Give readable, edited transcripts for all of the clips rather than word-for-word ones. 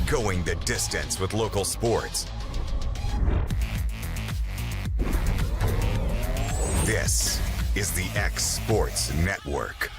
Going the distance with local sports. This is the X Sports Network.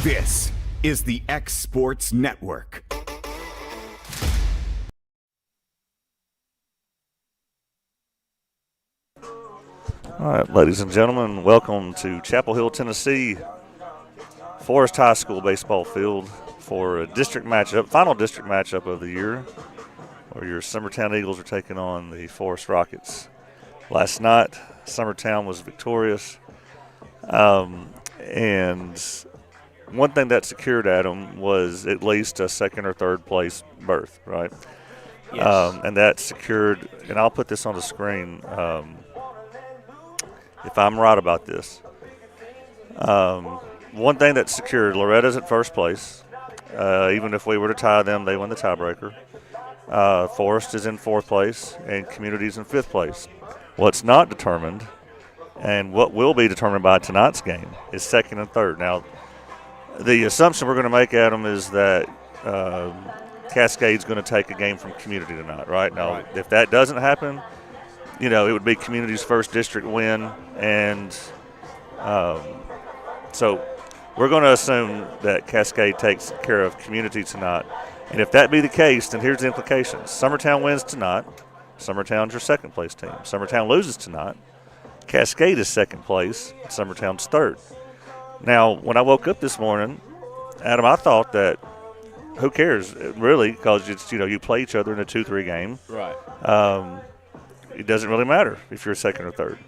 This is the X Sports Network. All right, ladies and gentlemen, welcome to Chapel Hill, Tennessee, Forrest High School baseball field for a district matchup, final district matchup of the year, where your Summertown Eagles are taking on the Forrest Rockets. Last night, Summertown was victorious, and one thing that secured Adam was at least a second or third place berth, right? Yes. And that secured, and I'll put this on the screen if I'm right about this. One thing that secured, Loretta's at first place. Even if we were to tie them, they win the tiebreaker. Forrest is in fourth place, and Community's in fifth place. What's not determined, and what will be determined by tonight's game, is second and third. Now, the assumption we're going to make, Adam, is that Cascade's going to take a game from Community tonight, right? Now, Right. If that doesn't happen, you know, it would be Community's first district win, and so we're going to assume that Cascade takes care of Community tonight. And if that be the case, then here's the implications. Summertown wins tonight. Summertown's your second place team. Summertown loses tonight. Cascade is second place. Summertown's third. Now, when I woke up this morning, Adam, I thought that who cares, really, because it's, you know, you play each other in a 2-3 game. Right. It doesn't really matter if you're second or third.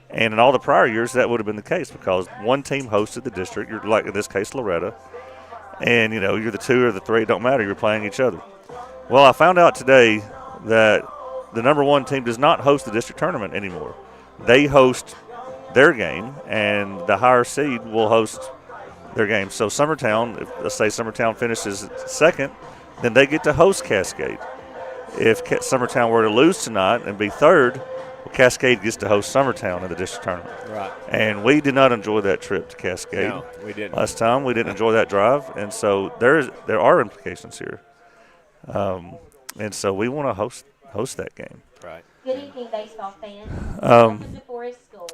And in all the prior years, that would have been the case because one team hosted the district. You're, like in this case, Loretta. And, you know, you're the 2 or the 3. It don't matter. You're playing each other. Well, I found out today that the number 1 team does not host the district tournament anymore. They host their game, and the higher seed will host their game. So Summertown, if, let's say Summertown finishes second, then they get to host Cascade. If Summertown were to lose tonight and be third, well, Cascade gets to host Summertown in the district tournament. Right. And we did not enjoy that trip to Cascade. No, we didn't. Last time we didn't enjoy that drive, and so there are implications here. And so we want to host that game. Right. Good evening, baseball fans. Welcome to Forrest School.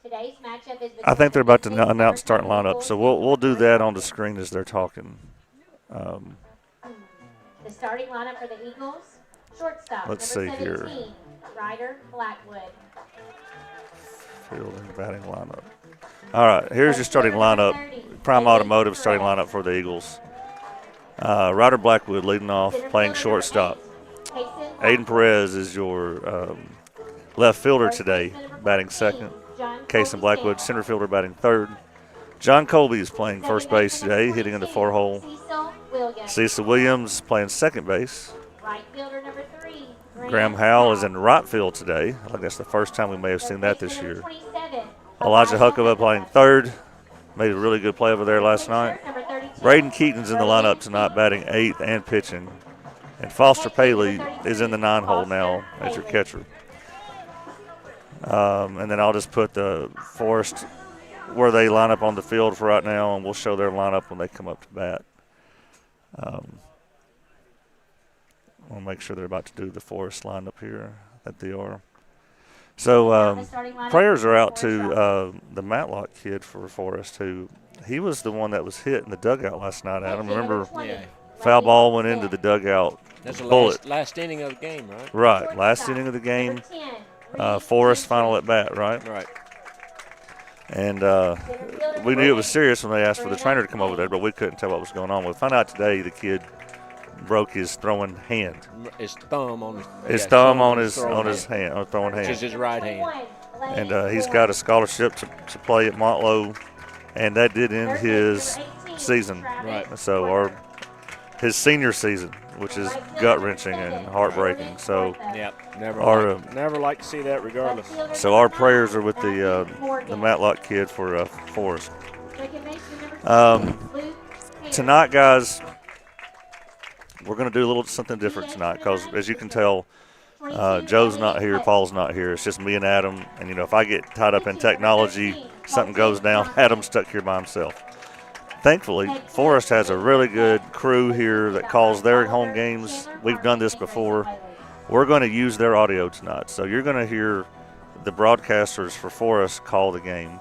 Today's matchup is I think they're about to announce starting lineup, so we'll do that on the screen as they're talking. The starting lineup for the Eagles: shortstop, Let's number see here. 17, Ryder Blackwood. Field and batting lineup. All right, here's your starting lineup. Prime Automotive starting lineup for the Eagles. Ryder Blackwood leading off, playing shortstop. Aiden Perez is your left fielder today, batting second. Cason Blackwood, center fielder, batting third. John Colby is playing first base today, hitting in the 4-hole. Cecil Williams playing second base. Right fielder number 3, Graham Howell is in right field today. I think that's the first time we may have seen that this year. Elijah Huckabee playing third. Made a really good play over there last night. Braden Keaton's in the lineup tonight, batting 8th and pitching. And Foster Paley is in the 9-hole now as your catcher. And then I'll just put the Forrest where they line up on the field for right now, and we'll show their lineup when they come up to bat. I'll make sure they're about to do the Forrest lineup here, that they are. So prayers are out to the Matlock kid for Forrest, who he was the one that was hit in the dugout last night. Adam, remember? Yeah. Foul ball went into the dugout. That's the bullet. last inning of the game, right? Right, last inning of the game. Forrest final at bat, right? Right. And we knew it was serious when they asked for the trainer to come over there, but we couldn't tell what was going on. We found out today the kid broke his throwing hand. His thumb on his thumb on his hand, on throwing hand. Which is his right hand. And he's got a scholarship to play at Montlow, and that did end his season. Right. So his senior season, which is gut wrenching and heartbreaking. So never like to see that, regardless. So our prayers are with the Matlock kid for Forrest. Tonight, guys, we're going to do a little something different tonight because, as you can tell, Joe's not here, Paul's not here. It's just me and Adam. And, you know, if I get tied up in technology, something goes down, Adam's stuck here by himself. Thankfully, Forrest has a really good crew here that calls their home games. We've done this before. We're going to use their audio tonight. So you're going to hear the broadcasters for Forrest call the game.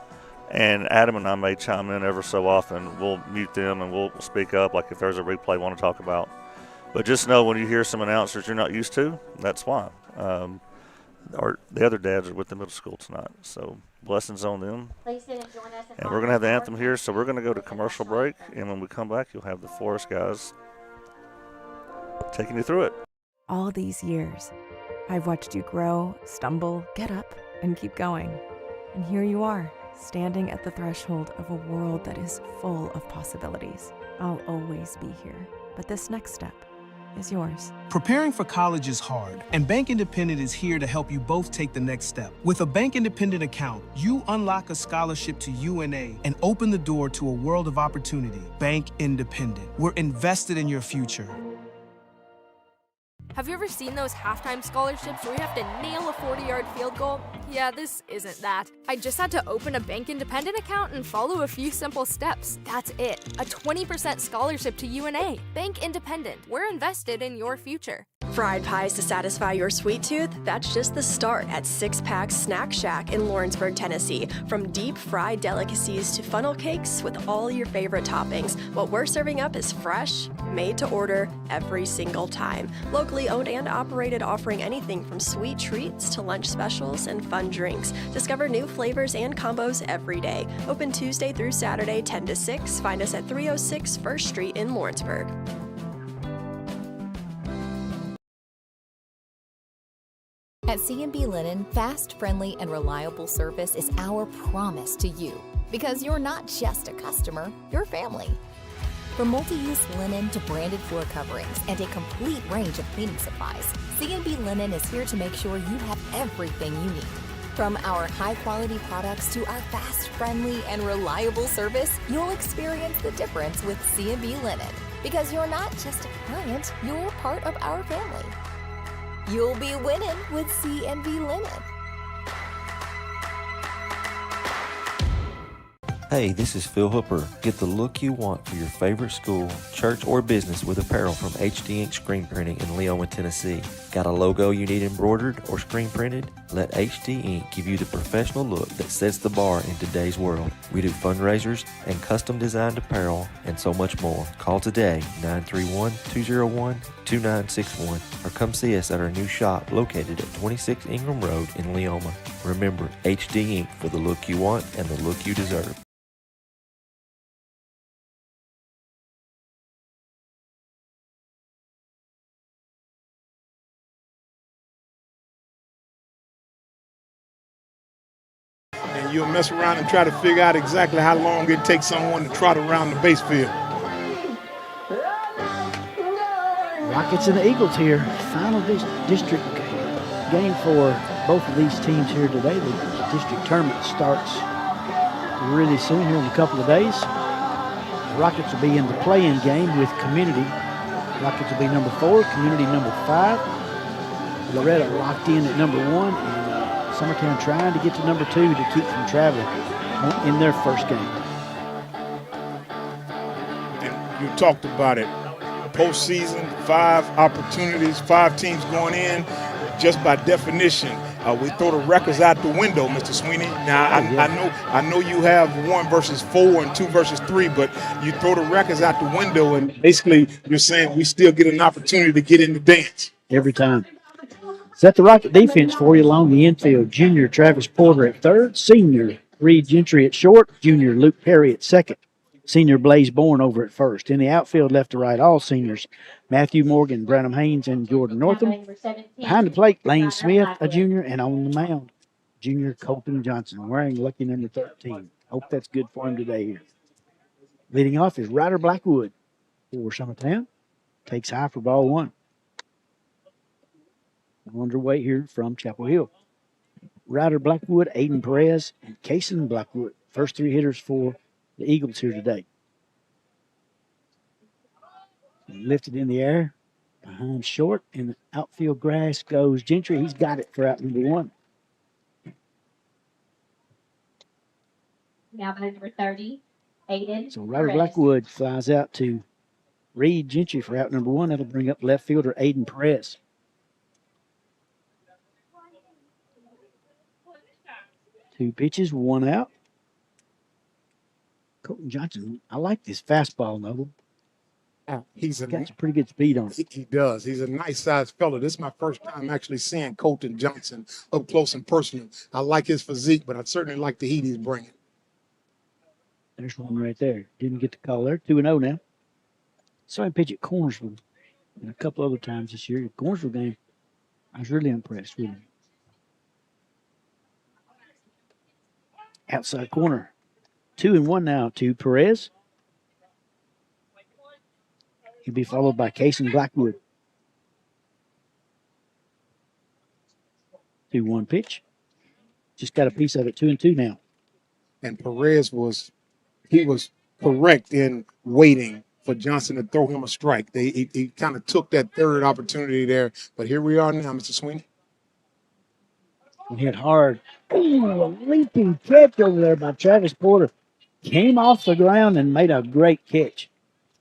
And Adam and I may chime in ever so often. We'll mute them and we'll speak up, like if there's a replay we want to talk about. But just know when you hear some announcers you're not used to, that's why. The other dads are with the middle school tonight, so blessings on them. And we're going to have the anthem here, so we're going to go to commercial break, and when we come back, you'll have the Forrest guys taking you through it. All these years, I've watched you grow, stumble, get up, and keep going. And here you are, standing at the threshold of a world that is full of possibilities. I'll always be here, but this next step is yours. Preparing for college is hard, and Bank Independent is here to help you both take the next step. With a Bank Independent account, you unlock a scholarship to UNA and open the door to a world of opportunity. Bank Independent. We're invested in your future. Have you ever seen those halftime scholarships where you have to nail a 40-yard field goal? Yeah, this isn't that. I just had to open a Bank Independent account and follow a few simple steps. That's it. A 20% scholarship to UNA. Bank Independent. We're invested in your future. Fried pies to satisfy your sweet tooth? That's just the start at Six Pack Snack Shack in Lawrenceburg, Tennessee. From deep fried delicacies to funnel cakes with all your favorite toppings, what we're serving up is fresh, made to order every single time. Locally owned and operated, offering anything from sweet treats to lunch specials and fun drinks. Discover new flavors and combos every day. Open Tuesday through Saturday, 10 to 6. Find us at 306 First Street in Lawrenceburg. At C&B Linen, fast, friendly, and reliable service is our promise to you. Because you're not just a customer, you're family. From multi-use linen to branded floor coverings and a complete range of cleaning supplies, C&B Linen is here to make sure you have everything you need. From our high-quality products to our fast, friendly, and reliable service, you'll experience the difference with C&B Linen. Because you're not just a client, you're part of our family. You'll be winning with C&B Linen. Hey, this is Phil Hooper. Get the look you want for your favorite school, church, or business with apparel from HD Ink Screen Printing in Leoma, Tennessee. Got a logo you need embroidered or screen printed? Let HD Ink give you the professional look that sets the bar in today's world. We do fundraisers and custom designed apparel and so much more. Call today, 931-201-2961, or come see us at our new shop located at 26 Ingram Road in Leoma. Remember, HD Ink for the look you want and the look you deserve. And you'll mess around and try to figure out exactly how long it takes someone to trot around the base field. Rockets and the Eagles here. Final district game for both of these teams here today. The district tournament starts really soon here in a couple of days. The Rockets will be in the play-in game with Community. Rockets will be number 4, Community number 5. Loretta locked in at number 1, and Summertown trying to get to number 2 to keep from traveling in their first game. And you talked about it. Postseason, 5 opportunities, 5 teams going in. Just by definition, We throw the records out the window, Mr. Sweeney. Now I know you have 1 versus 4 and 2 versus 3, but you throw the records out the window, and basically you're saying we still get an opportunity to get in the dance every time. Set the Rocket defense for you along the infield. Junior Travis Porter at third. Senior Reed Gentry at short. Junior Luke Perry at second. Senior Blaze Bourne over at first. In the outfield, left to right, all seniors. Matthew Morgan, Branham Haynes, and Jordan Northam. Behind the plate, Lane Smith, a junior, and on the mound, junior Colton Johnson, wearing lucky number 13. Hope that's good for him today here. Leading off is Ryder Blackwood for Summertown. Takes high for ball 1. Underway here from Chapel Hill. Ryder Blackwood, Aiden Perez, and Kason Blackwood. First 3 hitters for the Eagles here today. Lifted in the air, behind short, and the outfield grass goes Gentry. He's got it for out number 1. Now by number 30, Aiden. So Ryder Blackwood flies out to Reed Gentry for out number 1. That'll bring up left fielder Aiden Perez. 2 pitches, 1 out. Colton Johnson, I like this fastball, Noble. He's got some pretty good speed on it. He does. He's a nice-sized fella. This is my first time actually seeing Colton Johnson up close and personal. I like his physique, but I certainly like the heat he's bringing. There's one right there. Didn't get the call there. 2-0 now. Saw him pitch at Cornersville and a couple other times this year. The Cornersville game, I was really impressed with him. Outside corner. 2-1 now to Perez. He'll be followed by Kason Blackwood. 2-1 pitch. Just got a piece of it. 2-2 now. And Perez was correct in waiting for Johnson to throw him a strike. He kind of took that third opportunity there. But here we are now, Mr. Sweeney. Hit hard. Ooh, a leaping catch over there by Travis Porter. Came off the ground and made a great catch.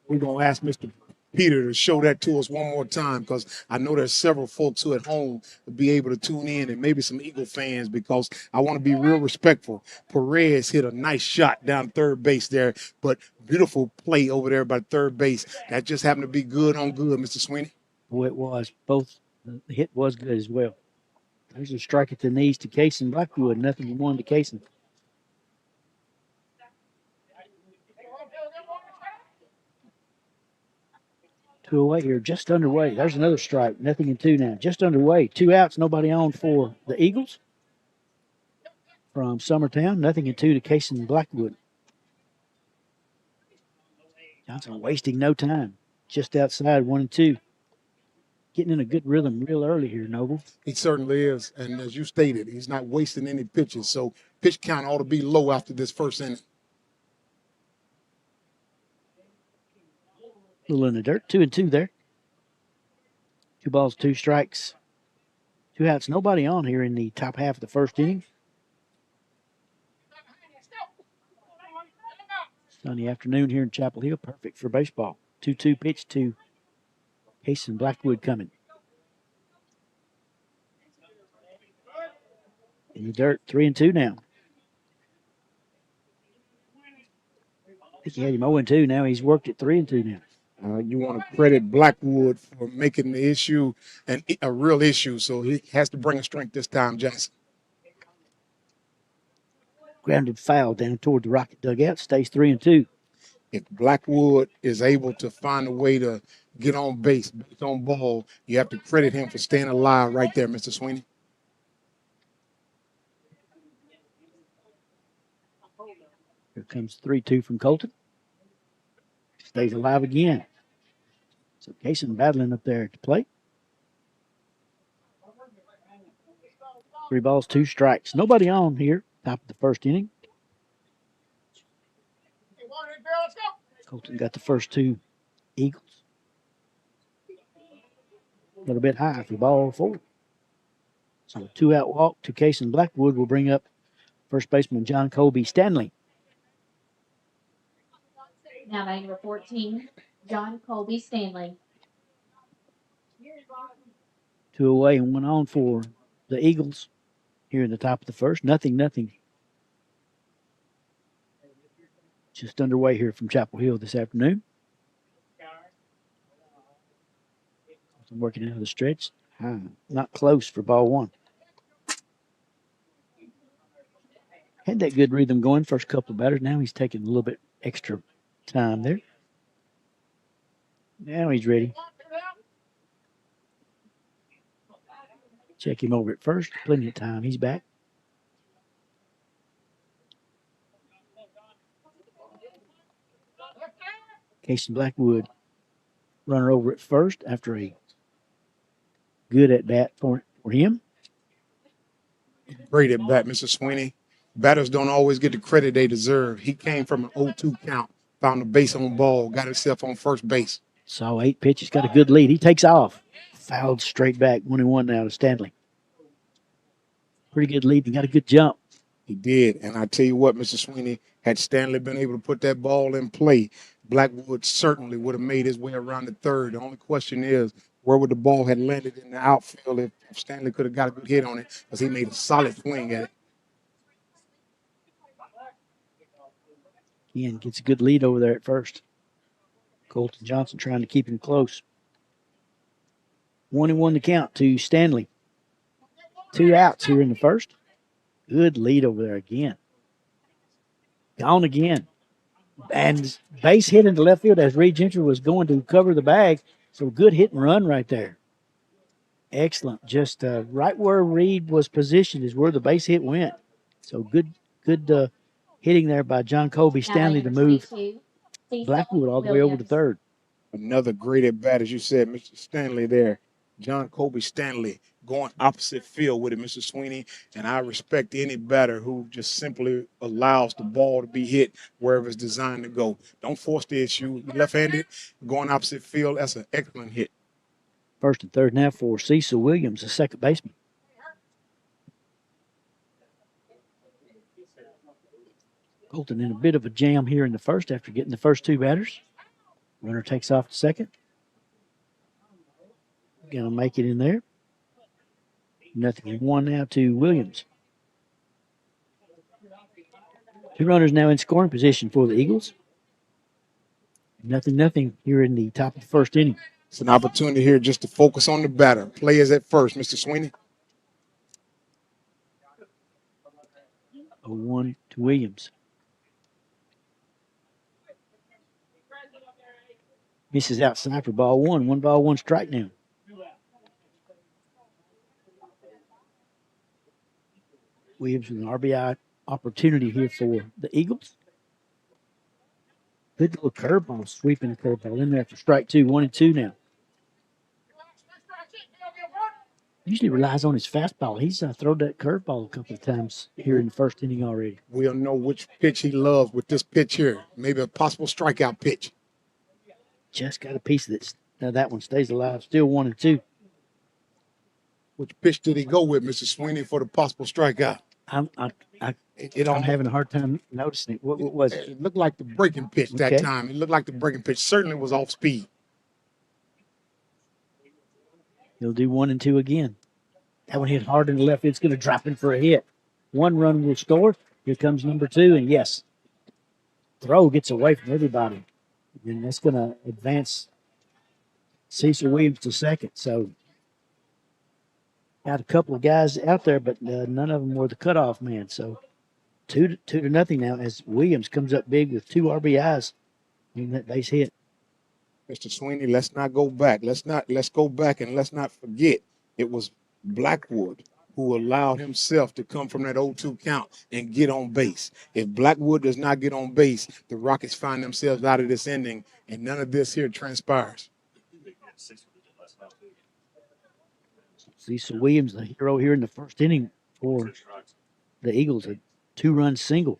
We're going to ask Mr. Peter to show that to us one more time, because I know there's several folks who at home will be able to tune in, and maybe some Eagle fans, because I want to be real respectful. Perez hit a nice shot down third base there, but beautiful play over there by third base. That just happened to be good on good, Mr. Sweeney. Boy, it was. Both. The hit was good as well. There's a strike at the knees to Kason Blackwood. Nothing but 1 to Kason. Two away here, just underway. There's another strike. 0-2 now. Just underway. 2 outs, nobody on for the Eagles. From Summertown, 0-2 to Kason Blackwood. Johnson wasting no time. Just outside, 1-2. Getting in a good rhythm real early here, Noble. He certainly is. And as you stated, he's not wasting any pitches. So pitch count ought to be low after this first inning. A little in the dirt. 2-2 there. 2 balls, 2 strikes. 2 outs, nobody on here in the top half of the first inning. Sunny afternoon here in Chapel Hill. Perfect for baseball. 2-2 pitch to Kason Blackwood coming. In the dirt, 3-2 now. I think he had him 0-2. Now he's worked at 3-2 now. You want to credit Blackwood for making the issue a real issue, so he has to bring a strength this time, Johnson. Grounded foul down toward the Rocket dugout. Stays 3-2. If Blackwood is able to find a way to get on base, on ball, you have to credit him for staying alive right there, Mr. Sweeney. Here comes 3-2 from Colton. Stays alive again. So Kason battling up there at the plate. 3 balls, 2 strikes. Nobody on here. Top of the first inning. Colton got the first 2 Eagles. A little bit high for ball 4. So a 2-out walk to Kason Blackwood will bring up first baseman John Colby Stanley. Now by number 14, John Colby Stanley. 2 away and 1 on for the Eagles. here in the top of the first. Nothing. Just underway here from Chapel Hill this afternoon. I'm working into the stretch. Not close for ball one. Had that good rhythm going first couple of batters. Now he's taking a little bit extra time there. Now he's ready. Check him over at first. Plenty of time. He's back. Casey Blackwood, runner over at first after a good at bat for him. Great at bat, Mr. Sweeney. Batters don't always get the credit they deserve. He came from an 0-2 count, found a base on ball, got himself on first base. Saw 8 pitches, got a good lead. He takes off. Fouled straight back, 1-1 now to Stanley. Pretty good lead. He got a good jump. He did. And I tell you what, Mr. Sweeney, had Stanley been able to put that ball in play, Blackwood certainly would have made his way around the third. The only question is, where would the ball have landed in the outfield if Stanley could have got a good hit on it, because he made a solid swing at it. Again, gets a good lead over there at first. Colton Johnson trying to keep him close. 1-1 to count to Stanley. 2 outs here in the first. Good lead over there again. Gone again. And base hit into left field as Reed Gentry was going to cover the bag. So good hit and run right there. Excellent. Just right where Reed was positioned is where the base hit went. So good hitting there by John Colby Stanley to move Blackwood all the way over to third. Another great at bat, as you said, Mr. Stanley there. John Colby Stanley going opposite field with it, Mr. Sweeney. And I respect any batter who just simply allows the ball to be hit wherever it's designed to go. Don't force the issue. Left-handed, going opposite field, that's an excellent hit. First and third now for Cecil Williams, the second baseman. Colton in a bit of a jam here in the first after getting the first 2 batters. Runner takes off to second. Gonna make it in there. 0-1 now to Williams. 2 runners now in scoring position for the Eagles. 0-0 here in the top of the first inning. It's an opportunity here just to focus on the batter. Players at first, Mr. Sweeney. 0-1 to Williams. Misses outside for ball one. 1 ball, 1 strike now. Williams with an RBI opportunity here for the Eagles. Good little curveball, sweeping the curveball in there for strike 2. 1-2 now. Usually relies on his fastball. He's thrown that curveball a couple of times here in the first inning already. We'll know which pitch he loves with this pitch here. Maybe a possible strikeout pitch. Just got a piece of this. Now that one stays alive. Still 1-2. Which pitch did he go with, Mr. Sweeney, for the possible strikeout? I'm having a hard time noticing it. What was it? It looked like the breaking pitch that time. It looked like the breaking pitch. Certainly was off speed. He'll do 1-2 again. That one hit hard in the left. It's going to drop in for a hit. 1 run will score. Here comes number 2, and yes, throw gets away from everybody. And that's going to advance Cecil Williams to second. So got a couple of guys out there, but none of them were the cutoff man. So 2-0 now as Williams comes up big with 2 RBIs in that base hit. Mr. Sweeney, let's not go back. Let's go back and let's not forget it was Blackwood who allowed himself to come from that 0-2 count and get on base. If Blackwood does not get on base, the Rockets find themselves out of this inning, and none of this here transpires. Cecil Williams, the hero here in the first inning for the Eagles, a 2-run single.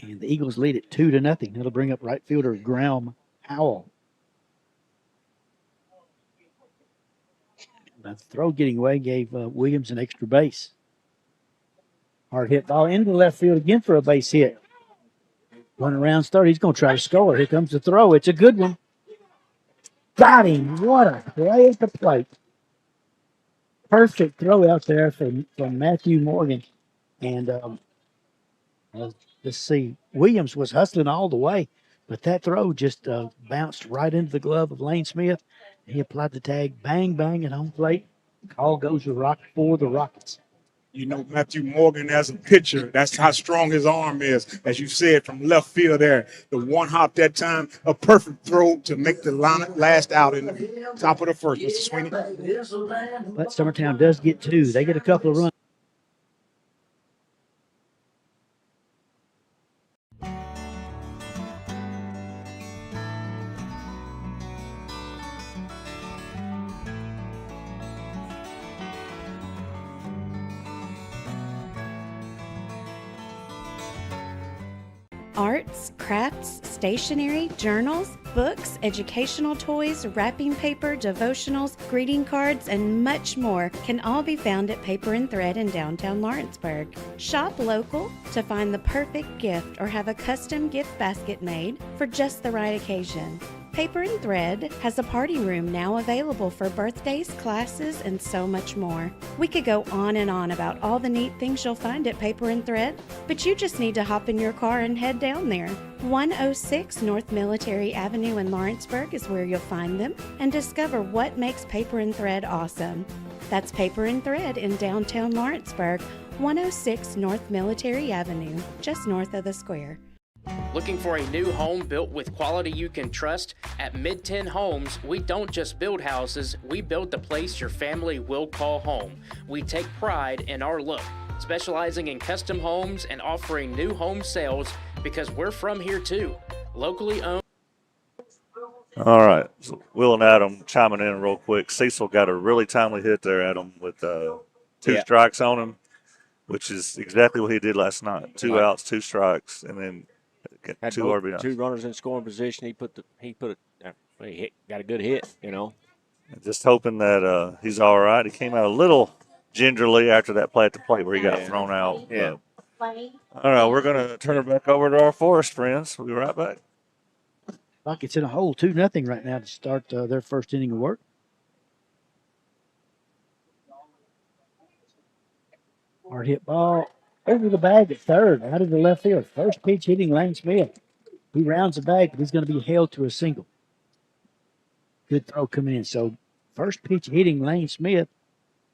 And the Eagles lead it 2-0. That'll bring up right fielder Graham Howell. The throw getting away gave Williams an extra base. Hard hit ball into the left field again for a base hit. Run around start. He's going to try to score. Here comes the throw. It's a good one. Got him. What a play at the plate. perfect throw out there from Matthew Morgan. And let's see, Williams was hustling all the way, but that throw just bounced right into the glove of Lane Smith. He applied the tag, bang, bang, at home plate. Call goes for the Rockets. You know, Matthew Morgan as a pitcher, that's how strong his arm is. As you said, from left field there, the one hop that time, a perfect throw to make the last out in the top of the first, Mr. Sweeney. But Summertown does get two. They get a couple of runs. Arts, crafts, stationery, journals, books, educational toys, wrapping paper, devotionals, greeting cards, and much more can all be found at Paper and Thread in downtown Lawrenceburg. Shop local to find the perfect gift or have a custom gift basket made for just the right occasion. Paper and Thread has a party room now available for birthdays, classes, and so much more. We could go on and on about all the neat things you'll find at Paper and Thread, but you just need to hop in your car and head down there. 106 North Military Avenue in Lawrenceburg is where you'll find them and discover what makes Paper and Thread awesome. That's Paper and Thread in downtown Lawrenceburg, 106 North Military Avenue, just north of the square. Looking for a new home built with quality you can trust? At Mid-10 Homes, we don't just build houses, we build the place your family will call home. We take pride in our look, specializing in custom homes and offering new home sales because we're from here too. Locally owned. All right. So Will and Adam chiming in real quick. Cecil got a really timely hit there, Adam, with two strikes on him, which is exactly what he did last night. Two outs, two strikes, and then had two RBIs. Two runners in scoring position. He got a good hit, Just hoping that he's all right. He came out a little gingerly after that play at the plate where he got thrown out. Yeah. All right, we're going to turn it back over to our Forrest friends. We'll be right back. Rockets in a hole, 2-0 right now to start their first inning of work. Hard hit ball over the bag at third, out of the left field. First pitch hitting Lane Smith. He rounds the bag, but he's going to be held to a single. Good throw coming in. So first pitch hitting Lane Smith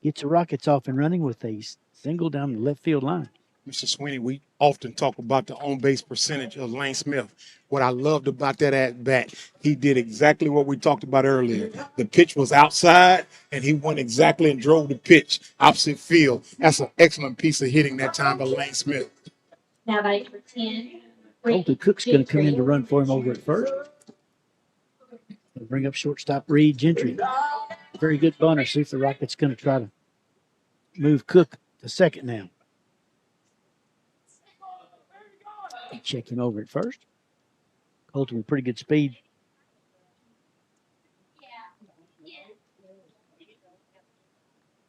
gets the Rockets off and running with a single down the left field line. Mr. Sweeney, we often talk about the on-base percentage of Lane Smith. What I loved about that at-bat, he did exactly what we talked about earlier. The pitch was outside, and he went exactly and drove the pitch opposite field. That's an excellent piece of hitting that time by Lane Smith. Now batting for 10. Colton Cook's going to come in to run for him over at first. He'll bring up shortstop Reed Gentry. Very good bunter. See if the Rockets going to try to move Cook to second now. Check him over at first. Colton with pretty good speed.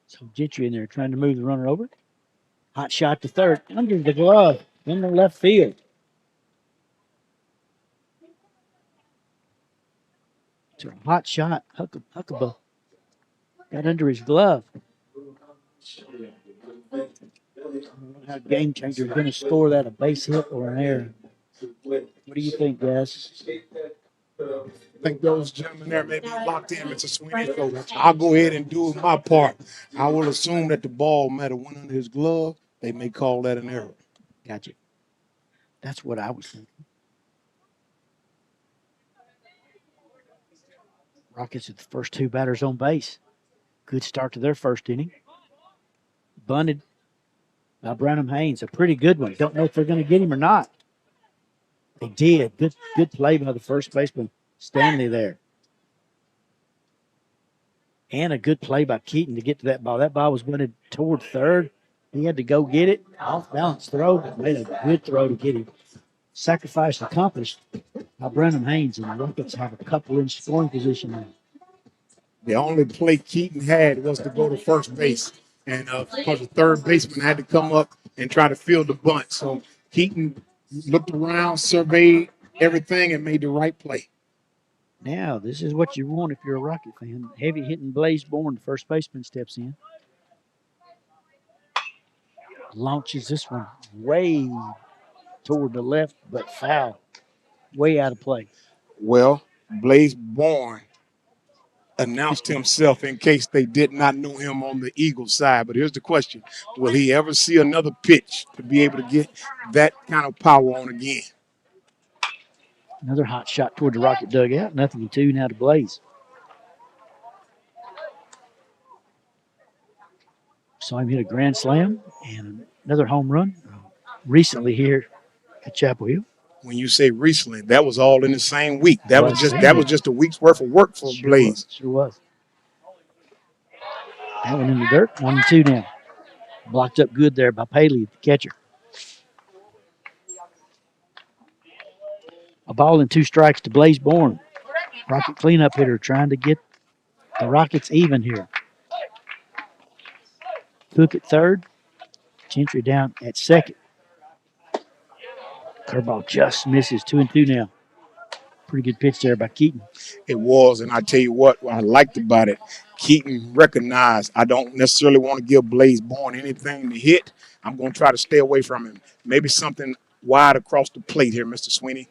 So Gentry in there trying to move the runner over. Hot shot to third. Under the glove in the left field. It's a hot shot. Huckabee got under his glove. I don't know how Game Changer is going to score that, a base hit or an error. What do you think, guys? I think those gentlemen there may be locked in, Mr. Sweeney. So I'll go ahead and do my part. I will assume that the ball might have went under his glove. They may call that an error. Gotcha. That's what I was thinking. Rockets are the first two batters on base. Good start to their first inning. Bunted by Branham Haynes, a pretty good one. Don't know if they're going to get him or not. They did. Good play by the first baseman, Stanley there. And a good play by Keaton to get to that ball. That ball was bunted toward third. He had to go get it. Off balance throw, but made a good throw to get him. Sacrifice accomplished by Branham Haynes, and the Rockets have a couple in scoring position now. The only play Keaton had was to go to first base. And because the third baseman had to come up and try to field the bunt. So Keaton looked around, surveyed everything, and made the right play. Now, this is what you want if you're a Rocket fan. Heavy hitting Blaze Bourne, the first baseman, steps in. Launches this one way toward the left, but foul. Way out of play. Well, Blaze Bourne announced himself in case they did not know him on the Eagles side. But here's the question. Will he ever see another pitch to be able to get that kind of power on again? Another hot shot toward the Rocket dugout. Nothing in two now to Blaze. Saw him hit a grand slam and another home run recently here at Chapel Hill. When you say recently, that was all in the same week. That was just a week's worth of work for Blaze. Sure was. That one in the dirt. 1-2 now. Blocked up good there by Paley, the catcher. A ball and 2 strikes to Blaze Bourne. Rocket cleanup hitter trying to get the Rockets even here. Cook at third. Gentry down at second. Curveball just misses. 2-2 now. Pretty good pitch there by Keaton. It was, and I tell you what I liked about it. Keaton recognized I don't necessarily want to give Blaze Bourne anything to hit. I'm going to try to stay away from him. Maybe something wide across the plate here, Mr. Sweeney.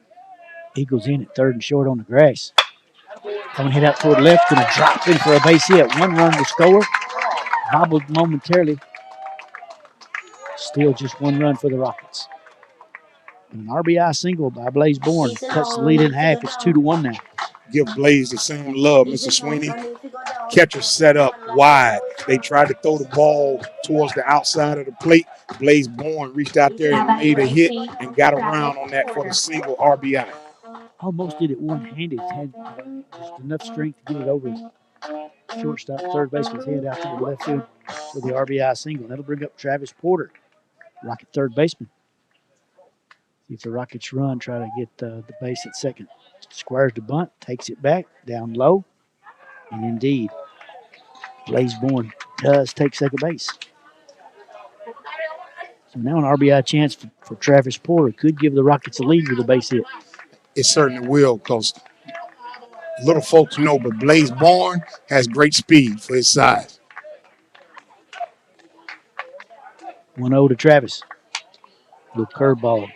Eagles in at third and short on the grass. Coming hit out toward left, going to drop in for a base hit. 1 run to score. Hobbled momentarily. Still just 1 run for the Rockets. An RBI single by Blaze Bourne cuts the lead in half. It's 2-1 now. Give Blaze the same love, Mr. Sweeney. Catcher set up wide. They tried to throw the ball towards the outside of the plate. Blaze Bourne reached out there and made a hit and got around on that for the single RBI. Almost did it one-handed. Had just enough strength to get it over shortstop, third baseman's head out to the left field for the RBI single. That'll bring up Travis Porter, Rocket third baseman. See if the Rockets run, try to get the base at second. Squares the bunt, takes it back, down low. And indeed, Blaze Bourne does take second base. So now an RBI chance for Travis Porter. Could give the Rockets a lead with a base hit. It certainly will, because little folks know, but Blaze Bourne has great speed for his size. 1-0 to Travis. Little curveball.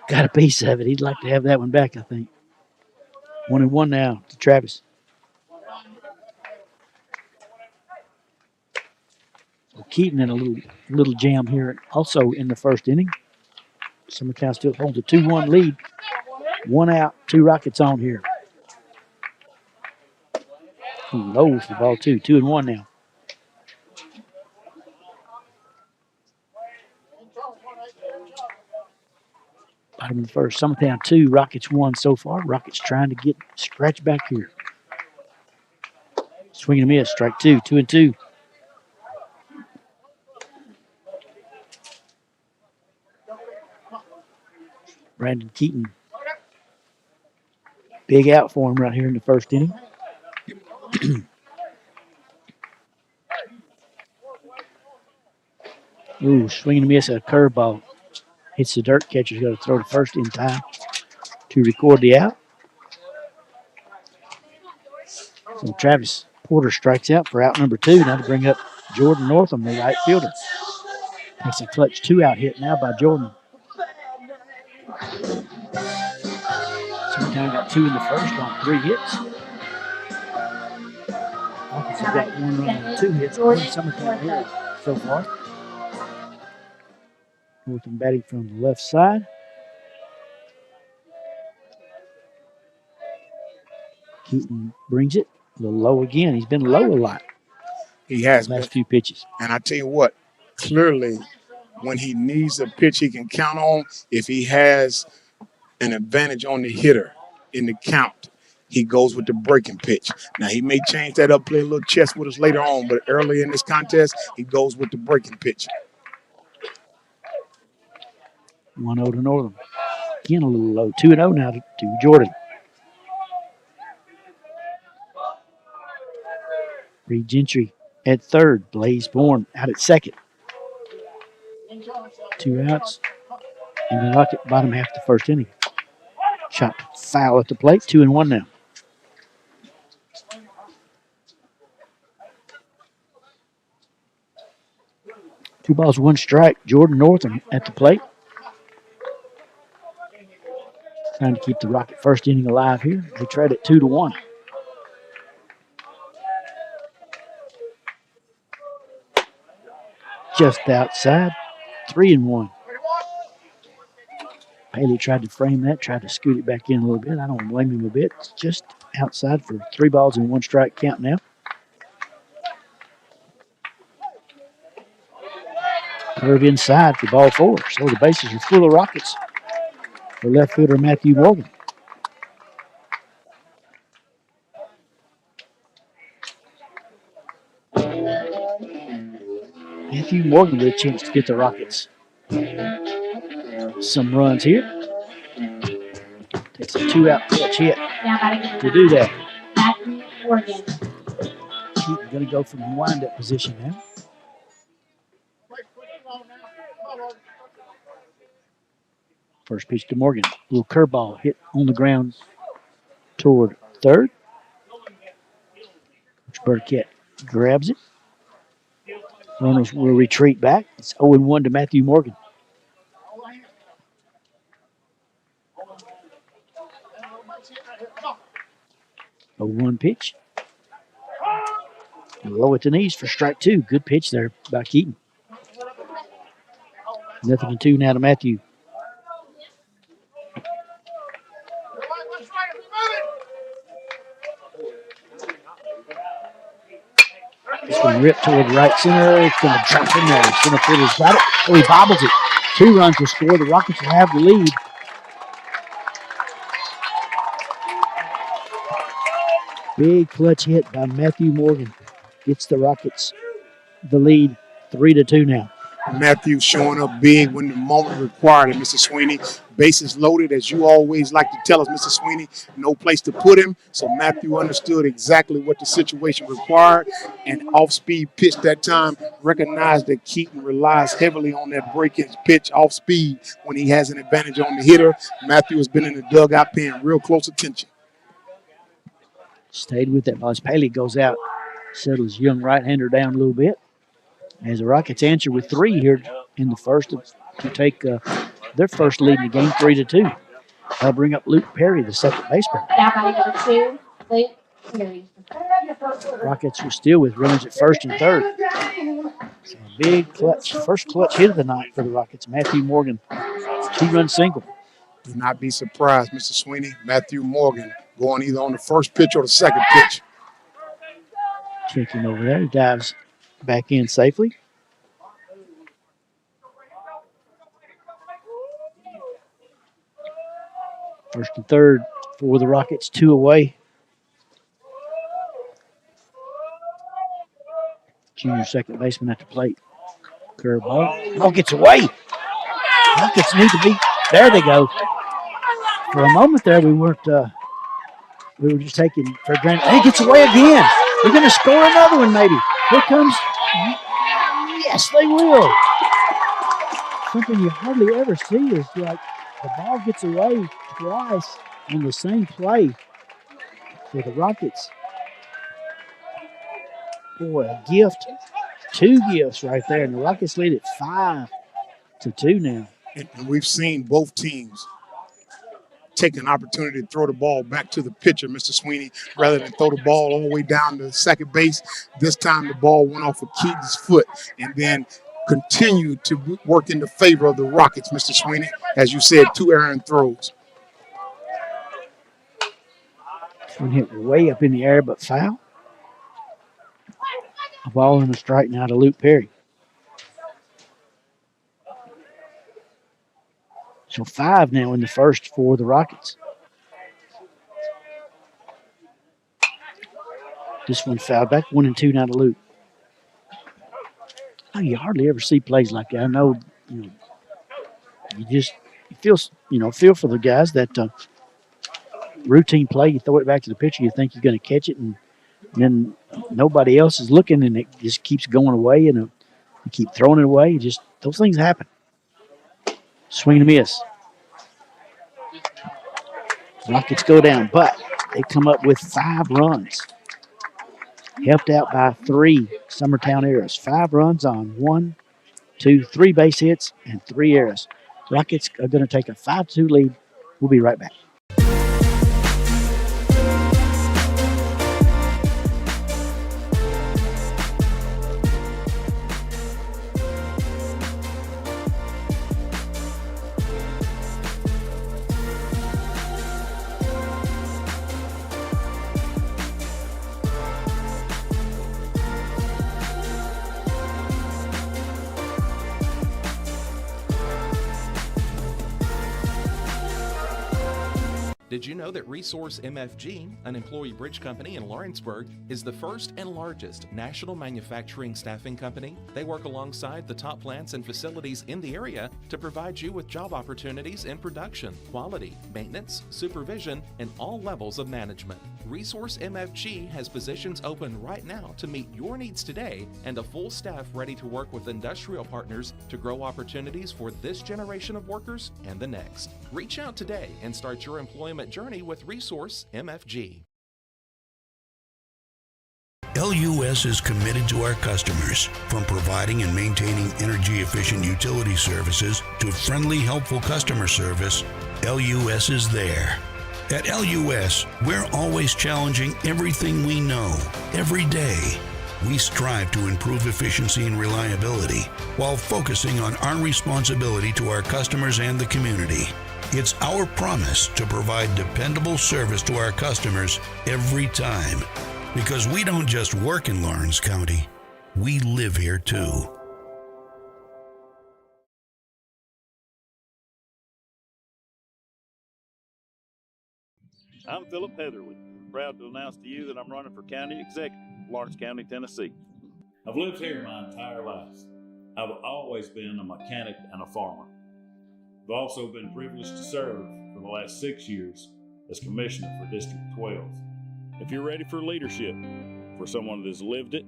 Got a piece of it. He'd like to have that one back, I think. 1-1 now to Travis. So Keaton in a little jam here also in the first inning. Summertown still holds a 2-1 lead. 1 out, 2 Rockets on here. Low for the ball, 2-1 now. Bottom of the first. Summertown 2, Rockets 1 so far. Rockets trying to get scratch back here. Swing and a miss. Strike 2, 2-2. Brandon Keaton. Big out for him right here in the first inning. Ooh, swing and a miss, a curveball. Hits the dirt. Catcher's got to throw to first in time to record the out. So Travis Porter strikes out for out number 2. Now to bring up Jordan Northam, the right fielder. Takes a clutch 2-out hit now by Jordan. Summertown got 2 in the first on 3 hits. Rockets have got 1 run on 2 hits. Summertown here so far. Northam batting from the left side. Keaton brings it a little low again. He's been low a lot. He has last few pitches. And I tell you what, clearly when he needs a pitch he can count on, if he has an advantage on the hitter in the count, he goes with the breaking pitch. Now, he may change that up, play a little chess with us later on, but early in this contest, he goes with the breaking pitch. 1-0 to Northam. Again, a little low. 2-0 now to Jordan. Reed Gentry at third. Blaze Bourne out at second. 2 outs in the Rocket bottom half of the first inning. Shot foul at the plate. 2-1 now. 2 balls, 1 strike. Jordan Northam at the plate. Trying to keep the Rocket first inning alive here. They tried it 2-1. Just outside. 3-1. Paley tried to frame that, tried to scoot it back in a little bit. I don't blame him a bit. It's just outside for 3 balls and 1 strike count now. Curve inside for ball 4. So the bases are full of Rockets for left fielder Matthew Morgan. Matthew Morgan with a chance to get the Rockets some runs here. Takes a 2-out clutch hit to do that. Matthew Morgan. Keaton going to go from the wind-up position now. First pitch to Morgan. A little curveball hit on the ground toward third. Coach Burkett grabs it. Runners will retreat back. It's 0-1 to Matthew Morgan. A 1 pitch. Low at the knees for strike 2. Good pitch there by Keaton. 0-2 now to Matthew. This one ripped toward right center. It's going to drop in there. Center fielder's got it. Oh, he bobbles it. 2 runs will score. The Rockets will have the lead. Big clutch hit by Matthew Morgan. Gets the Rockets the lead 3-2 now. Matthew showing up big when the moment required it, Mr. Sweeney. Bases loaded, as you always like to tell us, Mr. Sweeney. No place to put him. So Matthew understood exactly what the situation required. And off-speed pitch that time, recognized that Keaton relies heavily on that break-in pitch off-speed when he has an advantage on the hitter. Matthew has been in the dugout paying real close attention. Stayed with that ball as Paley goes out. Settles young right-hander down a little bit. As the Rockets answer with 3 here in the first to take their first lead in the game, 3-2. I'll bring up Luke Perry, the second baseman. Now batting number 2, Luke Perry. Rockets are still with runners at first and third. So a big clutch, first clutch hit of the night for the Rockets. Matthew Morgan, 2-run single. Do not be surprised, Mr. Sweeney. Matthew Morgan going either on the first pitch or the second pitch. Checking over there, he dives back in safely. First and third for the Rockets, 2 away. Junior second baseman at the plate. Curveball. Ball gets away. Rockets need to be. There they go. For a moment there, we were just taking for granted. Hey, gets away again. They're going to score another one, maybe. Here comes. Yes, they will. Something you hardly ever see is like the ball gets away twice on the same play for the Rockets. Boy, a gift. 2 gifts right there. And the Rockets lead at 5-2 now. And we've seen both teams take an opportunity to throw the ball back to the pitcher, Mr. Sweeney, rather than throw the ball all the way down to second base. This time the ball went off of Keaton's foot and then continued to work in the favor of the Rockets, Mr. Sweeney. As you said, 2 errant throws. One hit way up in the air, but foul. A ball and a strike now to Luke Perry. So 5 now in the first for the Rockets. This one fouled back. 1-2 now to Luke. Oh, you hardly ever see plays like that. I know, you feel for the guys that routine play. You throw it back to the pitcher, you think you're going to catch it, and then nobody else is looking, and it just keeps going away, and you keep throwing it away. Those things happen. Swing and a miss. Rockets go down, but they come up with 5 runs. Helped out by 3 Summertown errors. 5 runs on 1 three base hits, and 3 errors. Rockets are going to take a 5-2 lead. We'll be right back. Did you know that Resource MFG, an employee bridge company in Lawrenceburg, is the first and largest national manufacturing staffing company? They work alongside the top plants and facilities in the area to provide you with job opportunities in production, quality, maintenance, supervision, and all levels of management. Resource MFG has positions open right now to meet your needs today and a full staff ready to work with industrial partners to grow opportunities for this generation of workers and the next. Reach out today and start your employment journey with Resource MFG. LUS is committed to our customers, from providing and maintaining energy-efficient utility services to friendly, helpful customer service. LUS is there. At LUS, we're always challenging everything we know, every day. We strive to improve efficiency and reliability while focusing on our responsibility to our customers and the community. It's our promise to provide dependable service to our customers every time. Because we don't just work in Lawrence County, we live here too. I'm Philip Heatherly, proud to announce to you that I'm running for county executive, Lawrence County, Tennessee. I've lived here my entire life. I've always been a mechanic and a farmer. I've also been privileged to serve for the last 6 years as commissioner for District 12. If you're ready for leadership, for someone that has lived it.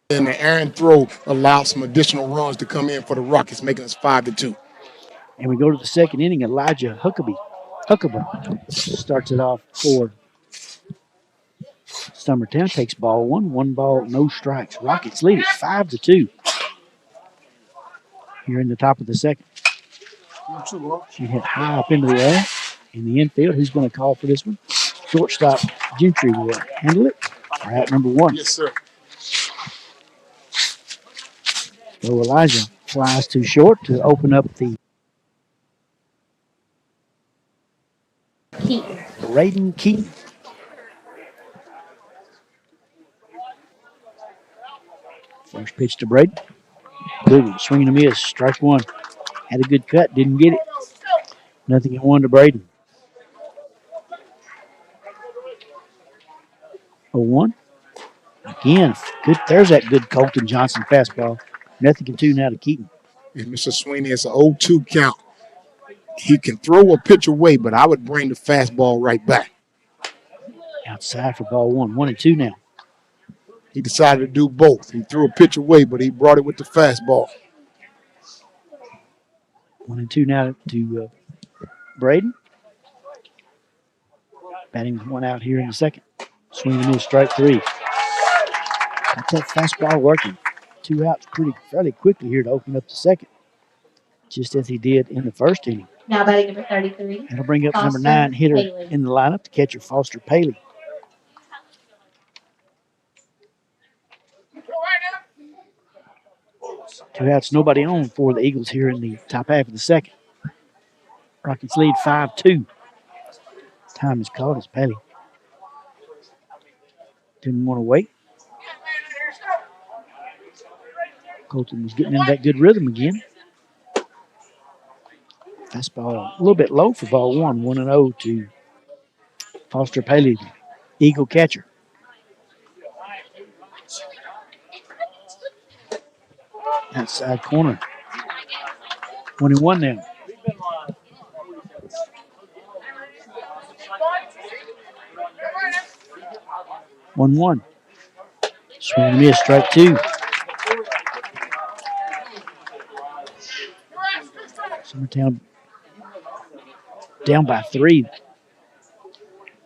And the errant throw allowed some additional runs to come in for the Rockets, making us 5-2. And we go to the second inning. Elijah Huckabee starts it off for Summertown. Takes ball one ball, no strikes. Rockets lead it 5-2. Here in the top of the second. She hit high up into the air in the infield. Who's going to call for this one? Shortstop Gentry will handle it. We're at number 1. Yes, sir. So Elijah flies too short to open up the Braden Keaton. First pitch to Braden. Good one. Swing and a miss. Strike one. Had a good cut. Didn't get it. Nothing at 1 to Braden. 0-1. Again, good. There's that good Colton Johnson fastball. Nothing at 2 now to Keaton. And Mr. Sweeney, it's an 0-2 count. He can throw a pitch away, but I would bring the fastball right back. Outside for ball 1. 1-2 now. He decided to do both. He threw a pitch away, but he brought it with the fastball. 1-2 now to Braden. Batting with 1 out here in the second. Swing and miss, strike 3. Got that fastball working. 2 outs fairly quickly here to open up the second, just as he did in the first inning. Now batting number 33. That'll bring up Foster number 9 hitter Paley. in the lineup, the catcher Foster Paley. Two outs, nobody on for the Eagles here in the top half of the second. Rockets lead 5-2. Time is called as Paley didn't want to wait. Colton was getting in that good rhythm again. Fastball a little bit low for ball 1. 1-0 to Foster Paley, the Eagle catcher. Outside corner. 1-1 now. One. Swing and miss, strike 2. Summertown down by 3.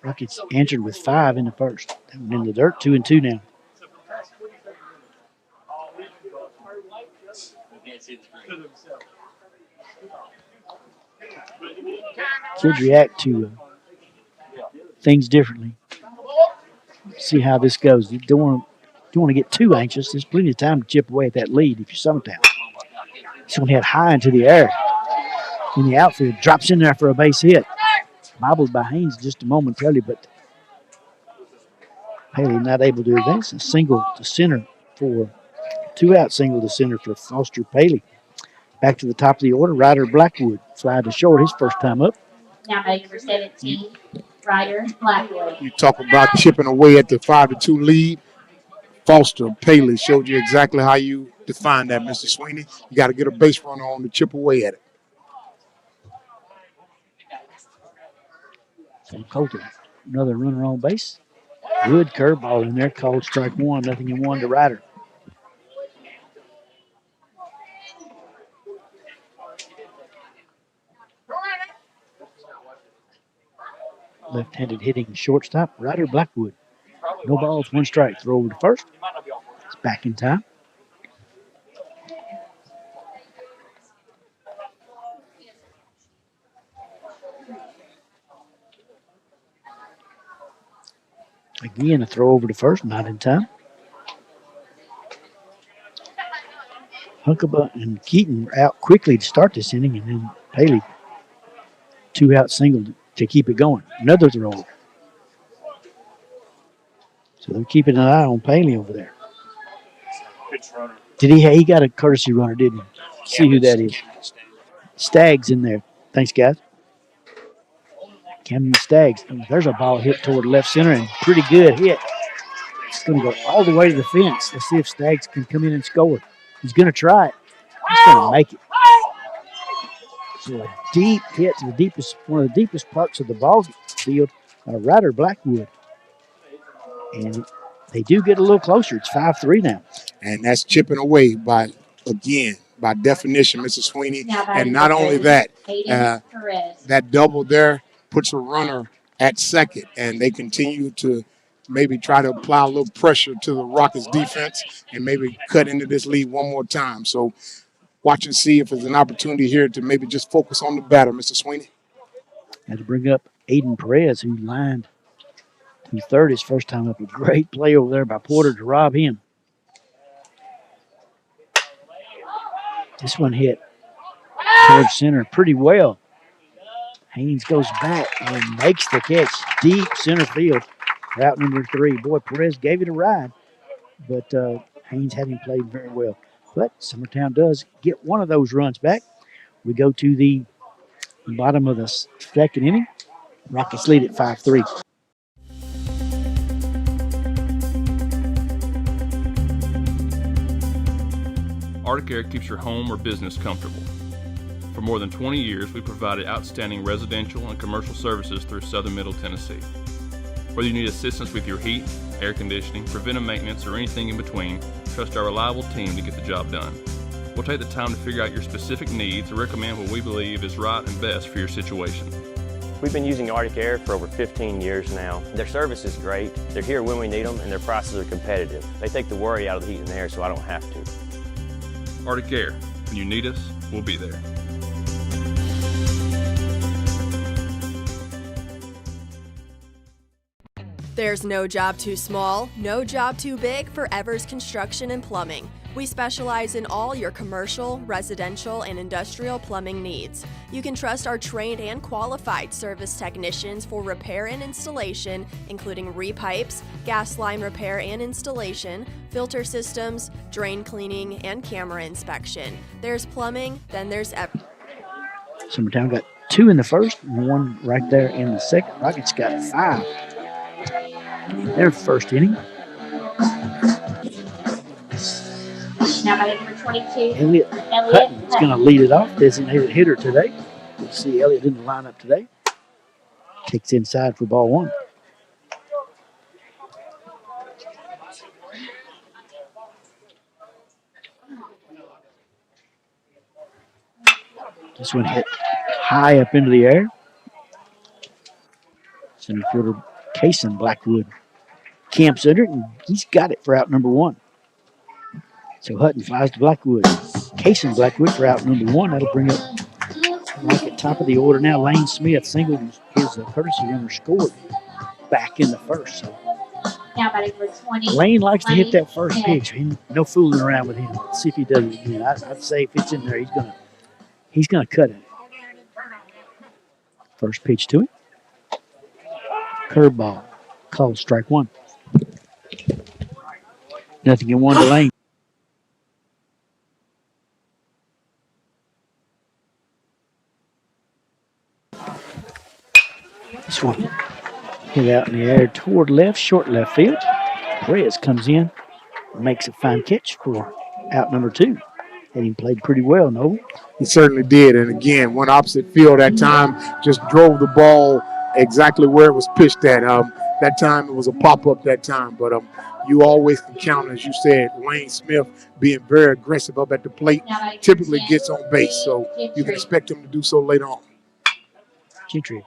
Rockets answered with 5 in the first. That one in the dirt, 2-2 now. Kids react to things differently. See how this goes. You don't want to get too anxious. There's plenty of time to chip away at that lead if you're Summertown. This one hit high into the air in the outfield. Drops in there for a base hit. Bobbled by Haynes just momentarily, but Haley not able to advance. A single to center for 2-out single to center for Foster Paley. Back to the top of the order, Ryder Blackwood. Fly to short his first time up. Now batting for 17, Ryder Blackwood. You talk about chipping away at the 5-2 lead. Foster Paley showed you exactly how you define that, Mr. Sweeney. You got to get a base runner on to chip away at it. From Colton, another runner on base. Good curveball in there, called strike one, nothing in one to Ryder. Left-handed hitting shortstop, Ryder Blackwood. No balls, one strike. Throw over to first. It's back in time. Again, a throw over to first, not in time. Huckabee and Keaton were out quickly to start this inning, and then Paley, 2-out single to keep it going. Another throw. So they're keeping an eye on Paley over there. Did he got a courtesy runner, didn't he? See who that is. Staggs in there. Thanks, guys. Camden Staggs. There's a ball hit toward left center and pretty good hit. It's going to go all the way to the fence. Let's see if Staggs can come in and score. He's going to try it. He's going to make it. So a deep hit to the deepest, one of the deepest parts of the ball field. Ryder Blackwood. And they do get a little closer. It's 5-3 now. And that's chipping away by definition, Mr. Sweeney. And not only that, that double there puts a runner at second, and they continue to maybe try to apply a little pressure to the Rockets defense and maybe cut into this lead one more time. So watch and see if there's an opportunity here to maybe just focus on the batter, Mr. Sweeney. Had to bring up Aiden Perez, who lined to third his first time up. A great play over there by Porter to rob him. This one hit towards center pretty well. Haynes goes back and makes the catch deep center field. Route number 3. Boy, Perez gave it a ride, but Haynes had him played very well. But Summertown does get one of those runs back. We go to the bottom of the second inning. Rockets lead at 5-3. Arctic Air keeps your home or business comfortable. For more than 20 years, we provided outstanding residential and commercial services through Southern Middle Tennessee. Whether you need assistance with your heat, air conditioning, preventive maintenance, or anything in between, trust our reliable team to get the job done. We'll take the time to figure out your specific needs and recommend what we believe is right and best for your situation. We've been using Arctic Air for over 15 years now. Their service is great, they're here when we need them, and their prices are competitive. They take the worry out of the heat and air so I don't have to. Arctic Air. When you need us, we'll be there. There's no job too small, no job too big for Evers Construction and Plumbing. We specialize in all your commercial, residential, and industrial plumbing needs. You can trust our trained and qualified service technicians for repair and installation, including repipes, gas line repair and installation, filter systems, drain cleaning, and camera inspection. There's plumbing, then there's Evers. Summertown got 2 in the first and 1 right there in the second. Rockets got 5 in their first inning. Now batting for 22, Elliott Hutton's going to lead it off, designated hitter today. We'll see Elliott in the lineup today. Kicks inside for ball 1. This one hit high up into the air. Center fielder Kason Blackwood camps under it, and he's got it for out number 1. So Hutton flies to Blackwood. Casey Blackwood for out number 1. That'll bring up like at top of the order now. Lane Smith singled his courtesy runner scored back in the first. So Now batting for 20. Lane likes to hit that first Smith. pitch. No fooling around with him. Let's see if he does it again. I'd say if it's in there, he's gonna cut it. First pitch to him. Curveball. Called strike 1. Nothing in 1 to Lane. This one hit out in the air toward left, short left field. Reyes comes in, makes a fine catch for out number 2. And he played pretty well, no? He certainly did. And again, went opposite field that time, just drove the ball exactly where it was pitched at. That time it was a pop-up that time. But you always can count, as you said, Lane Smith being very aggressive up at the plate, typically gets on base. So you can expect him to do so later on. Gentry.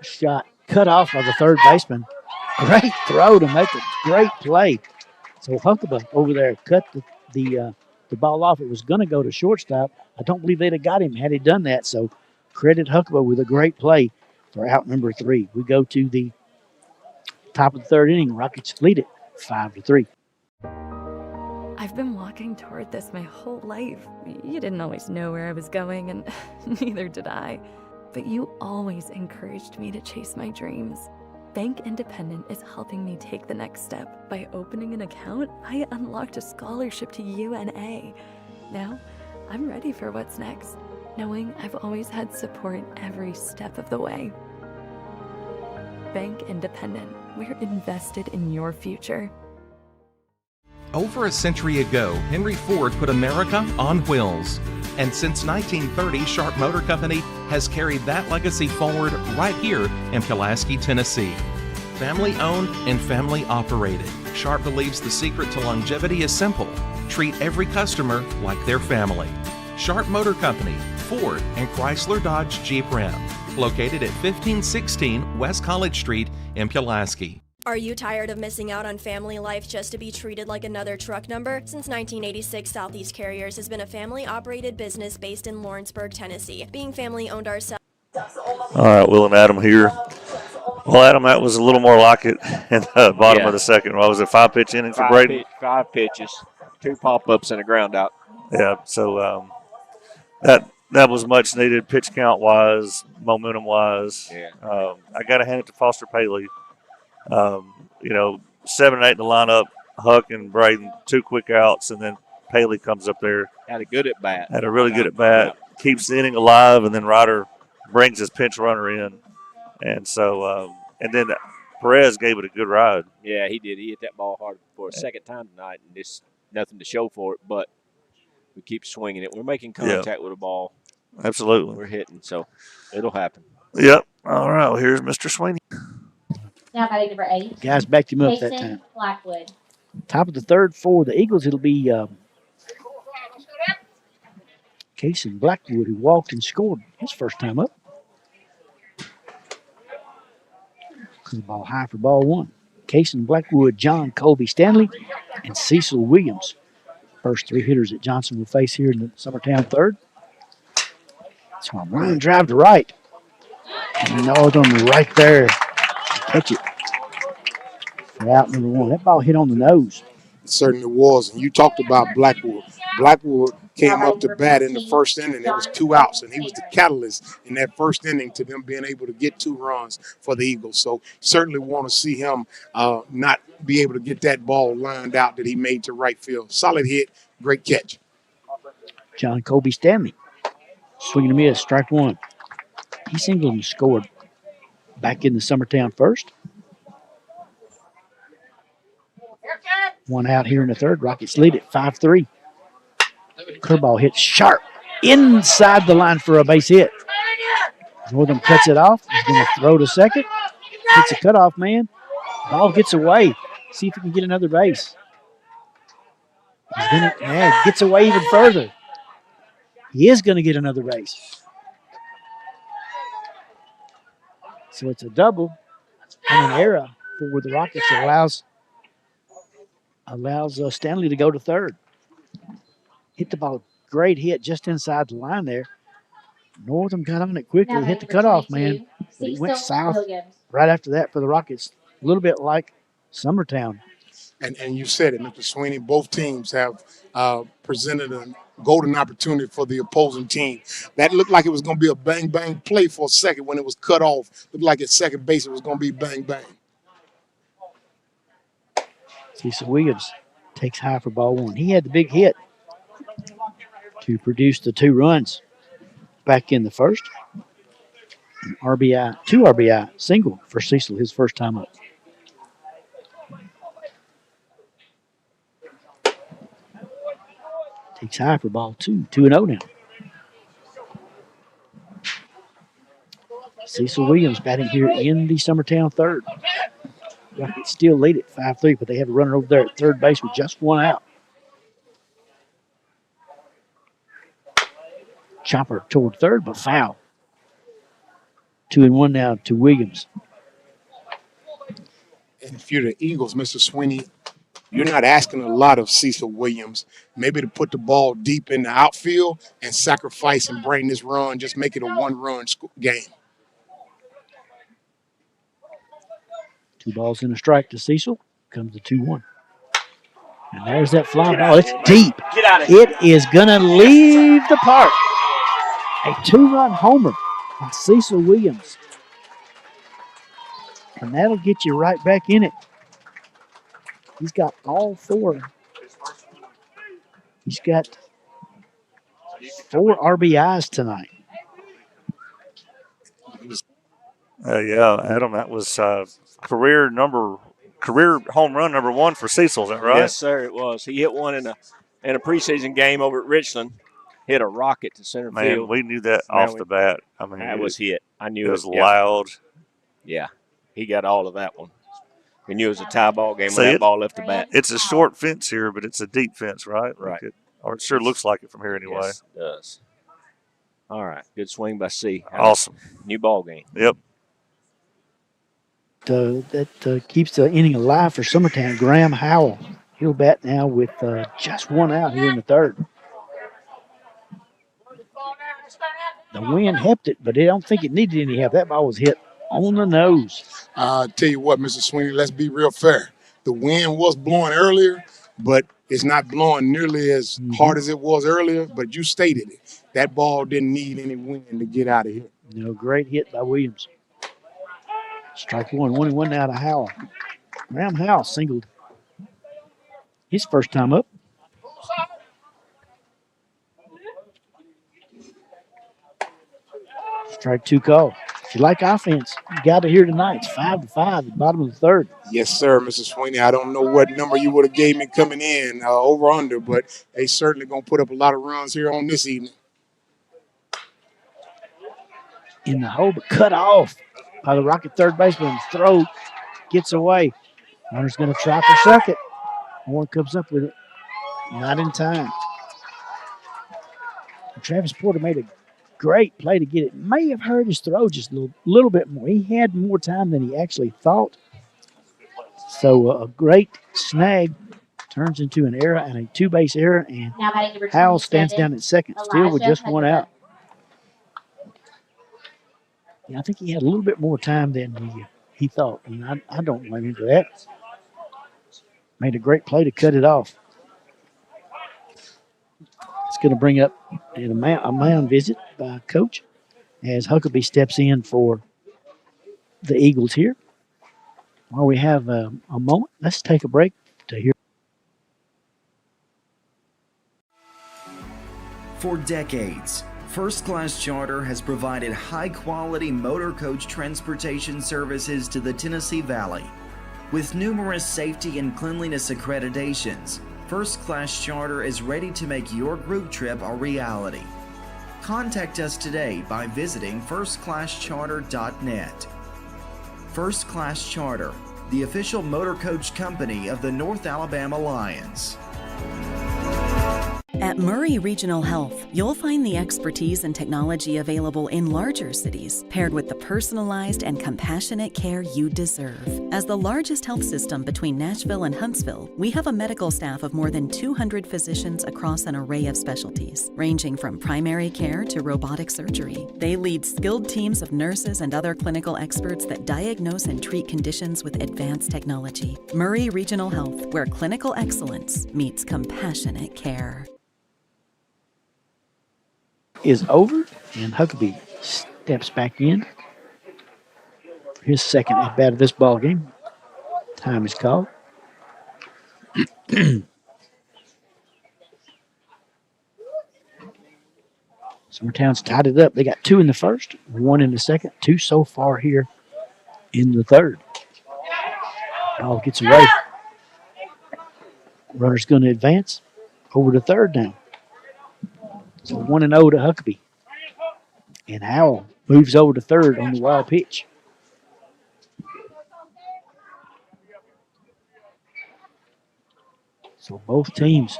Shot cut off by the third baseman. Great throw to make a great play. So Huckabee over there cut the ball off. It was going to go to shortstop. I don't believe they'd have got him had he done that. So credit Huckabee with a great play for out number 3. We go to the top of the 3rd inning. Rockets lead it 5-3. I've been walking toward this my whole life. You didn't always know where I was going, and neither did I. But you always encouraged me to chase my dreams. Bank Independent is helping me take the next step. By opening an account, I unlocked a scholarship to UNA. Now, I'm ready for what's next, knowing I've always had support every step of the way. Bank Independent, we're invested in your future. Over a century ago, Henry Ford put America on wheels. And since 1930, Sharp Motor Company has carried that legacy forward right here in Pulaski, Tennessee. Family owned and family operated, Sharp believes the secret to longevity is simple. Treat every customer like their family. Sharp Motor Company, Ford and Chrysler Dodge Jeep Ram. Located at 1516 West College Street in Pulaski. Are you tired of missing out on family life just to be treated like another truck number? Since 1986, Southeast Carriers has been a family-operated business based in Lawrenceburg, Tennessee. Being family-owned ourselves. All right, Will and Adam here. Well, Adam, that was a little more like it in the bottom of the second. What was it, 5-pitch inning for Braden? 5 pitches, 2 pop-ups and a ground out. Yeah, so that was much needed pitch count-wise, momentum-wise. Yeah. I got to hand it to Foster Paley. 7 and 8 in the lineup, Huck and Braden, 2 quick outs, and then Paley comes up there. Had a good at bat. Had a really good at bat, keeps the inning alive, and then Ryder brings his pinch runner in. And so, and then Perez gave it a good ride. Yeah, he did. He hit that ball hard for a second time tonight, and just nothing to show for it, but we keep swinging it. We're making contact with the ball. Absolutely. We're hitting, so it'll happen. Yep. All right, well, here's Mr. Sweeney. Now batting number 8. Guys backed him up that Jason time. Blackwood. Top of the 3rd for the Eagles, it'll be Casey Blackwood, who walked and scored his first time up. The ball high for ball 1. Casey Blackwood, John Colby Stanley, and Cecil Williams. First 3 hitters that Johnson will face here in the Summertown 3rd. So I'm running drive to right. And Northern right there. Catch it. For out number 1. That ball hit on the nose. It certainly was. And you talked about Blackwood. Blackwood came up to bat in the first inning. There was 2 outs, and he was the catalyst in that first inning to them being able to get 2 runs for the Eagles. So certainly want to see him not be able to get that ball lined out that he made to right field. Solid hit, great catch. John Colby Stanley. Swinging a miss, strike 1. He singled and scored back in the Summertown 1st. 1 out here in the 3rd. Rockets lead at 5-3. Curveball hit sharp inside the line for a base hit. Northern cuts it off. He's going to throw to second. Hits a cutoff man. Ball gets away. See if he can get another base. Gets away even further. He is going to get another base. So it's a double and an error for the Rockets that allows Stanley to go to 3rd. Hit the ball great hit just inside the line there. Northam got on it quickly, Now hit the batting for cutoff 22, man, but he went Cecil south Williams. right after that for the Rockets. A little bit like Summertown. And you said it, Mr. Sweeney, both teams have presented a golden opportunity for the opposing team. That looked like it was going to be a bang-bang play for a second when it was cut off. Looked like at second base it was going to be bang-bang. Cecil Williams takes high for ball one. He had the big hit to produce the 2 runs back in the first. An RBI, 2 RBI single for Cecil, his first time up. Takes high for ball 2, 2-0 now. Cecil Williams batting here in the Summertown third. Rockets still lead at 5-3, but they have a runner over there at third base with just 1 out. Chopper toward third, but foul. 2-1 now to Williams. And if you're the Eagles, Mr. Sweeney, you're not asking a lot of Cecil Williams, maybe to put the ball deep in the outfield and sacrifice and bring this run, just make it a 1-run game. 2 balls and a strike to Cecil. Comes the 2-1. And there's that fly ball. It's deep. It is going to leave the park. A 2-run homer by Cecil Williams. And that'll get you right back in it. He's got all 4. He's got 4 RBIs tonight. Yeah, Adam, that was career home run number 1 for Cecil. Is that right? Yes, sir, it was. He hit one in a preseason game over at Richland. Hit a rocket to center Man, field. we knew that off the bat. I mean, that was hit. I knew it was loud. Yeah, he got all of that one. We knew it was a tie ball game So when that ball left the bat. It's a short fence here, but it's a deep fence, right? Right. Or it sure looks like it from here anyway. Yes, it does. All right, good swing by C. Awesome. New ball game. Yep. That keeps the inning alive for Summertown. Graham Howell. He'll bat now with just 1 out here in the third. The wind helped it, but I don't think it needed any help. That ball was hit on the nose. Tell you what, Mr. Sweeney, let's be real fair. The wind was blowing earlier, but it's not blowing nearly as hard as it was earlier, but you stated it. That ball didn't need any wind to get out of here. Great hit by Williams. Strike 1, 1-1 now to Howell. Graham Howell singled his first time up. Strike 2 call. If you like offense, you got it here tonight. It's 5-5 at the bottom of the third. Yes, sir, Mr. Sweeney. I don't know what number you would have gave me coming in, over under, but they certainly going to put up a lot of runs here on this evening. In the hole, but cut off by the Rocket third baseman. Throw gets away. Runner's going to try for second. Warren comes up with it. Not in time. Travis Porter made a great play to get it. May have hurt his throw just a little bit more. He had more time than he actually thought. So a great snag turns into an error and a 2-base error, and Howell stands down at second, still with just 1 out. Yeah, I think he had a little bit more time than he thought, and I don't blame him for that. Made a great play to cut it off. It's going to bring up a mound visit by Coach as Huckabee steps in for the Eagles here. While we have a moment, let's take a break to hear. For decades, First Class Charter has provided high-quality motor coach transportation services to the Tennessee Valley. With numerous safety and cleanliness accreditations, First Class Charter is ready to make your group trip a reality. Contact us today by visiting firstclasscharter.net. First Class Charter, the official motor coach company of the North Alabama Lions. At Murray Regional Health, you'll find the expertise and technology available in larger cities, paired with the personalized and compassionate care you deserve. As the largest health system between Nashville and Huntsville, we have a medical staff of more than 200 physicians across an array of specialties, ranging from primary care to robotic surgery. They lead skilled teams of nurses and other clinical experts that diagnose and treat conditions with advanced technology. Murray Regional Health, where clinical excellence meets compassionate care. Is over, and Huckabee steps back in for his second at bat of this ball game. Time is called. Summertown's tied it up. They got 2 in the first, 1 in the second, 2 so far here in the third. Ball gets away. Runner's going to advance over to third now. So 1-0 to Huckabee. And Howell moves over to third on the wild pitch. So both teams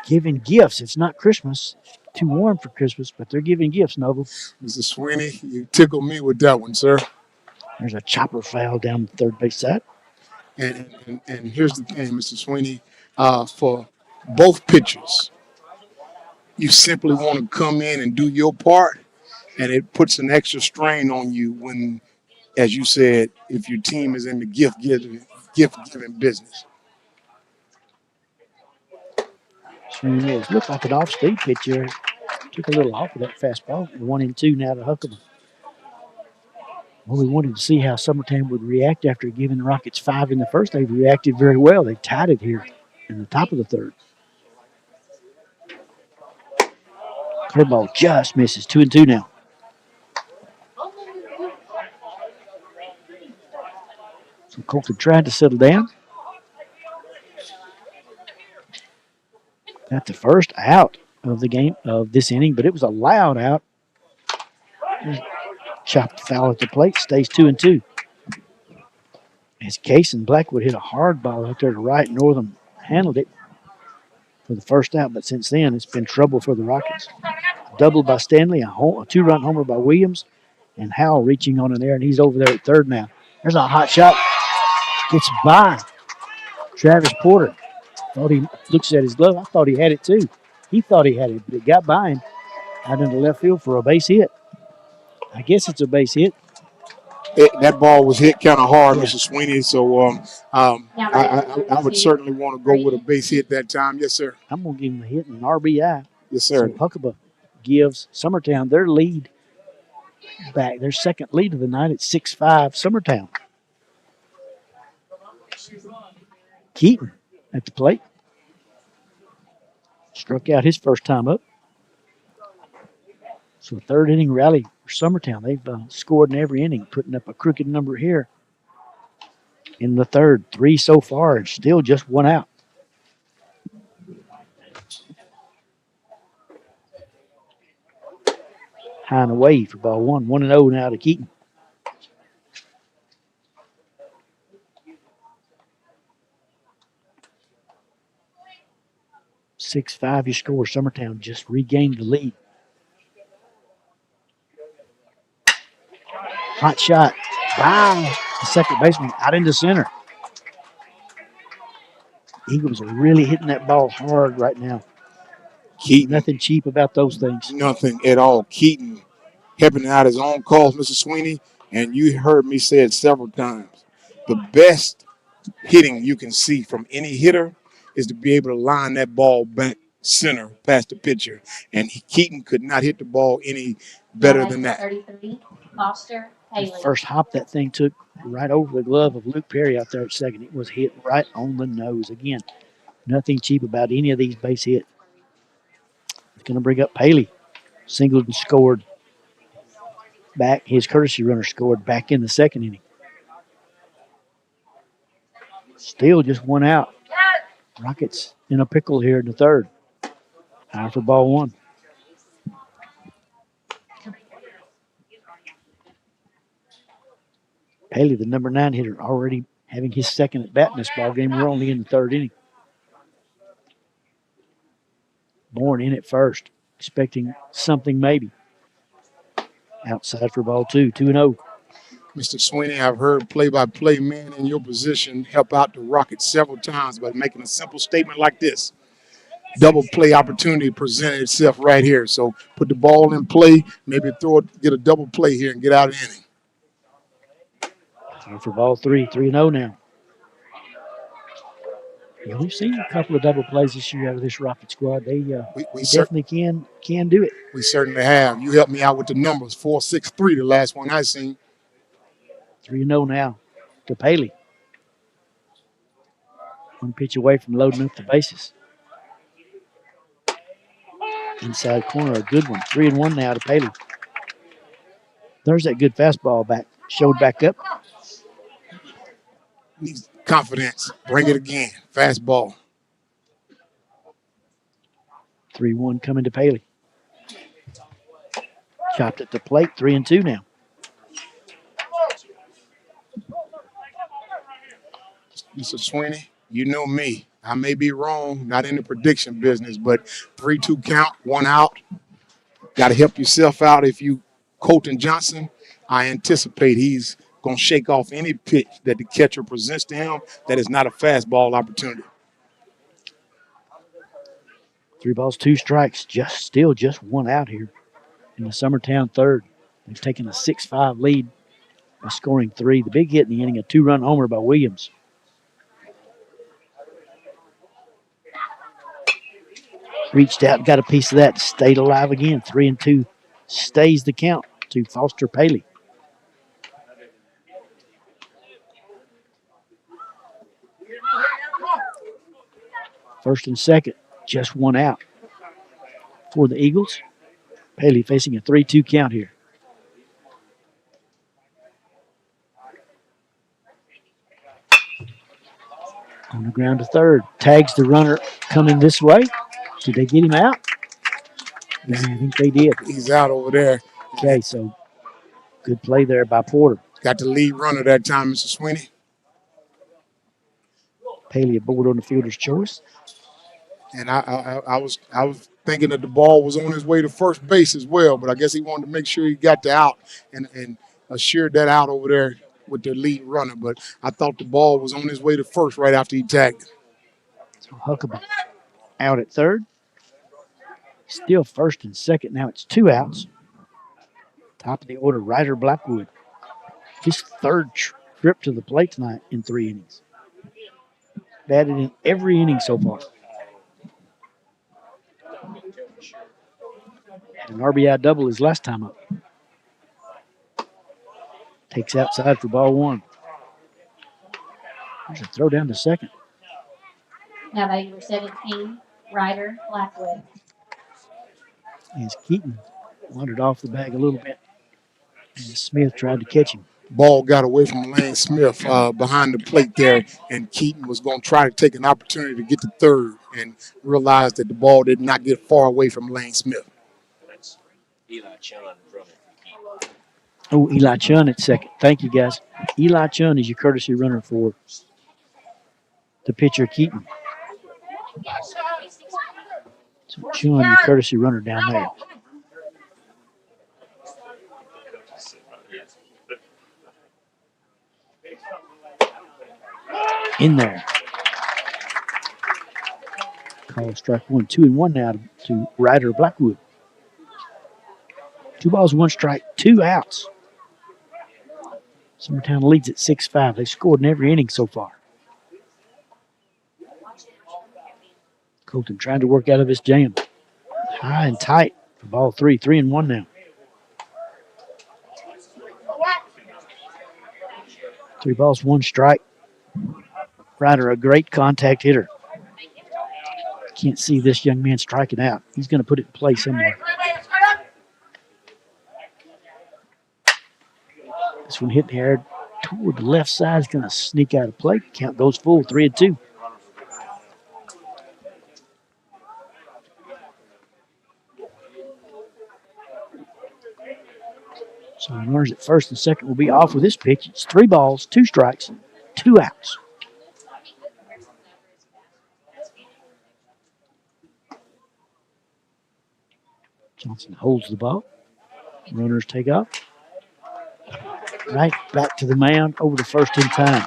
giving gifts. It's not Christmas. It's too warm for Christmas, but they're giving gifts, Noble. Mr. Sweeney, you tickled me with that one, sir. There's a chopper foul down the third base side. And here's the thing, Mr. Sweeney. For both pitchers, you simply want to come in and do your part, and it puts an extra strain on you when, as you said, if your team is in the gift-giving business. Swing is. Looked like an off-speed pitch here. Took a little off of that fastball. 1-2 now to Huckabee. Well, we wanted to see how Summertown would react after giving the Rockets 5 in the first. They reacted very well. They tied it here in the top of the third. Curveball just misses. 2-2 now. So Colton tried to settle down. Got the first out of the game of this inning, but it was a loud out. Chopped foul at the plate, stays 2-2. As Case and Blackwood hit a hard ball out there to right, Northam handled it for the first out, but since then it's been trouble for the Rockets. Doubled by Stanley, a 2-run homer by Williams, and Howell reaching on in there, and he's over there at third now. There's a hot shot. Gets by Travis Porter. Thought he looks at his glove. I thought he had it too. He thought he had it, but it got by him out into left field for a base hit. I guess it's a base hit. That ball was hit kind of hard, yeah. Mr. Sweeney, so I would certainly want to go with a base hit that time. Yes, sir. I'm going to give him a hit and an RBI. Yes, sir. So Huckabee gives Summertown their lead back, their second lead of the night at 6-5 Summertown. Keaton at the plate. Struck out his first time up. So a third inning rally for Summertown. They've scored in every inning, putting up a crooked number here in the third. 3 so far, and still just 1 out. High and away for ball 1. 1-0 now to Keaton. Six-5 your score. Summertown just regained the lead. Hot shot. Wow. The second baseman out into center. Eagles are really hitting that ball hard right now. Keaton. Nothing cheap about those things. Nothing at all. Keaton helping out his own cause, Mr. Sweeney, and you heard me say it several times. The best hitting you can see from any hitter is to be able to line that ball back center past the pitcher, and Keaton could not hit the ball any better than that. 33, Foster Haley. The first hop that thing took right over the glove of Luke Perry out there at second. It was hit right on the nose. Again, nothing cheap about any of these base hits. It's going to bring up Paley. Singleton scored back. His courtesy runner scored back in the second inning. Still just 1 out. Rockets in a pickle here in the third. High for ball 1. Paley, the number 9 hitter, already having his second at bat in this ball game. We're only in the third inning. Bourne in at first, expecting something maybe. Outside for ball 2, 2-0. Mr. Sweeney, I've heard play-by-play men in your position help out the Rockets several times by making a simple statement like this. Double play opportunity presented itself right here. So put the ball in play, maybe throw it, get a double play here and get out of the inning. Time for ball 3, 3-0 now. Yeah, we've seen a couple of double plays this year out of this Rocket squad. They definitely can do it. We certainly have. You helped me out with the numbers. 4-6-3, the last one I seen. 3-0 now to Paley. One pitch away from loading up the bases. Inside corner, a good one. 3-1 now to Paley. There's that good fastball back, showed back up. Needs confidence. Bring it again. Fastball. 3-1 coming to Paley. Chopped at the plate. 3-2 now. Mr. Sweeney, you know me. I may be wrong, not in the prediction business, but 3-2 count, 1 out. Got to help yourself out. If you Colton Johnson, I anticipate he's going to shake off any pitch that the catcher presents to him that is not a fastball opportunity. 3 balls, 2 strikes. Still just 1 out here in the Summertown third. They've taken a 6-5 lead by scoring 3. The big hit in the inning, a 2-run homer by Williams. Reached out, got a piece of that, stayed alive again. 3-2 stays the count to Foster Paley. First and second, just 1 out for the Eagles. Paley facing a 3-2 count here. On the ground to third. Tags the runner coming this way. Did they get him out? Yeah, I think they did. He's out over there. Okay, so good play there by Porter. Got the lead runner that time, Mr. Sweeney. Paley aboard on the fielder's choice. And I was thinking that the ball was on his way to first base as well, but I guess he wanted to make sure he got the out and assured that out over there with the lead runner. But I thought the ball was on his way to first right after he tagged it. So Huckabee out at third. Still first and second. Now it's 2 outs. Top of the order, Ryder Blackwood. His third trip to the plate tonight in 3 innings. Batted in every inning so far. Had an RBI double his last time up. Takes outside for ball 1. There's a throw down to second. Now by number 17, Ryder Blackwood. As Keaton wandered off the bag a little bit. And Smith tried to catch him. Ball got away from Lane Smith behind the plate there, and Keaton was going to try to take an opportunity to get to third and realized that the ball did not get far away from Lane Smith. That's Eli Chun running. Oh, Eli Chun at second. Thank you, guys. Eli Chun is your courtesy runner for the pitcher, Keaton. So Chun, your courtesy runner down there. In there. Call strike 1, 2-1 now to Ryder Blackwood. 2 balls, 1 strike, 2 outs. Summertown leads at 6-5. They've scored in every inning so far. Colton trying to work out of his jam. High and tight for ball 3, 3-1 now. 3 balls, 1 strike. Ryder, a great contact hitter. Can't see this young man striking out. He's going to put it in play somewhere. This one hit the air toward the left side. Is going to sneak out of play. Count goes full, 3-2. So runners at first and second will be off with this pitch. It's 3 balls, 2 strikes, 2 outs. Johnson holds the ball. Runners take off. Right back to the mound, over the first in time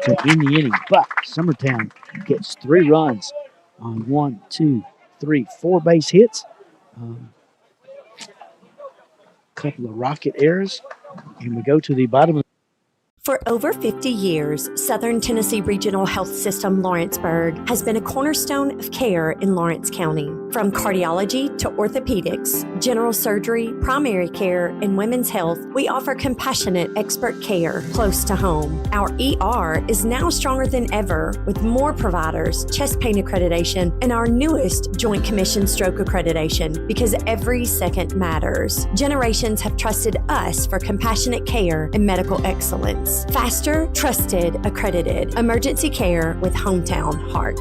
to end the inning. But Summertown gets 3 runs on 1, 2, 3, 4 base hits. Couple of rocket errors. And we go to the bottom of For over 50 years, Southern Tennessee Regional Health System Lawrenceburg has been a cornerstone of care in Lawrence County. From cardiology to orthopedics, general surgery, primary care, and women's health, we offer compassionate expert care close to home. Our ER is now stronger than ever with more providers, chest pain accreditation, and our newest Joint Commission stroke accreditation because every second matters. Generations have trusted us for compassionate care and medical excellence. Faster, trusted, accredited. Emergency care with Hometown Heart.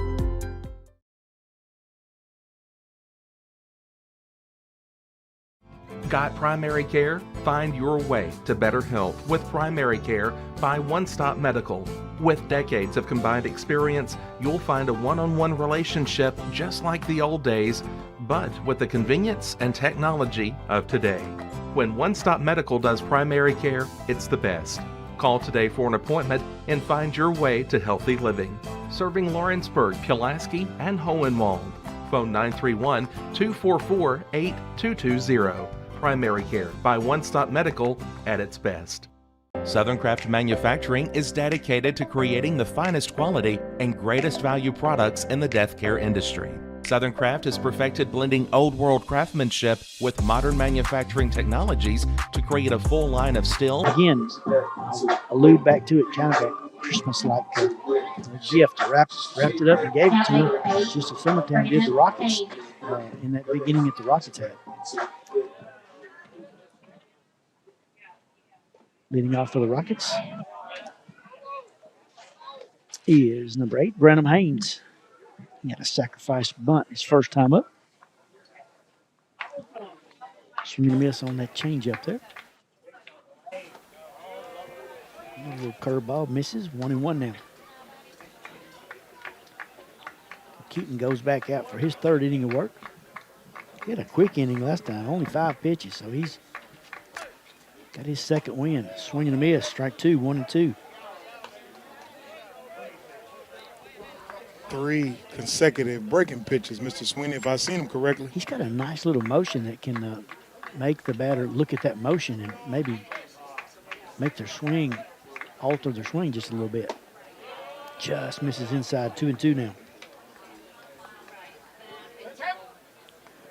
Got primary care? Find your way to better health with primary care by One Stop Medical. With decades of combined experience, you'll find a one-on-one relationship just like the old days, but with the convenience and technology of today. When One Stop Medical does primary care, it's the best. Call today for an appointment and find your way to healthy living. Serving Lawrenceburg, Pulaski, and Hohenwald. Phone 931-244-8220. Primary care by One Stop Medical at its best. Southern Craft Manufacturing is dedicated to creating the finest quality and greatest value products in the death care industry. Southern Craft has perfected blending old world craftsmanship with modern manufacturing technologies to create a full line of steel. Again, I'll allude back to it, kind of a Christmas-like gift. Wrapped it up and gave it to him, just as Summertown did the Rockets in that beginning at the Rockets had. Leading off for the Rockets is number 8, Branham Haynes. He had a sacrifice bunt his first time up. Swing and a miss on that changeup there. A little curveball misses, 1-1 now. Keaton goes back out for his 3rd inning of work. He had a quick inning last time, only 5 pitches, so he's got his 2nd win. Swing and a miss, strike 2, 1-2. 3 consecutive breaking pitches, Mr. Sweeney, if I've seen him correctly. He's got a nice little motion that can make the batter look at that motion and maybe make their swing, alter their swing just a little bit. Just misses inside, 2-2 now.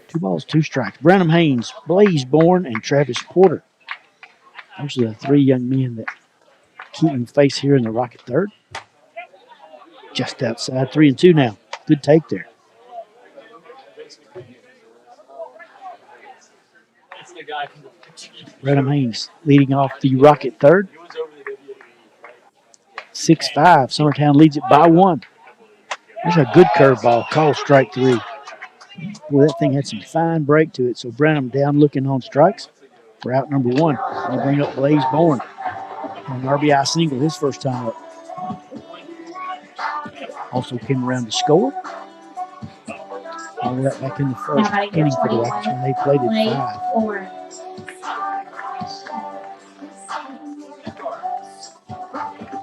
2 balls, 2 strikes. Branham Haynes, Blaze Bourne, and Travis Porter. Those are the 3 young men that Keaton face here in the Rocket 3rd. Just outside, 3-2 now. Good take there. Branham Haynes leading off the Rocket 3rd. 6-5. Summertown leads it by 1. There's a good curveball, called strike 3. Boy, that thing had some fine break to it. So Branham down looking on strikes for out number 1. We'll bring up Blaze Bourne. An RBI single his first time up. Also came around to score. All that back in the first inning for the Rockets when they played at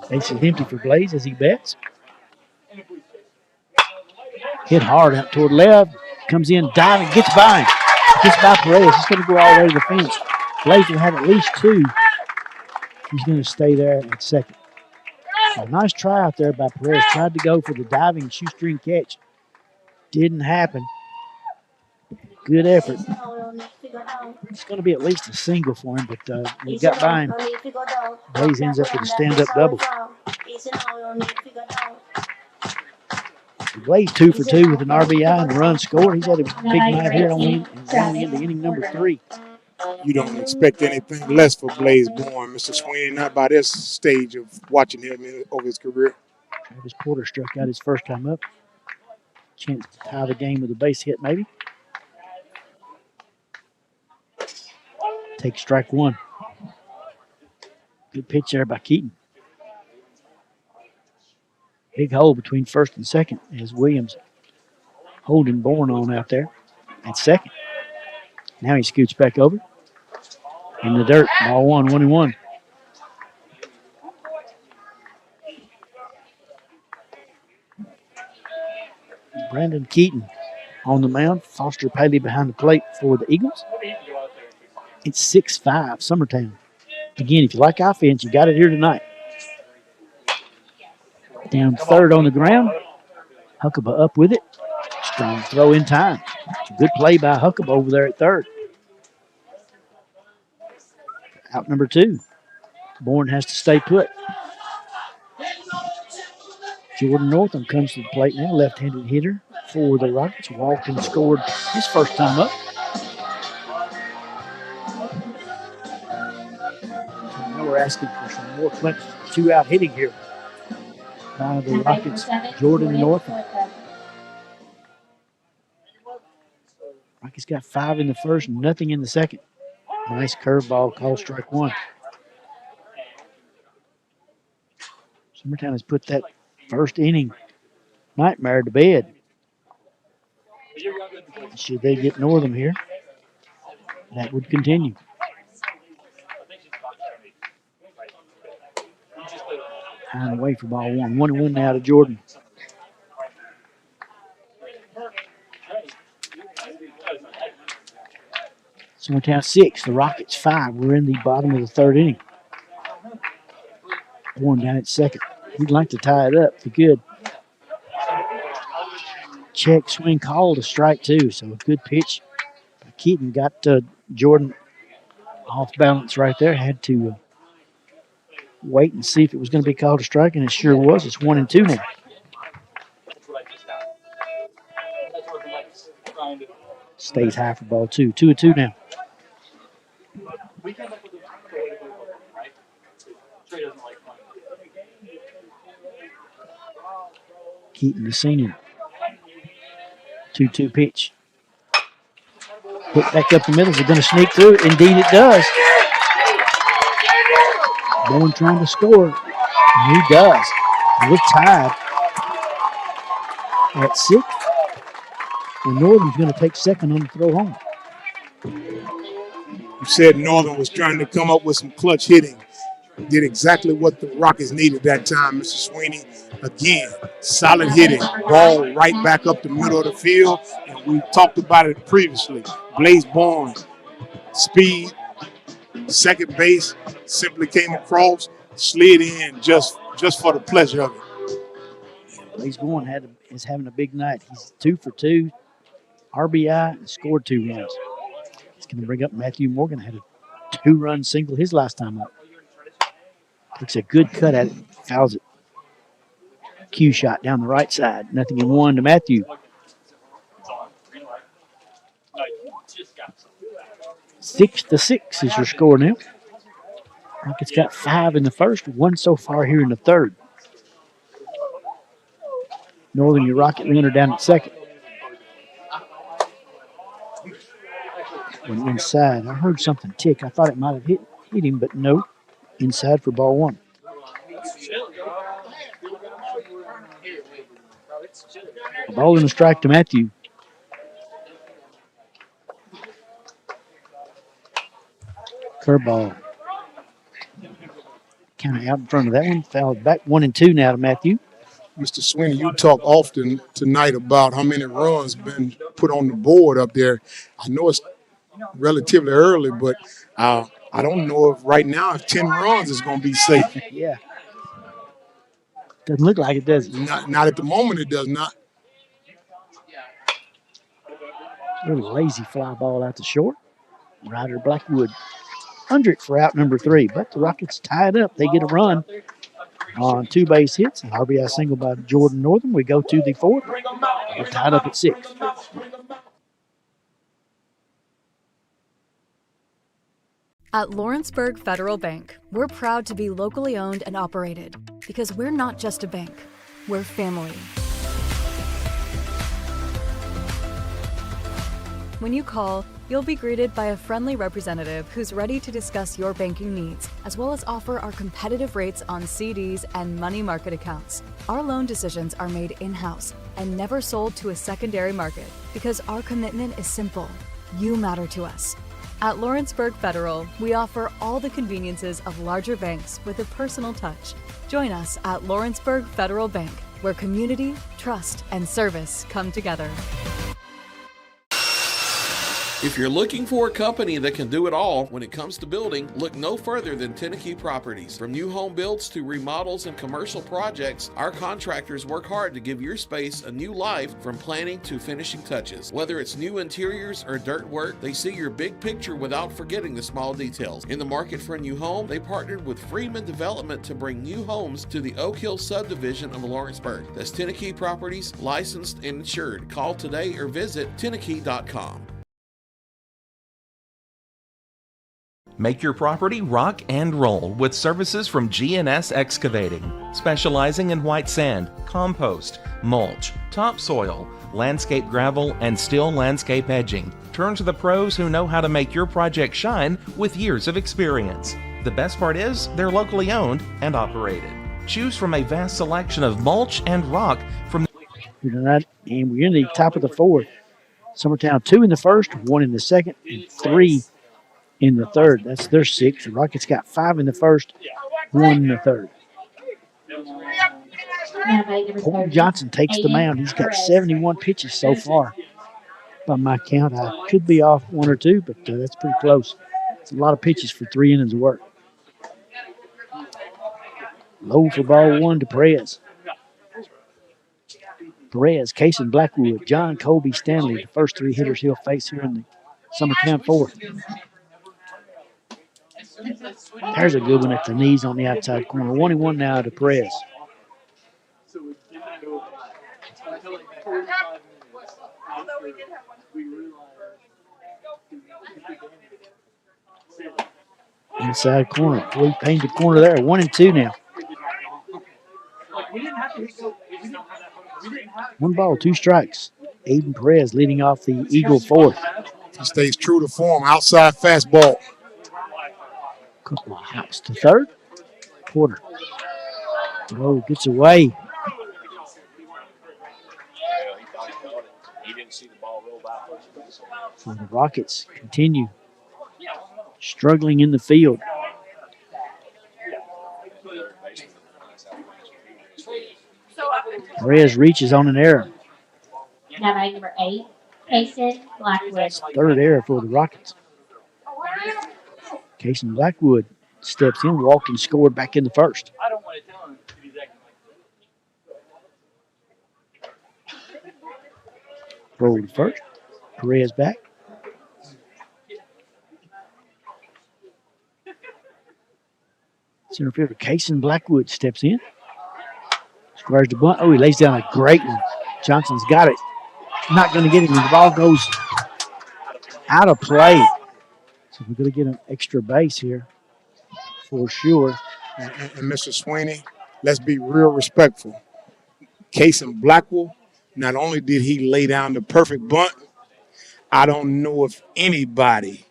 5. Base is empty for Blaze as he bats. Hit hard out toward left. Comes in, diving, gets by him. Gets by Perez. He's going to go all the way to the fence. Blaze will have at least 2. He's going to stay there at 2nd. A nice try out there by Perez. Tried to go for the diving shoestring catch. Didn't happen. Good effort. It's going to be at least a single for him, but we got by him. Blaze ends up with a stand-up double. Blaze 2 for 2 with an RBI and a run scored. He's had a big night here going into inning number 3. You don't expect anything less for Blaze Bourne, Mr. Sweeney, not by this stage of watching him over his career. Travis Porter struck out his first time up. Chance to tie the game with a base hit, maybe. Take strike 1. Good pitch there by Keaton. Big hole between 1st and 2nd as Williams holding Bourne on out there at 2nd. Now he scoots back over. In the dirt, ball 1-1. Brandon Keaton on the mound. Foster Paley behind the plate for the Eagles. It's 6-5, Summertown. Again, if you like offense, you got it here tonight. Down third on the ground. Huckabee up with it. Strong throw in time. Good play by Huckabee over there at third. Out number 2. Bourne has to stay put. Jordan Northam comes to the plate now, left-handed hitter for the Rockets. Walked and scored his first time up. So now we're asking for some more clinch, 2-out hitting here by the Rockets. Jordan Northam. Rockets got 5 in the first, nothing in the second. Nice curveball, called strike 1. Summertown has put that first inning nightmare to bed. Should they get Northam here, that would continue. High and away for ball 1. 1-1 now to Jordan. Summertown 6, the Rockets 5. We're in the bottom of the third inning. Bourne down at second. He'd like to tie it up if he could. Check swing called a strike 2, so a good pitch. Keaton got Jordan off balance right there. Had to wait and see if it was going to be called a strike, and it sure was. It's 1-2 now. Stays high for ball 2. 2-2 now. Keaton, the senior. 2-2 pitch. Put back up the middle. Is it going to sneak through? Indeed it does. Bourne trying to score. And he does. We're tied at 6. And Northern's going to take second on the throw home. You said Northern was trying to come up with some clutch hitting. Did exactly what the Rockets needed that time, Mr. Sweeney. Again, solid hitting. Ball right back up the middle of the field. And we talked about it previously. Blaze Bourne, speed, second base, simply came across, slid in just for the pleasure of it. Blaze Bourne is having a big night. He's 2 for 2, RBI, and scored 2 runs. He's going to bring up Matthew Morgan. Had a 2-run single his last time up. Takes a good cut at it, fouls it. Cue shot down the right side. 0-1 to Matthew. 6-6 is your score now. Rockets got 5 in the first, 1 so far here in the third. Northern, your Rocket runner down at second. Went inside. I heard something tick. I thought it might have hit him, but no. Inside for ball 1. A ball and a strike to Matthew. Curveball. Kind of out in front of that one. Fouled back. 1-2 now to Matthew. Mr. Sweeney, you talk often tonight about how many runs been put on the board up there. I know it's relatively early, but I don't know if right now if 10 runs is going to be safe. Yeah. Doesn't look like it, does it? Not at the moment, it does not. Little lazy fly ball out to short. Ryder Blackwood under it for out number 3. But the Rockets tie it up. They get a run on 2 base hits. An RBI single by Jordan Northam. We go to the 4th. We're tied up at 6. At Lawrenceburg Federal Bank, we're proud to be locally owned and operated because we're not just a bank, we're family. When you call, you'll be greeted by a friendly representative who's ready to discuss your banking needs, as well as offer our competitive rates on CDs and money market accounts. Our loan decisions are made in-house and never sold to a secondary market because our commitment is simple. You matter to us. At Lawrenceburg Federal, we offer all the conveniences of larger banks with a personal touch. Join us at Lawrenceburg Federal Bank, where community, trust, and service come together. If you're looking for a company that can do it all when it comes to building, look no further than Tenneke Properties. From new home builds to remodels and commercial projects, our contractors work hard to give your space a new life from planning to finishing touches. Whether it's new interiors or dirt work, they see your big picture without forgetting the small details. In the market for a new home, they partnered with Freeman Development to bring new homes to the Oak Hill subdivision of Lawrenceburg. That's Tenneke Properties, licensed and insured. Call today or visit Tenneke.com. Make your property rock and roll with services from G&S Excavating, specializing in white sand, compost, mulch, topsoil, landscape gravel, and steel landscape edging. Turn to the pros who know how to make your project shine with years of experience. The best part is they're locally owned and operated. Choose from a vast selection of mulch and rock from tonight, and we're in the top of the fourth. Summertown 2 in the first, 1 in the second, and 3 in the third. That's their 6. The Rockets got 5 in the first, 1 in the third. Colton Johnson takes the mound. He's got 71 pitches so far. By my count, I could be off 1 or 2, but that's pretty close. It's a lot of pitches for 3 innings of work. Low for ball 1 to Perez. Perez, Cason Blackwood, John Colby Stanley, the first 3 hitters he'll face here in the Summertown fourth. There's a good one at the knees on the outside corner. 1-1 now to Perez. Inside corner, blue painted corner there. 1-2 now. 1 ball, 2 strikes. Aiden Perez leading off the Eagle fourth. He stays true to form. Outside fastball. Couple of hops to third. Porter. Oh, gets away. So the Rockets continue struggling in the field. Perez reaches on an error. Now by number 8, Cason Blackwood. Third error for the Rockets. Cason Blackwood steps in, walked and scored back in the first. Roll to first. Perez back. Center fielder Cason Blackwood steps in. Squares the bunt. Oh, he lays down a great one. Johnson's got it. Not going to get it. The ball goes out of play. So we're going to get an extra base here for sure. And Mr. Sweeney, let's be real respectful. Cason Blackwell, not only did he lay down the perfect bunt, I don't know if anybody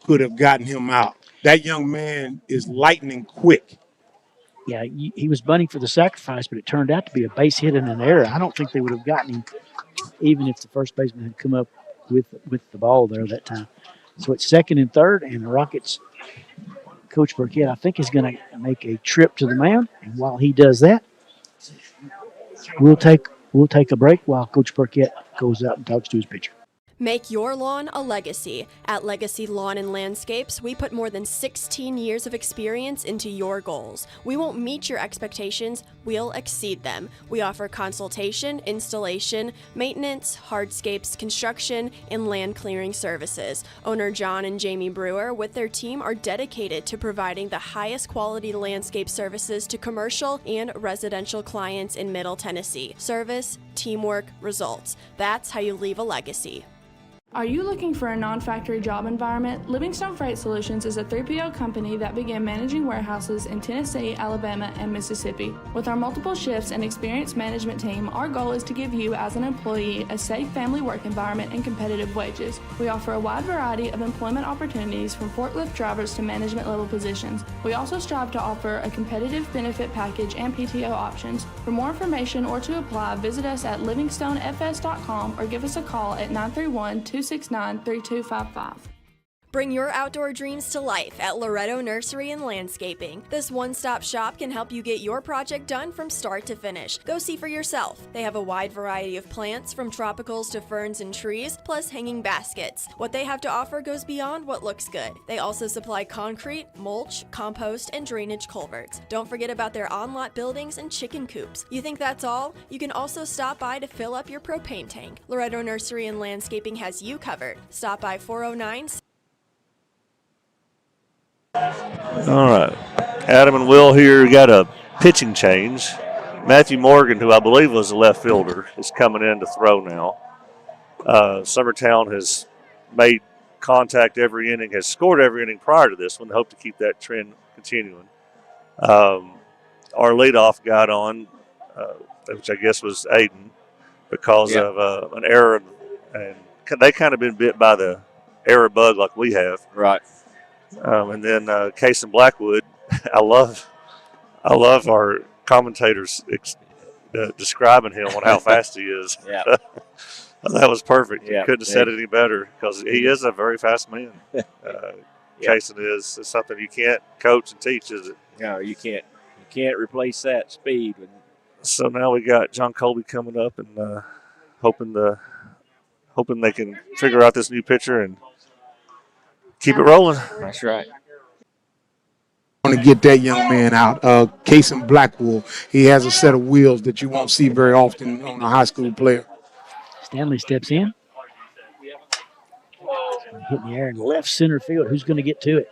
could have gotten him out. That young man is lightning quick. Yeah, he was bunting for the sacrifice, but it turned out to be a base hit and an error. I don't think they would have gotten him even if the first baseman had come up with the ball there that time. So it's second and third, and the Rockets, Coach Burkett, I think, is going to make a trip to the mound. And while he does that, we'll take a break while Coach Burkett goes out and talks to his pitcher. Make your lawn a legacy. At Legacy Lawn and Landscapes, we put more than 16 years of experience into your goals. We won't meet your expectations, we'll exceed them. We offer consultation, installation, maintenance, hardscapes, construction, and land clearing services. Owner John and Jamie Brewer with their team are dedicated to providing the highest quality landscape services to commercial and residential clients in Middle Tennessee. Service, teamwork, results. That's how you leave a legacy. Are you looking for a non-factory job environment? Livingstone Freight Solutions is a 3PL company that began managing warehouses in Tennessee, Alabama, and Mississippi. With our multiple shifts and experienced management team, our goal is to give you, as an employee, a safe family work environment and competitive wages. We offer a wide variety of employment opportunities from forklift drivers to management level positions. We also strive to offer a competitive benefit package and PTO options. For more information or to apply, visit us at livingstonefs.com or give us a call at 931-2 269 3255. Bring your outdoor dreams to life at Loretto Nursery and Landscaping. This one-stop shop can help you get your project done from start to finish. Go see for yourself. They have a wide variety of plants, from tropicals to ferns and trees, plus hanging baskets. What they have to offer goes beyond what looks good. They also supply concrete, mulch, compost, and drainage culverts. Don't forget about their on-lot buildings and chicken coops. You think that's all? You can also stop by to fill up your propane tank. Loretto Nursery and Landscaping has you covered. Stop by 409. All right. Adam and Will here got a pitching change. Matthew Morgan, who I believe was a left fielder, is coming in to throw now. Summertown has made contact every inning, has scored every inning prior to this one. They hope to keep that trend continuing. Our leadoff got on, which I guess was Aiden, because of an error. And they kind of been bit by the error bug like we have. Right. And then Case and Blackwood, I love our commentators describing him on how fast he is. Yeah. That was perfect. Yeah. You couldn't have said it any better, because he is a very fast man. Cason is. It's something you can't coach and teach, is it? No, you can't. You can't replace that speed. So now we got John Colby coming up, and hoping they can figure out this new pitcher and keep it rolling. That's right. I want to get that young man out. Cason Blackwell, he has a set of wheels that you won't see very often on a high school player. Stanley steps in. Hitting the air in left center field. Who's going to get to it?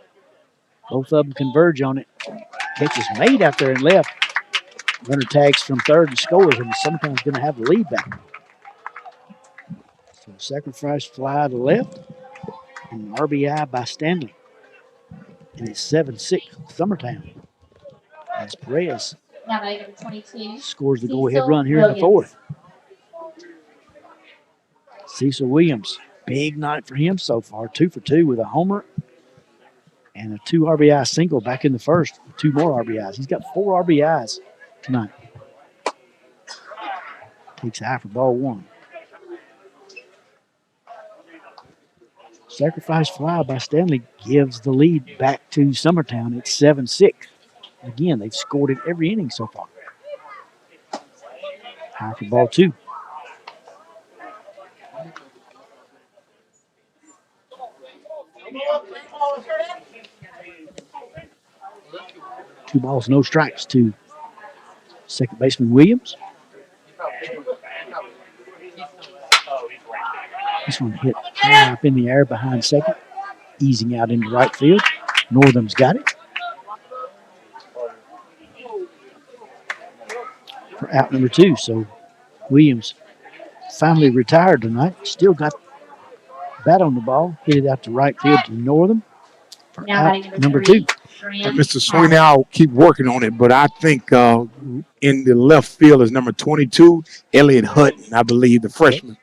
Both of them converge on it. Catch is made out there and left. Runner tags from third and scores, and sometimes going to have the lead back. So sacrifice fly to left. And RBI by Stanley. And it's 7-6 Summertown. As Perez scores the go-ahead run here in the fourth. Cecil Williams, big night for him so far. 2 for 2 with a homer and a 2 RBI single back in the first. 2 more RBIs. He's got 4 RBIs tonight. Takes high for ball 1. Sacrifice fly by Stanley gives the lead back to Summertown. It's 7-6. Again, they've scored in every inning so far. High for ball 2. Two balls, no strikes to second baseman Williams. This one hit high up in the air behind second, easing out into right field. Northam's got it. For out number 2, so Williams finally retired tonight. Still got bat on the ball, hit it out to right field to Northam. For out number 2. Mr. Sweeney, I'll keep working on it, but I think in the left field is number 22, Elliott Hutton, I believe, the freshman.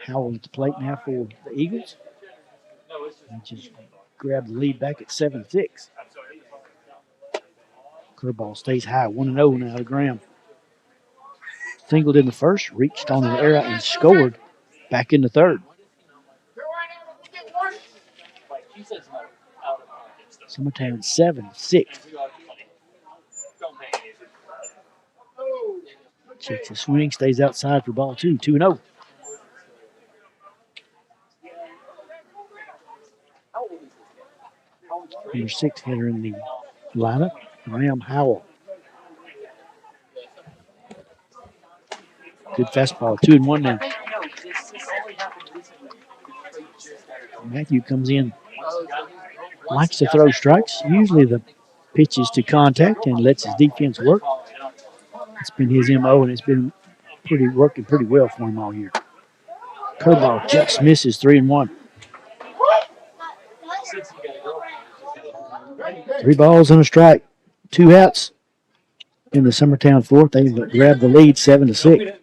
Howell at the plate now for the Eagles. And just grab the lead back at 7-6. Curveball stays high, 1-0 now to Graham. Singled in the first, reached on the air and scored back in the third. Summertown 7-6. Checks the swing, stays outside for ball 2, 2-0. Number 6 hitter in the lineup, Graham Howell. Good fastball, 2-1 now. Matthew comes in, likes to throw strikes. Usually the pitch is to contact and lets his defense work. It's been his MO, and it's been working pretty well for him all year. Curveball just misses, 3-1. 3 balls and a strike. 2 outs in the Summertown fourth. They grab the lead 7-6.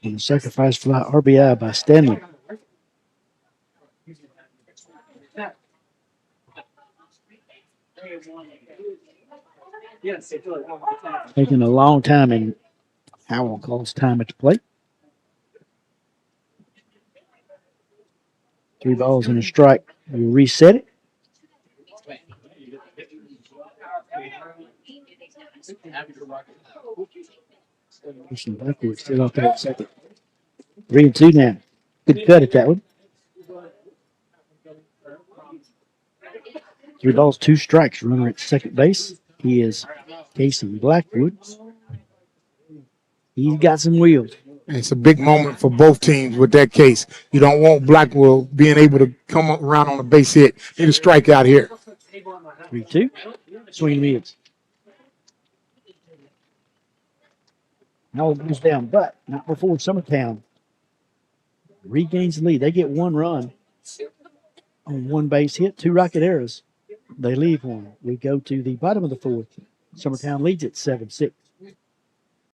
And a sacrifice fly RBI by Stanley. Taking a long time, and Howell calls time at the plate. 3 balls and a strike. We'll reset it. Jason Blackwood still out there at second. 3-2 now. Good cut at that one. 3 balls, 2 strikes. Runner at second base. He is Casey Blackwood. He's got some wheels. And it's a big moment for both teams with that case. You don't want Blackwell being able to come around on a base hit. Need a strikeout here. 3-2. Swing mids. Now it goes down, but not before Summertown regains the lead. They get 1 run on 1 base hit, 2 rocket errors. They leave 1. We go to the bottom of the 4th. Summertown leads at 7-6.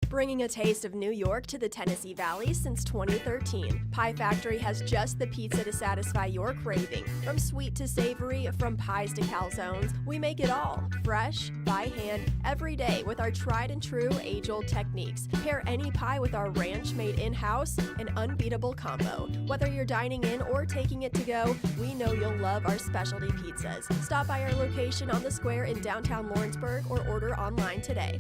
Bringing a taste of New York to the Tennessee Valley since 2013, Pie Factory has just the pizza to satisfy your craving. From sweet to savory, from pies to calzones, we make it all fresh, by hand, every day with our tried and true age-old techniques. Pair any pie with our ranch made in-house, an unbeatable combo. Whether you're dining in or taking it to go, we know you'll love our specialty pizzas. Stop by our location on the square in downtown Lawrenceburg or order online today.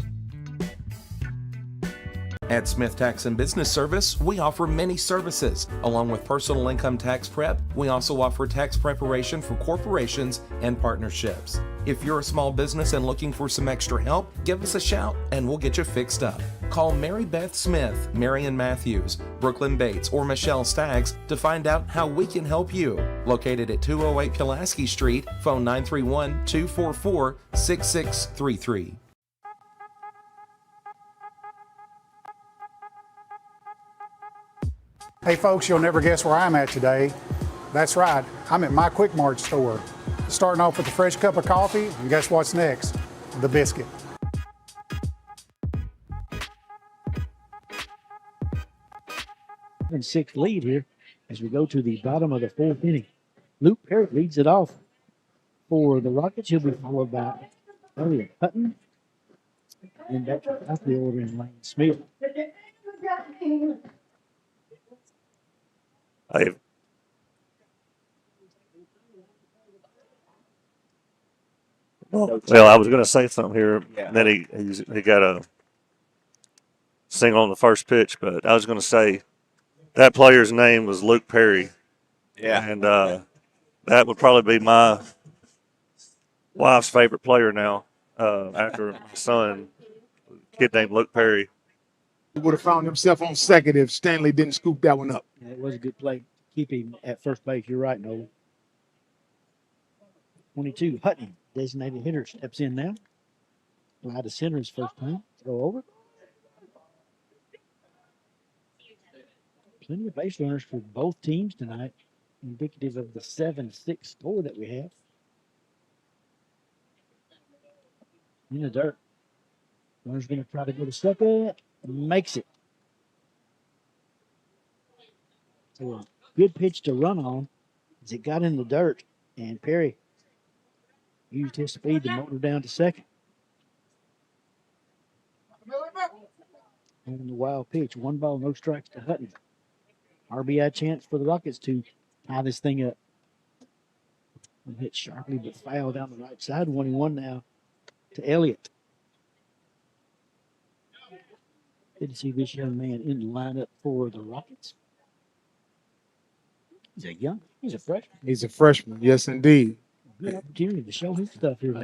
At Smith Tax and Business Service, we offer many services. Along with personal income tax prep, we also offer tax preparation for corporations and partnerships. If you're a small business and looking for some extra help, give us a shout and we'll get you fixed up. Call Mary Beth Smith, Marion Matthews, Brooklyn Bates, or Michelle Staggs to find out how we can help you. Located at 208 Pulaski Street, phone 931-244-6633. Hey folks, you'll never guess where I'm at today. That's right, I'm at my Quick Mart store. Starting off with a fresh cup of coffee, and guess what's next? The biscuit. And 6th lead here as we go to the bottom of the 4th inning. Luke Parrott leads it off for the Rockets. He'll be followed by Elliot Hutton. And back to the order in Lane Smith. Well, I was going to say something here. Yeah. And then he got a single on the first pitch, but I was going to say that player's name was Luke Perry. Yeah. And that would probably be my wife's favorite player now after my son, a kid named Luke Perry. He would have found himself on second if Stanley didn't scoop that one up. Yeah, it was a good play. Keep him at first base. You're right, Nolan. 22, Hutton, designated hitter, steps in now. Fly to center his first time. Throw over. Plenty of base runners for both teams tonight, indicative of the 7-6 score that we have. In the dirt. Runner's going to try to go to second. Makes it. So a good pitch to run on as it got in the dirt, and Perry used his speed to motor down to second. On the wild pitch, 1 ball, no strikes to Hutton. RBI chance for the Rockets to tie this thing up. And hit sharply but foul down the right side. 1-1 now to Elliott. Good to see this young man in the lineup for the Rockets. He's a freshman. He's a freshman, yes, indeed. Good opportunity to show his stuff here.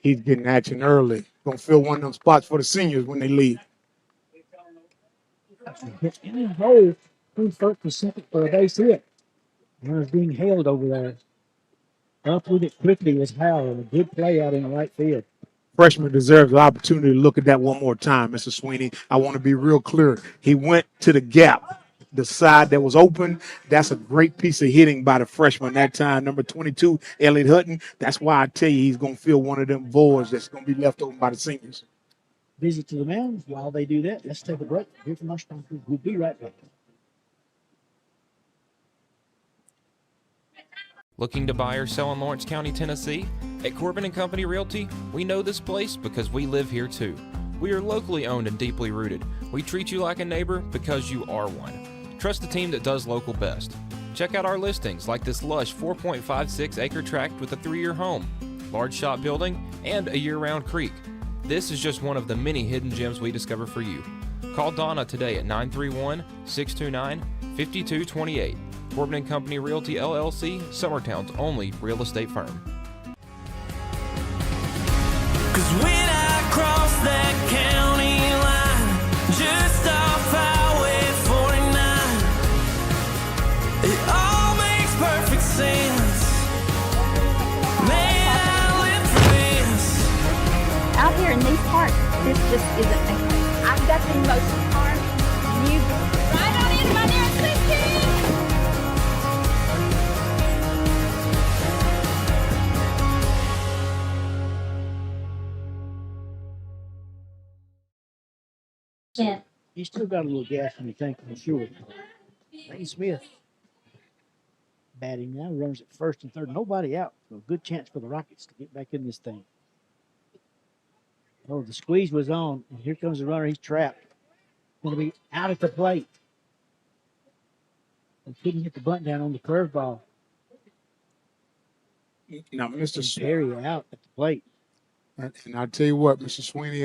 He's getting action early. Going to fill one of them spots for the seniors when they leave. Hit in the hole. Who's first to second for a base hit? Runner's being held over there. Up with it quickly was Howell. A good play out in the right field. Freshman deserves the opportunity to look at that one more time, Mr. Sweeney. I want to be real clear. He went to the gap, the side that was open. That's a great piece of hitting by the freshman that time. Number 22, Elliott Hutton. That's why I tell you he's going to fill one of them voids that's going to be left open by the seniors. Visit to the mound. While they do that, let's take a break. Here from our sponsors. We'll be right back. Looking to buy or sell in Lawrence County, Tennessee? At Corbin & Company Realty, we know this place because we live here too. We are locally owned and deeply rooted. We treat you like a neighbor because you are one. Trust the team that does local best. Check out our listings like this lush 4.56 acre tract with a 3-year home, large shop building, and a year-round creek. This is just one of the many hidden gems we discover for you. Call Donna today at 931-629-5228. Corbin & Company Realty LLC, Summertown's only real estate firm. 'Cause when I cross that county line, just off Highway 49, it all makes perfect sense. Man, I live for this. Out here in these parks, this just isn't making sense. I've got the most park. You right on in my nearest 16. Yeah. You still got a little gas in the tank, I'm sure. Lane Smith batting now, runners at first and third, nobody out. So a good chance for the Rockets to get back in this thing. Oh, the squeeze was on, and here comes the runner. He's trapped. Going to be out at the plate. He couldn't get the bunt down on the curveball. Now, Mr. Perry out at the plate. And I tell you what, Mr. Sweeney,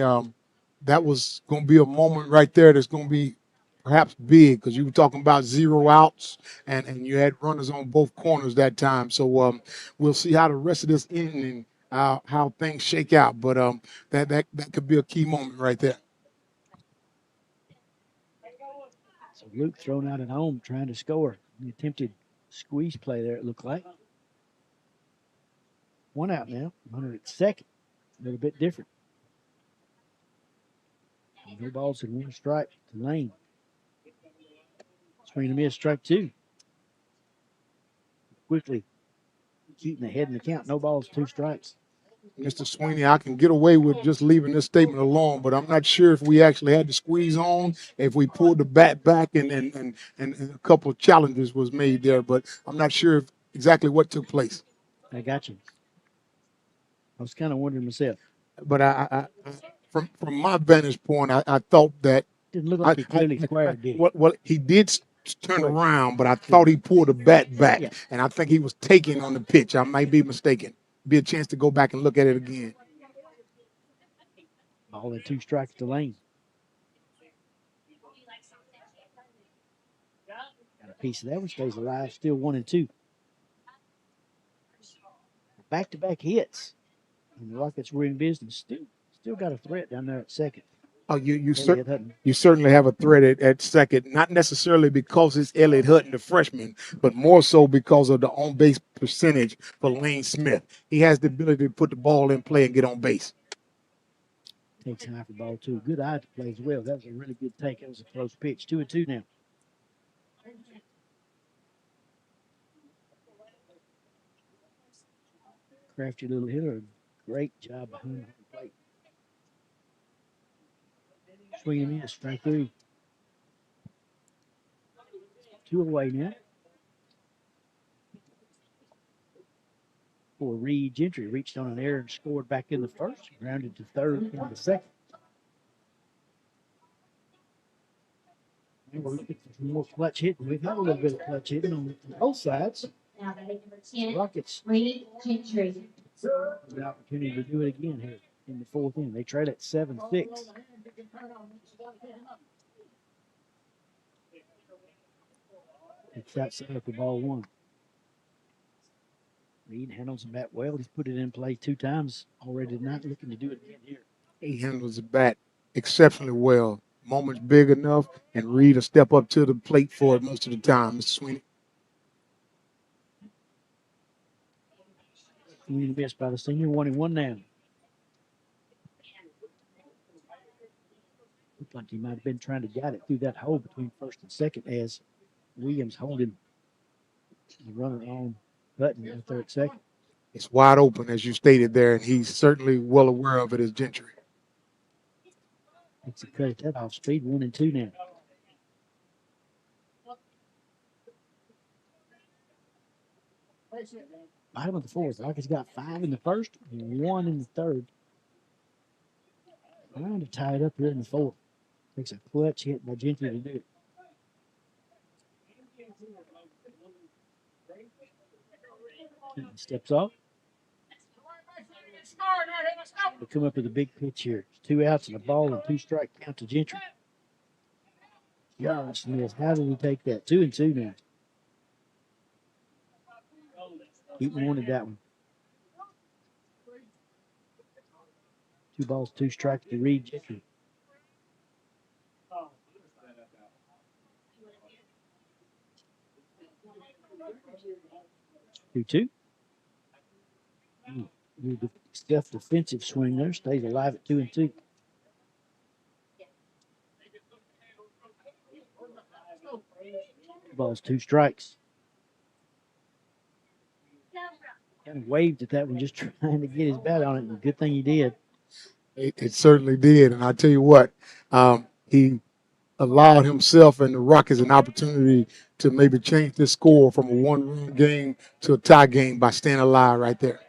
that was going to be a moment right there that's going to be perhaps big, because you were talking about 0 outs and you had runners on both corners that time. So we'll see how the rest of this inning, how things shake out. But that could be a key moment right there. So Luke thrown out at home trying to score. The attempted squeeze play there, it looked like. 1 out now, runner at second. A little bit different. No balls and 1 strike to Lane. Swing and a miss, strike 2. Quickly keeping ahead in the count. No balls, 2 strikes. Mr. Sweeney, I can get away with just leaving this statement alone, but I'm not sure if we actually had the squeeze on, if we pulled the bat back, and a couple of challenges was made there, but I'm not sure exactly what took place. I got you. I was kind of wondering myself. But I from my vantage point, I thought that didn't look like he clearly squared, did he? Well, he did turn around, but I thought he pulled the bat back, and I think he was taking on the pitch. I might be mistaken. Be a chance to go back and look at it again. All in 2 strikes to Lane. Got a piece of that one, stays alive, still 1 and 2. Back-to-back hits. And the Rockets were in business. Still got a threat down there at second. Oh, you certainly have a threat at second, not necessarily because it's Elliott Hutton, the freshman, but more so because of the on-base percentage for Lane Smith. He has the ability to put the ball in play and get on base. Takes high for ball 2. Good eye to play as well. That was a really good take. That was a close pitch. 2 and 2 now. Crafty little hitter. Great job behind the plate. Swing and miss, strike 3. 2 away now. For Reed Gentry, reached on an error and scored back in the first. Grounded to third in the second. And we're looking for some more clutch hitting. We've had a little bit of clutch hitting on both sides. Now batting number 10, Rockets. Reed Gentry. Good opportunity to do it again here in the 4th inning. They trail at 7-6. It's outside for ball 1. Reed handles the bat well. He's put it in play 2 times already tonight, looking to do it again here. He handles the bat exceptionally well. Moment's big enough, and Reed will step up to the plate for it most of the time, Mr. Sweeney. Swing missed by the senior, 1-1 now. Looked like he might have been trying to guide it through that hole between first and second as Williams holding the runner on Hutton out there at second. It's wide open, as you stated there, and he's certainly well aware of it as Gentry. Takes a cut at that off speed, 1 and 2 now. Bottom of the 4th. Rockets got 5 in the first and 1 in the third. Trying to tie it up here in the 4th. Takes a clutch hit by Gentry to do it. Keaton steps off. We come up with a big pitch here. 2 outs and a ball and 2 strike count to Gentry. Gosh, Smith, how did he take that? 2-2 now. Keaton wanted that one. 2 balls, 2 strikes to Reed Gentry. Two. The Steph defensive swing there stays alive at 2-2. Balls, 2 strikes. Kind of waved at that one, just trying to get his bat on it. And good thing he did. It certainly did. And I tell you what, he allowed himself and the Rockets an opportunity to maybe change this score from a 1-run game to a tie game by staying alive right there.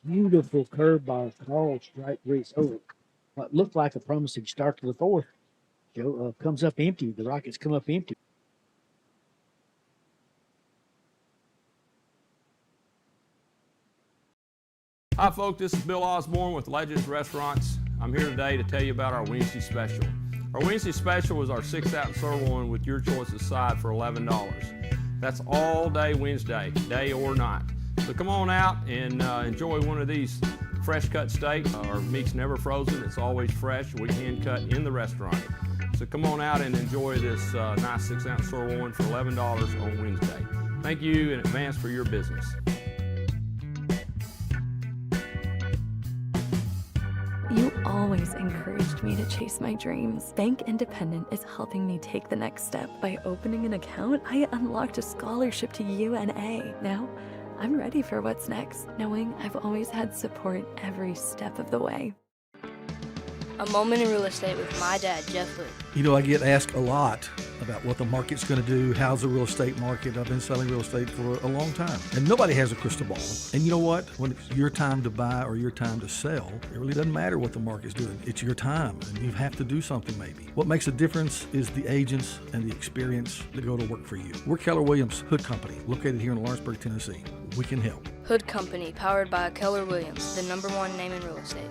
Beautiful curveball call, strike 3. So what looked like a promising start to the 4th. Joe comes up empty. The Rockets come up empty. Hi, folks. This is Bill Osborne with Legends Restaurants. I'm here today to tell you about our Wednesday special. Our Wednesday special is our 6-ounce sirloin with your choice of side for $11. That's all day Wednesday, day or night. So come on out and enjoy one of these fresh cut steaks. Our meat's never frozen. It's always fresh. We hand cut in the restaurant. So come on out and enjoy this nice 6-ounce sirloin for $11 on Wednesday. Thank you in advance for your business. You always encouraged me to chase my dreams. Bank Independent is helping me take the next step. By opening an account, I unlocked a scholarship to UNA. Now, I'm ready for what's next, knowing I've always had support every step of the way. A moment in real estate with my dad, Jeff Hood. You know, I get asked a lot about what the market's going to do. How's the real estate market? I've been selling real estate for a long time, and nobody has a crystal ball. And you know what? When it's your time to buy or your time to sell, it really doesn't matter what the market's doing. It's your time, and you have to do something maybe. What makes a difference is the agents and the experience that go to work for you. We're Keller Williams Hood Company, located here in Lawrenceburg, Tennessee. We can help. Hood Company, powered by Keller Williams, the #1 name in real estate.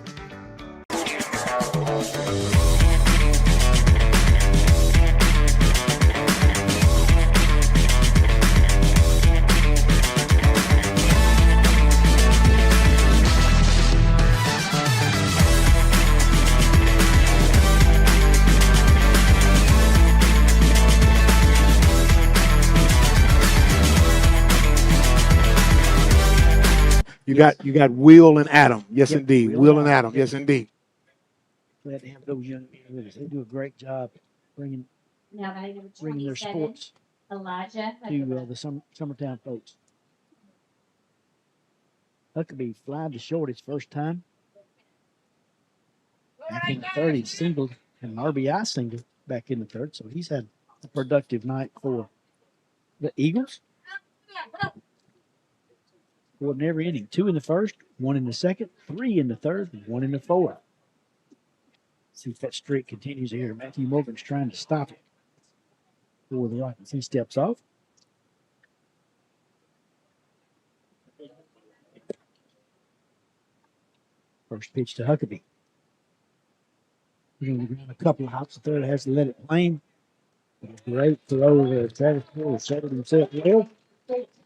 You got Will and Adam. Yes, yep, indeed. Will and Adam. Yes, indeed. Glad to have those young men with us. They do a great job bringing their sports to the Summertown folks. Huckabee flying to short his first time. Back in the 3rd, he singled and an RBI single back in the 3rd, so he's had a productive night for the Eagles. Scored in every inning. 2 in the 1st, 1 in the 2nd, 3 in the 3rd, and 1 in the 4th. See if that streak continues here. Matthew Morgan's trying to stop it for the Rockets. He steps off. First pitch to Huckabee. He's going to ground a couple of hops. The third has to let it plane. Great throw to Travis Moore. Settled himself well.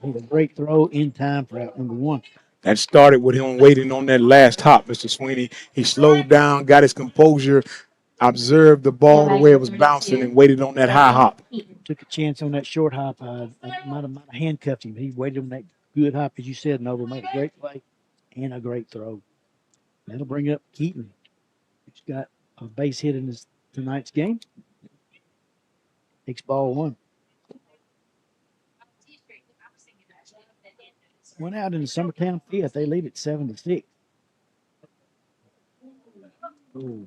He's a great throw in time for out number 1. That started with him waiting on that last hop, Mr. Sweeney. He slowed down, got his composure, observed the ball the way it was bouncing, and waited on that high hop. Took a chance on that short hop. I might have handcuffed him. He waited on that good hop, as you said, Noble. Made a great play and a great throw. That'll bring up Keaton, who's got a base hit in tonight's game. Takes ball 1. Went out in the Summertown 5th. They lead at 7-6. Oh,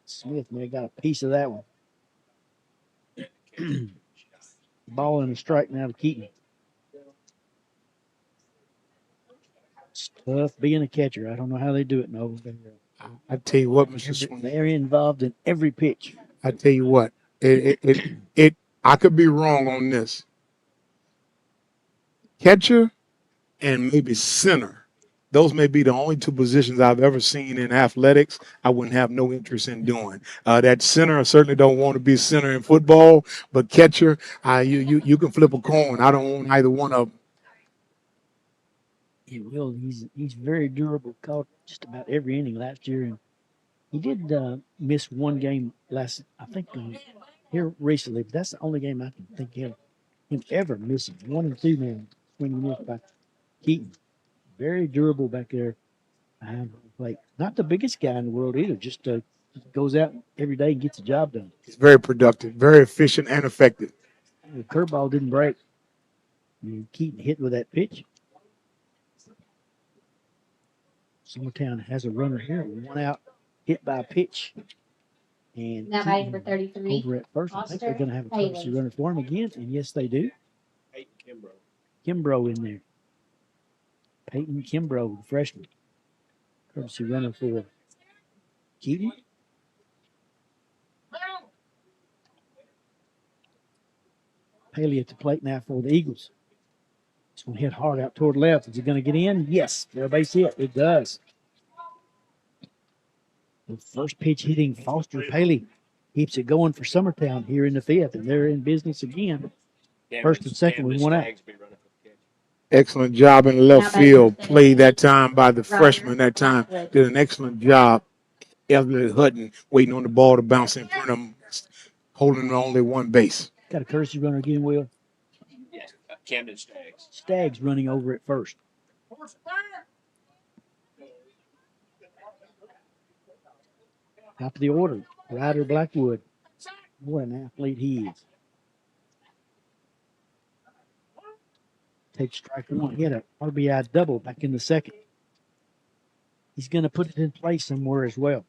Smith may have got a piece of that one. Ball and a strike now to Keaton. It's tough being a catcher. I don't know how they do it, Noble. I tell you what, Mr. Sweeney. They're involved in every pitch. I tell you what, it I could be wrong on this. Catcher and maybe center. Those may be the only two positions I've ever seen in athletics I wouldn't have no interest in doing. That center, I certainly don't want to be center in football, but catcher, you can flip a coin. I don't want either one of them. He will. He's very durable. Caught just about every inning last year, and he did miss one game I think, here recently. But that's the only game I can think of him ever missing. 1 and 2 now when he missed by Keaton. Very durable back there behind home plate. Not the biggest guy in the world either. Just goes out every day and gets the job done. He's very productive, very efficient, and effective. The curveball didn't break. Keaton hit with that pitch. Summertown has a runner here. 1 out, hit by a pitch. And Now batting for 33. Over at first, I think they're going to have a courtesy runner for him again. And yes, they do. Peyton Kimbrough in there. Peyton Kimbrough, the freshman. Courtesy runner for Keaton. Paley at the plate now for the Eagles. It's going to hit hard out toward left. Is it going to get in? Yes. Fair base hit. It does. The first pitch hitting Foster Paley keeps it going for Summertown here in the 5th, and they're in business again. First and second with 1 out. Excellent job in the left field. Play that time by the freshman that time. Did an excellent job. Elliot Hutton waiting on the ball to bounce in front of him, holding only 1 base. Got a courtesy runner again, Will. Yes, Camden Staggs. Staggs running over at first. Top of the order, Ryder Blackwood. What an athlete he is. Takes strike 1, hit a RBI double back in the 2nd. He's going to put it in place somewhere as well.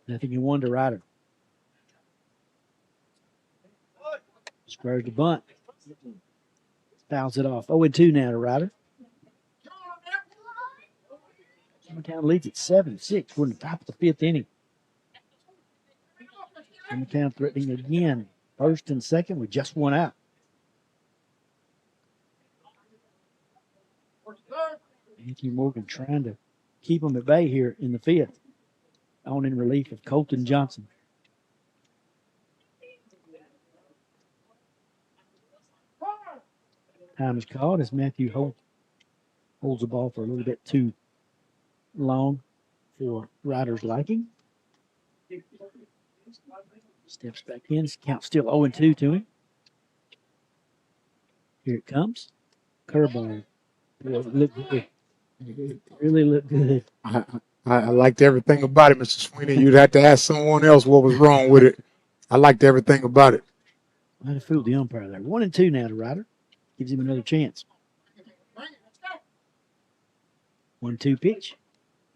Nothing you wonder, Ryder. Squares the bunt. Fouls it off. 0-2 now to Ryder. Summertown leads at 7-6. We're in the top of the 5th inning. Summertown threatening again. First and second with just 1 out. Anthony Morgan trying to keep them at bay here in the 5th. On in relief of Colton Johnson. Time is called as Matthew holds the ball for a little bit too long for Ryder's liking. Steps back in. Count still 0-2 to him. Here it comes. Curveball. Look good. Really look good. I liked everything about it, Mr. Sweeney. You'd have to ask someone else what was wrong with it. I liked everything about it. Might have fooled the umpire there. 1-2 now to Ryder. Gives him another chance. 1-2 pitch.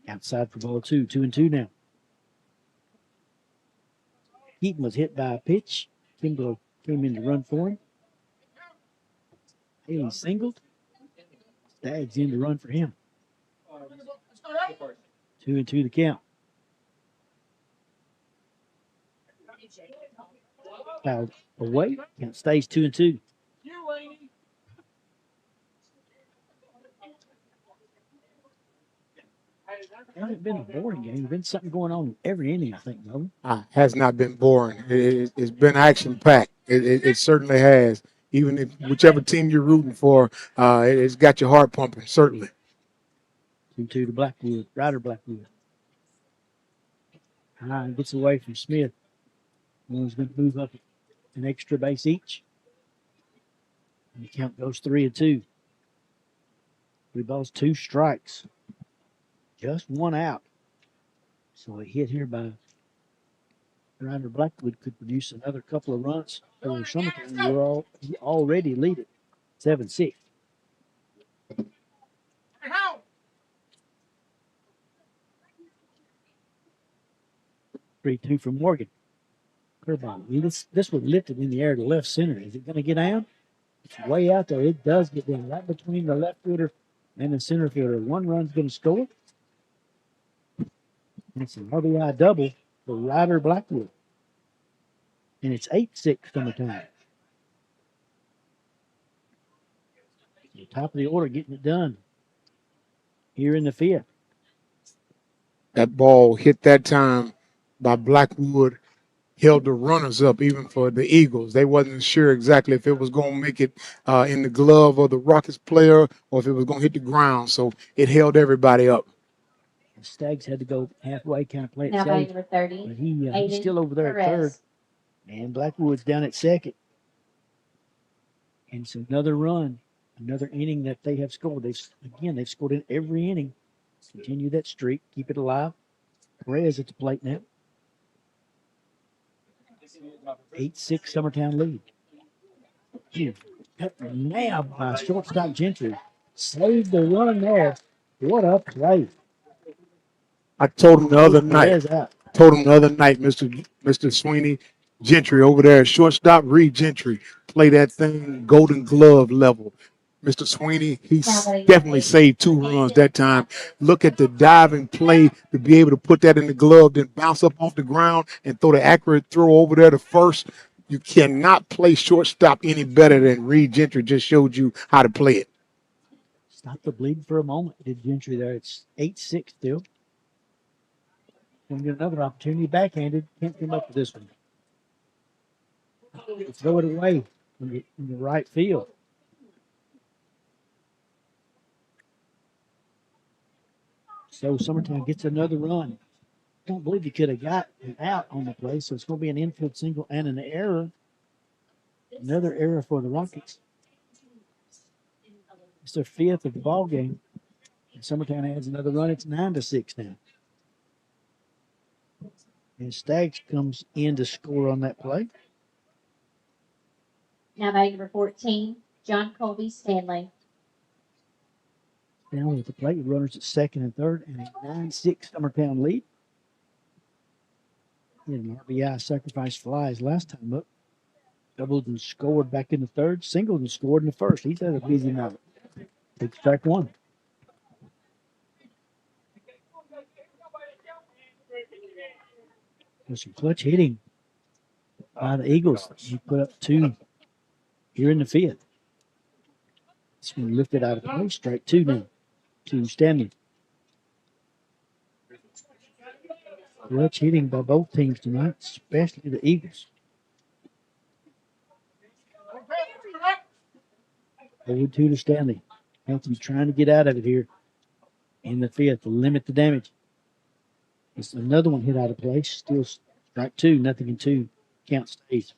Outside for ball 2. 2-2 now. Keaton was hit by a pitch. Kimbrough came in to run for him. Haley singled. Staggs in to run for him. 2-2 the count. Fouled away. Count stays 2-2. It hasn't been a boring game. There's been something going on every inning, I think, Nolan. Has not been boring. It's been action-packed. It certainly has. Even if whichever team you're rooting for, it's got your heart pumping, certainly. 2-2 to Blackwood. Ryder Blackwood. High gets away from Smith. One's going to move up an extra base each. And the count goes 3-2. 3 balls, 2 strikes. Just 1 out. So a hit here by Ryder Blackwood could produce another couple of runs over Summertown. You're already lead it 7-6. Three-two from Morgan. Curveball. This was lifted in the air to left center. Is it going to get down? It's way out there. It does get down right between the left fielder and the center fielder. 1 run's going to score. And it's an RBI double for Ryder Blackwood. And it's 8-6 Summertown. The top of the order getting it done here in the fifth. That ball hit that time by Blackwood, held the runners up even for the Eagles. They wasn't sure exactly if it was going to make it in the glove of the Rockets player or if it was going to hit the ground. So it held everybody up. The Stags had to go halfway, kind of play it Now safe. number 30, But he's Aiden still over there at third. Perez. And Blackwood's down at second. And it's another run, another inning that they have scored. They've scored in every inning. Continue that streak, keep it alive. Perez at the plate now. 8-6 Summertown lead. Cut nabbed by shortstop Gentry. Saved the run there. What a play. I told him the other Perez night, out. Mr. Sweeney, Gentry over there at shortstop, Reed Gentry, play that thing Golden Glove level. Mr. Sweeney, he definitely saved 2 runs that time. Look at the diving play to be able to put that in the glove, then bounce up off the ground and throw the accurate throw over there to first. You cannot play shortstop any better than Reed Gentry just showed you how to play it. Stop the bleeding for a moment, did Gentry there. It's 8-6 still. Gonna get another opportunity backhanded. Can't come up with this one. Throw it away in the right field. So Summertown gets another run. Don't believe he could have got an out on the play, so it's going to be an infield single and an error. Another error for the Rockets. It's their 5th of the ball game. And Summertown adds another run. It's 9-6 now. And Staggs comes in to score on that play. Now batting number 14, John Colby Stanley. Down with the plate, runners at second and third, and a 9-6 Summertown lead. He had an RBI sacrifice flies last time up. Doubled and scored back in the third, singled and scored in the first. He's had a busy night. Takes strike one. There's some clutch hitting by the Eagles. He put up 2 here in the 5th. This one lifted out of play. Strike 2 now to Stanley. Clutch hitting by both teams tonight, especially the Eagles. 0-2 to Stanley. Anthony trying to get out of it here in the 5th to limit the damage. It's another one hit out of place. Still strike 2, nothing in 2. Count stays.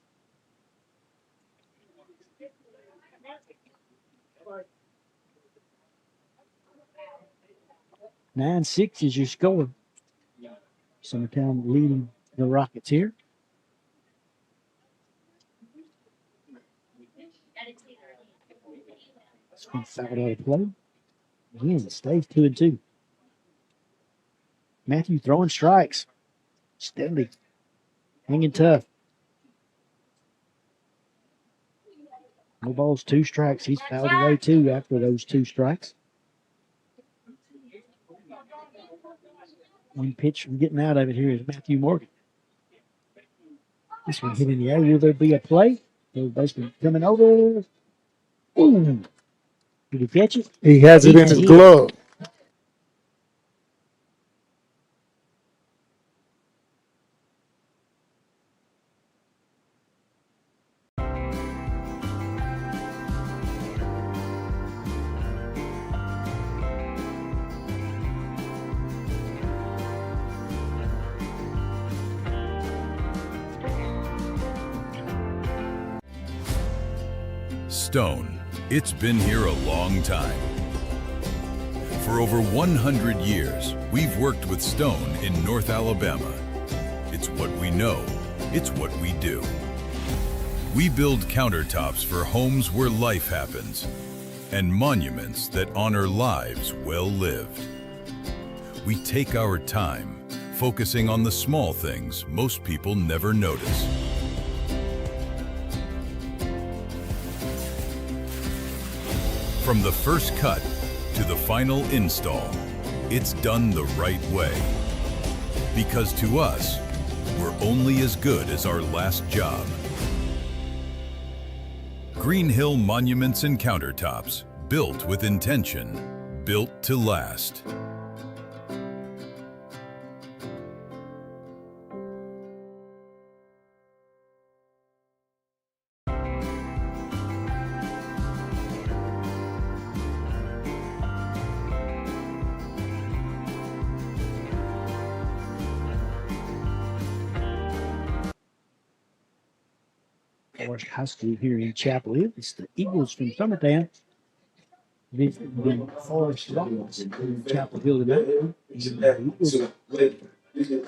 Nine 6 is your score. Summertown leading the Rockets here. This one fouled out of play. Again, it stays 2-2. Matthew throwing strikes. Steadily hanging tough. No balls, 2 strikes. He's fouled away 2 after those 2 strikes. One pitch from getting out of it here is Matthew Morgan. This one hit in the air. Will there be a play? Third baseman coming over. Ooh. Did he catch it? He has it in his glove. Stone, it's been here a long time. For over 100 years, we've worked with stone in North Alabama. It's what we know, it's what we do. We build countertops for homes where life happens and monuments that honor lives well lived. We take our time, focusing on the small things most people never notice. From the first cut to the final install, it's done the right way. Because to us, we're only as good as our last job. Green Hill Monuments and Countertops, built with intention, built to last. Forrest High School here in Chapel Hill. It's the Eagles from Summertown. The Forrest Rockets in Chapel Hill tonight. The Eagles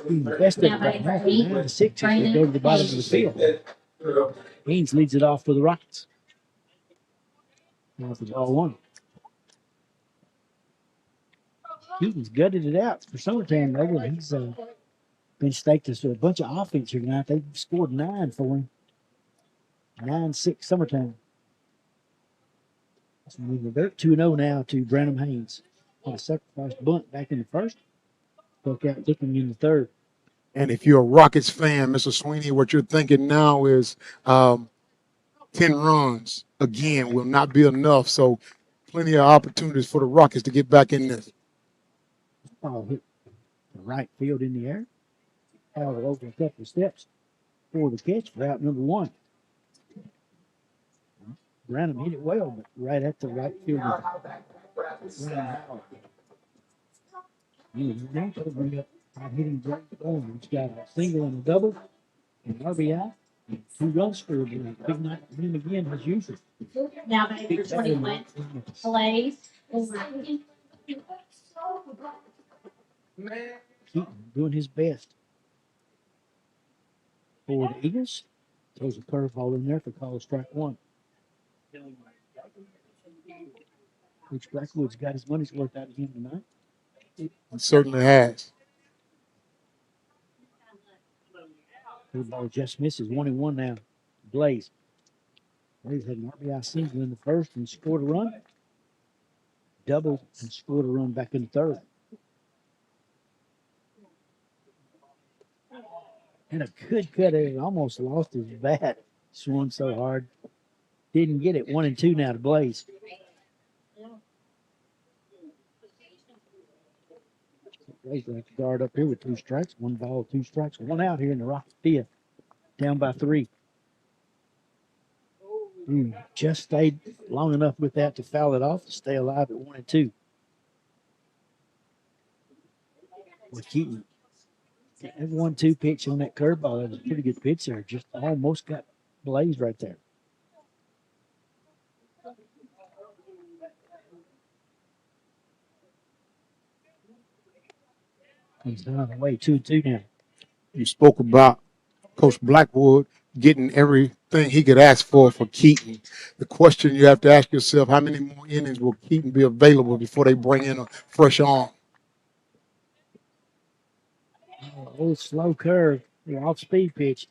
being the best of it right now. 9-6 as they go to the bottom of the field. Haynes leads it off for the Rockets. Now for ball one. Keaton's gutted it out for Summertown, though. He's been staked us a bunch of offense here tonight. They've scored 9 for him. 9-6 Summertown. So they're 2-0 now to Branham Haynes. Had a sacrifice bunt back in the first. Broke out looking in the third. And if you're a Rockets fan, Mr. Sweeney, what you're thinking now is 10 runs, again, will not be enough. So plenty of opportunities for the Rockets to get back in this. Ball hit the right field in the air. Howard over a couple of steps for the catch for out number one. Branham hit it well, but right at the right field. Now to bring up hitting Drake Bowman. He's got a single and a double, an RBI, and 2 runs scored tonight. Big night for him again, as usual. Now back for 21. Plays. Keaton doing his best for the Eagles. Throws a curveball in there for call strike one. Coach Blackwood's got his money's worth out of him tonight. He certainly has. Curveball just misses. 1-1 now. Blaze. Blaze had an RBI single in the first and scored a run. Doubled and scored a run back in the third. And a good cut there. Almost lost his bat. Swung so hard. Didn't get it. 1-2 now to Blaze. Blaze will have to guard up here with 2 strikes. 1 ball, 2 strikes. 1 out here in the Rocket fifth. Down by 3. Just stayed long enough with that to foul it off to stay alive at 1-2. With Keaton. That 1-2 pitch on that curveball, that was a pretty good pitch there. Just almost got Blaze right there. He's down the way, 2-2 now. You spoke about Coach Blackwood getting everything he could ask for Keaton. The question you have to ask yourself, how many more innings will Keaton be available before they bring in a fresh arm? Old slow curve, off-speed pitch.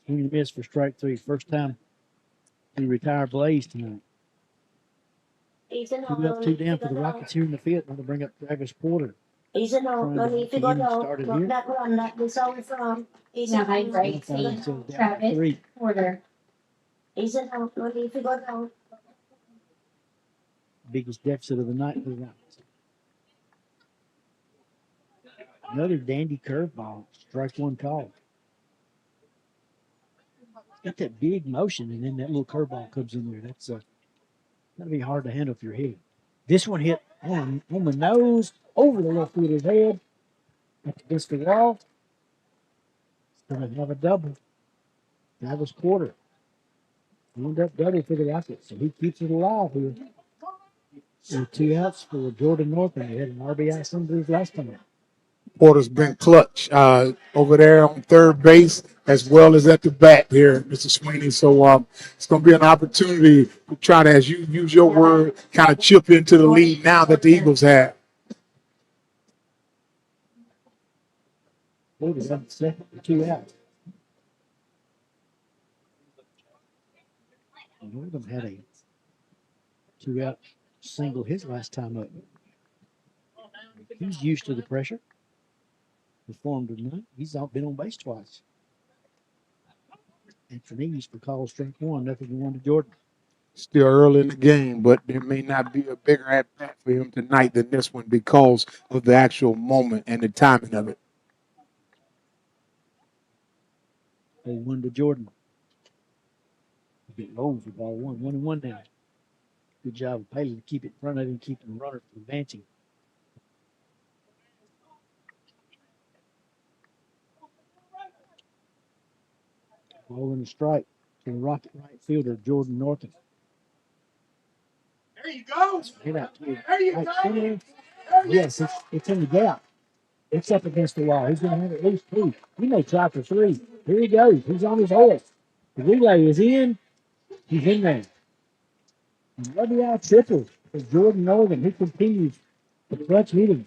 Swing and miss for strike 3. First time we retire Blaze tonight. 2 up, 2 down for the Rockets here in the fifth. Now to bring up Travis Porter. Isa no, mami Started here. that run that this all from. Isa high break. Travis Porter. Isa no, mami no. Biggest deficit of the night for the Rockets. Another dandy curveball. Strike 1 call. Got that big motion, and then that little curveball comes in there. That's that'll be hard to handle if you're hitting. This one hit on the nose, over the left fielder's head, against the wall. It's going to have a double. That was Porter. End up double for the Rockets, so he keeps it alive here. And 2 outs for Jordan North, and he had an RBI single last time. Porter's been clutch over there on third base as well as at the bat here, Mr. Sweeney. So it's going to be an opportunity to try to, as you use your word, kind of chip into the lead now that the Eagles have. Porter's on the second for 2 outs. Northam had a 2-out single his last time up. He's used to the pressure. Performed tonight. He's been on base twice. Anthony's for call strike one, nothing to 1 to Jordan. Still early in the game, but there may not be a bigger at bat for him tonight than this one because of the actual moment and the timing of it. 1 to Jordan. A bit low for ball one. 1-1 now. Good job of Paley to keep it in front of him, keeping the runner from advancing. Ball in the strike to the Rocket right fielder, Jordan Norton. There you go. Hit out to There you right go. center. Yes, it's in the gap. It's up against the wall. He's going to have at least 2. He may try for 3. Here he goes. He's on his head. The relay is in. He's in there. RBI triple for Jordan Norton. He continues the clutch hitting.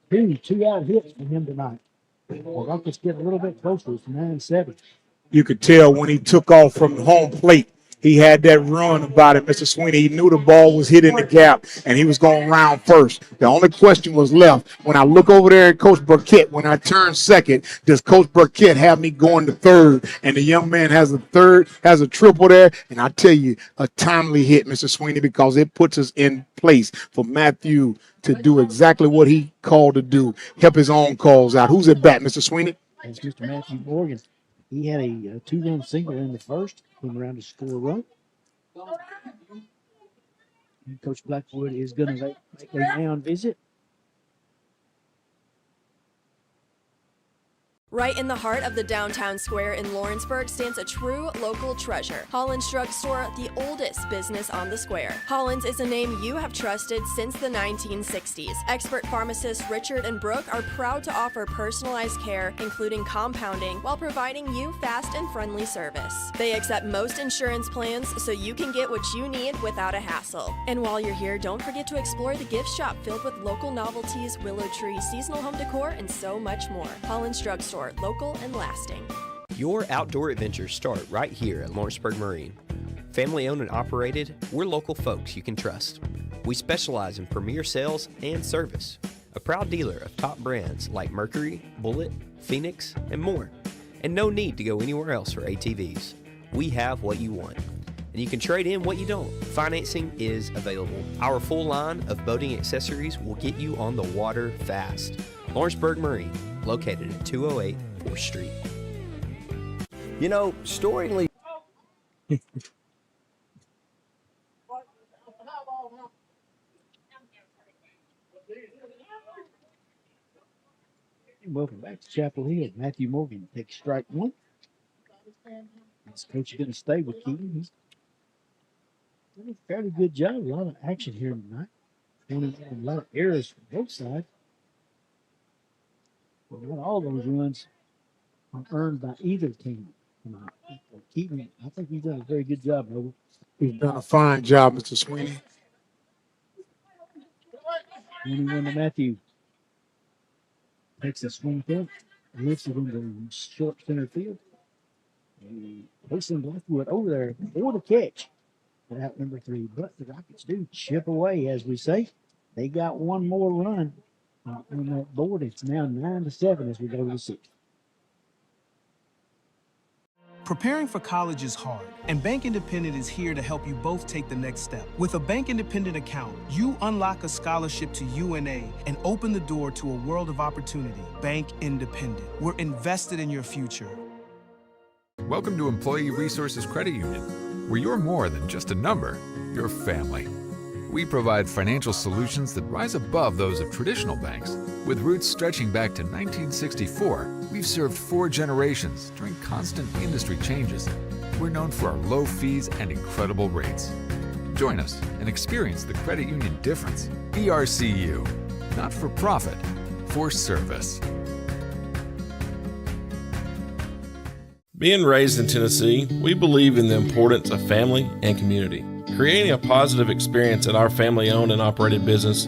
2 out hits for him tonight. The Rockets get a little bit closer. It's 9-7. You could tell when he took off from the home plate, he had that run about it, Mr. Sweeney. He knew the ball was hitting the gap, and he was going round first. The only question was left. When I look over there at Coach Burkett, when I turn second, does Coach Burkett have me going to third? And the young man has a triple there. And I tell you, a timely hit, Mr. Sweeney, because it puts us in place for Matthew to do exactly what he called to do, help his own calls out. Who's at bat, Mr. Sweeney? That's Mr. Matthew Morgan. He had a 2-run single in the first, came around to score a run. And Coach Blackwood is going to make a mound visit. Right in the heart of the downtown square in Lawrenceburg stands a true local treasure. Holland's Drug Store, the oldest business on the square. Holland's is a name you have trusted since the 1960s. Expert pharmacists Richard and Brooke are proud to offer personalized care, including compounding, while providing you fast and friendly service. They accept most insurance plans so you can get what you need without a hassle. And while you're here, don't forget to explore the gift shop filled with local novelties, willow tree, seasonal home decor, and so much more. Holland's Drug Store. Local and lasting. Your outdoor adventures start right here at Lawrenceburg Marine. Family owned and operated, we're local folks you can trust. We specialize in premier sales and service. A proud dealer of top brands like Mercury, Bullet, Phoenix, and more. And no need to go anywhere else for ATVs. We have what you want. And you can trade in what you don't. Financing is available. Our full line of boating accessories will get you on the water fast. Lawrenceburg Marine, located at 208 4th Street. You know, storing leads. Welcome back to Chapel Hill. Matthew Morgan takes strike 1. This coach is going to stay with Keaton. He's done a fairly good job. A lot of action here tonight. A lot of errors from both sides. But not all those runs are earned by either team tonight. Keaton, I think he's done a very good job, Noble. He's done a fine job, Mr. Sweeney. 21 to Matthew. Takes a swing through, lifts it into short center field. And Mason Blackwood over there for the catch. Out number 3. But the Rockets do chip away, as we say. They got one more run on that board. It's now 9-7 as we go to the 6th. Preparing for college is hard, and Bank Independent is here to help you both take the next step. With a Bank Independent account, you unlock a scholarship to UNA and open the door to a world of opportunity. Bank Independent. We're invested in your future. Welcome to Employee Resources Credit Union, where you're more than just a number, you're family. We provide financial solutions that rise above those of traditional banks. With roots stretching back to 1964, we've served 4 generations during constant industry changes. We're known for our low fees and incredible rates. Join us and experience the credit union difference. ERCU, not for profit, for service. Being raised in Tennessee, we believe in the importance of family and community. Creating a positive experience at our family-owned and operated business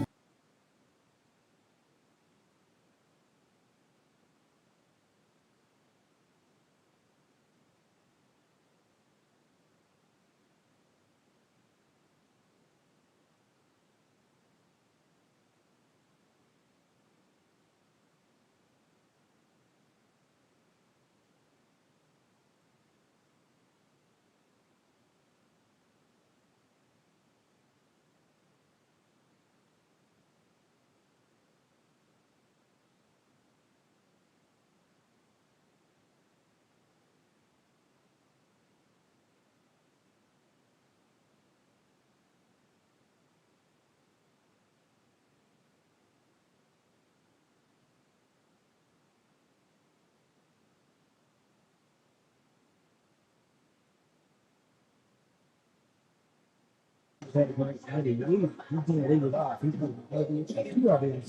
He's going to lead it off. He's going to have two RBIs. Rather in the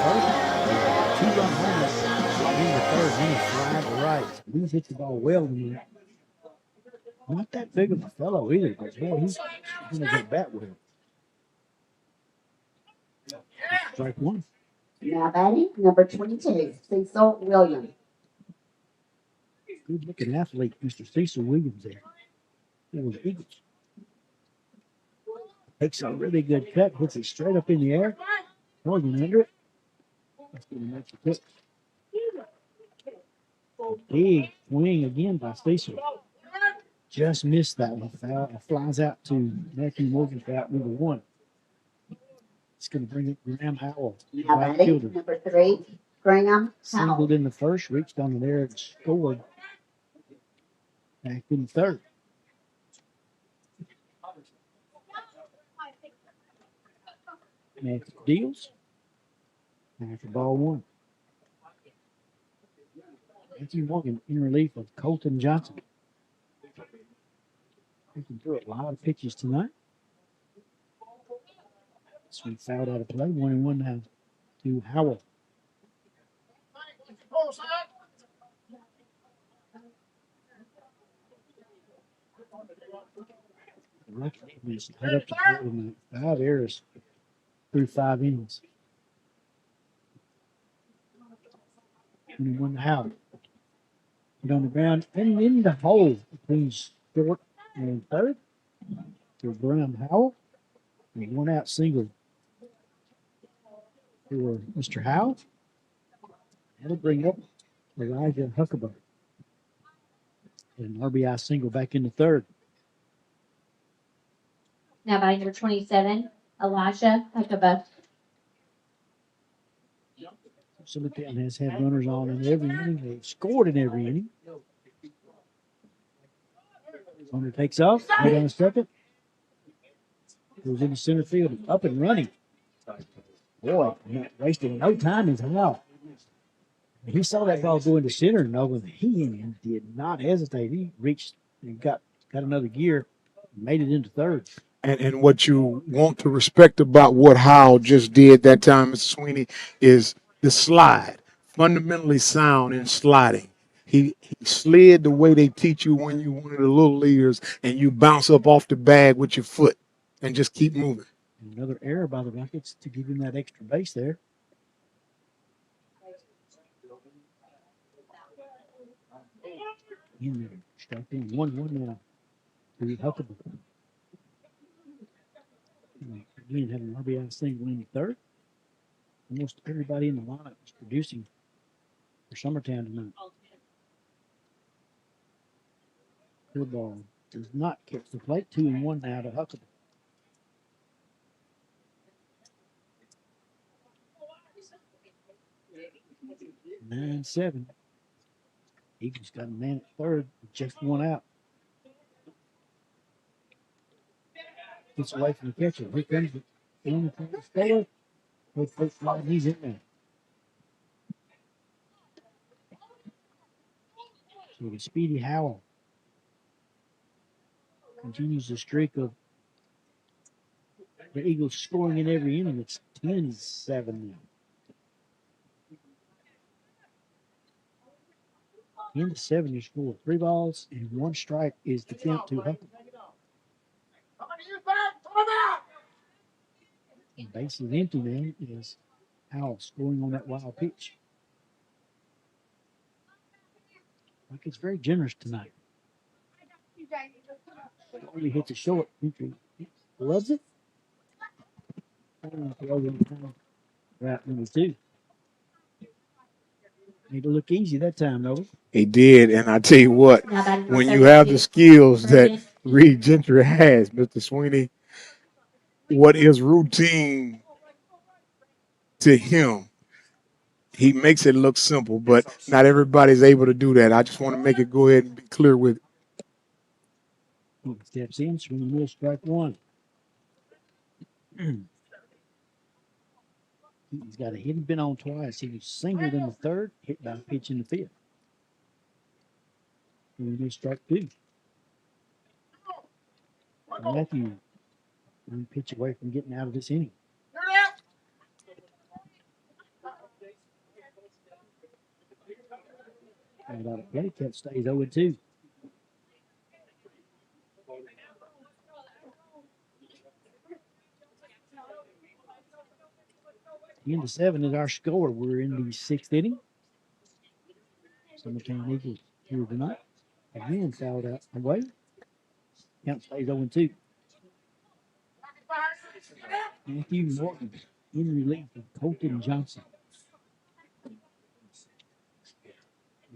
first, 2 run homers in the third, and he's flying to right. He's hit the ball well in there. Not that big of a fellow either, but boy, he's going to get bat with him. Strike one. Now batting, number 22, Cecil Williams. Good looking athlete, Mr. Cecil Williams there. For the Eagles. Takes a really good cut, hits it straight up in the air. Morgan under it. That's going to make the pitch. Big swing again by Cecil. Just missed that one. Foul. Flies out to Matthew Morgan for out number one. It's going to bring up Graham Howell. Now Right batting, fielder. number 3, Graham Howell. Singled in the first, reached on there and scored. Back in the third. Matthew deals. After ball one. Matthew Morgan in relief of Colton Johnson. He can throw a lot of pitches tonight. This one fouled out of play. 1-1 now to Howell. The Rockets head up to Portland. 5 errors through 5 innings. 21 to Howell. Put on the ground and in the hole between short and third to Graham Howell. And 1 out single for Mr. Howell. That'll bring up Elijah Huckabee. And an RBI single back in the third. Now batting, number 27, Elijah Huckabee. Summertown has had runners on in every inning. They've scored in every inning. Runner takes off, right on the second. Goes into center field, up and running. Boy, not wasting no time is Howell. He saw that ball go into center, and he did not hesitate. He reached and got another gear, made it into third. And what you want to respect about what Howell just did that time, Mr. Sweeney, is the slide. Fundamentally sound in sliding. He slid the way they teach you when you're one of the little leaders, and you bounce up off the bag with your foot and just keep moving. Another error by the Rockets to give him that extra base there. In there, strike in 1-1 now to Huckabee. Again, having an RBI single in the third. Almost everybody in the lineup is producing for Summertown tonight. Good ball does not catch the plate. 2-1 now to Huckabee. Nine, 7. Eagles got a man at third, just 1 out. Gets away from the catcher. Here comes the in from the score. With first slide, he's in there. So the speedy Howell continues the streak of the Eagles scoring in every inning. It's 10-7 now. 10-7, you score 3 balls and 1 strike is the count to Huckabee. And base is empty now is Howell scoring on that wild pitch. Like it's very generous tonight. Only hits a short entry. Loves it. Route number 2. Made it look easy that time, though. He did, and I tell you what, when you have the skills that Reed Gentry has, Mr. Sweeney, what is routine to him, he makes it look simple, but not everybody's able to do that. I just want to make it go ahead and be clear with it. He steps in, swing and miss, strike 1. He's got a hit and been on twice. He was singled in the third, hit by a pitch in the fifth. And he strike 2. Matthew, one pitch away from getting out of this inning. And about a play, catch stays 0-2. Into 7 is our score. We're in the 6th inning. Summertown Eagles here tonight. Again, fouled out away. Count stays 0-2. Matthew Morton in relief of Colton Johnson.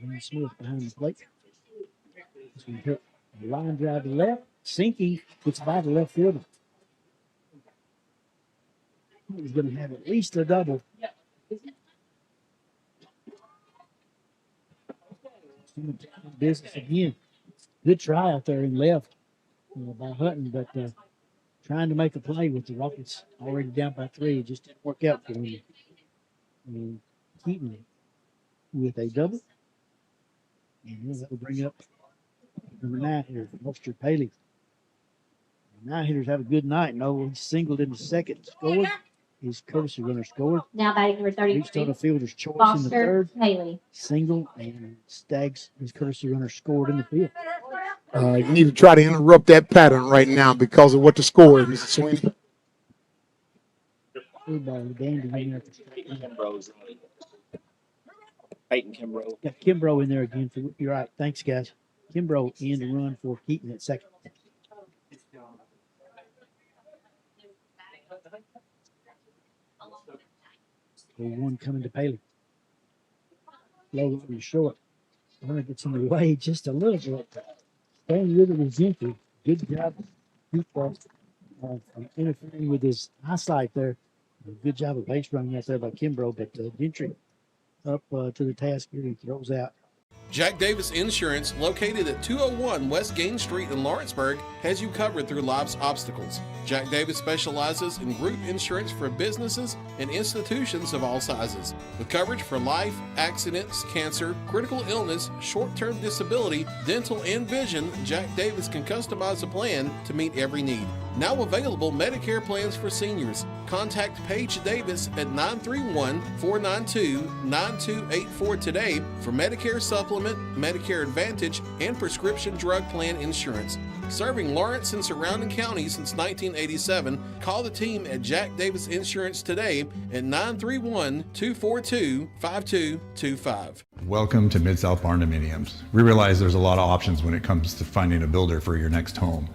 Aaron Smith behind the plate. This one hit a line drive to left. Sinky gets by the left fielder. He's going to have at least a double. Business again. Good try out there in left by Hutton, but trying to make a play with the Rockets already down by 3. It just didn't work out for him. And Keaton with a double. And that will bring up number 9 here, Mustard Paley. 9 hitters have a good night. No, he singled in the second, scored. His courtesy runner scored. Now batting number 33. Reached on a fielder's choice in the Foster third. Haley. Single, and Staggs, his courtesy runner, scored in the fifth. You need to try to interrupt that pattern right now because of what the score is, Mr. Sweeney. Good ball, Dandy in there. Peyton Kimbrough. Got Kimbrough in there again. You're right. Thanks, guys. Kimbrough in to run for Keaton at second. One coming to Paley. Low over the short. Runner gets in the way just a little bit. Staying with it is Gentry. Good job. Interfering with his eyesight there. Good job of base running out there by Kimbrough, but Gentry up to the task here. He throws out. Jack Davis Insurance, located at 201 West Gain Street in Lawrenceburg, has you covered through life's obstacles. Jack Davis specializes in group insurance for businesses and institutions of all sizes. With coverage for life, accidents, cancer, critical illness, short-term disability, dental, and vision, Jack Davis can customize a plan to meet every need. Now available Medicare plans for seniors. Contact Paige Davis at 931-492-9284 today for Medicare Supplement, Medicare Advantage, and prescription drug plan insurance. Serving Lawrence and surrounding counties since 1987, call the team at Jack Davis Insurance today at 931-242-5225. Welcome to Mid-South Barndominiums. We realize there's a lot of options when it comes to finding a builder for your next home.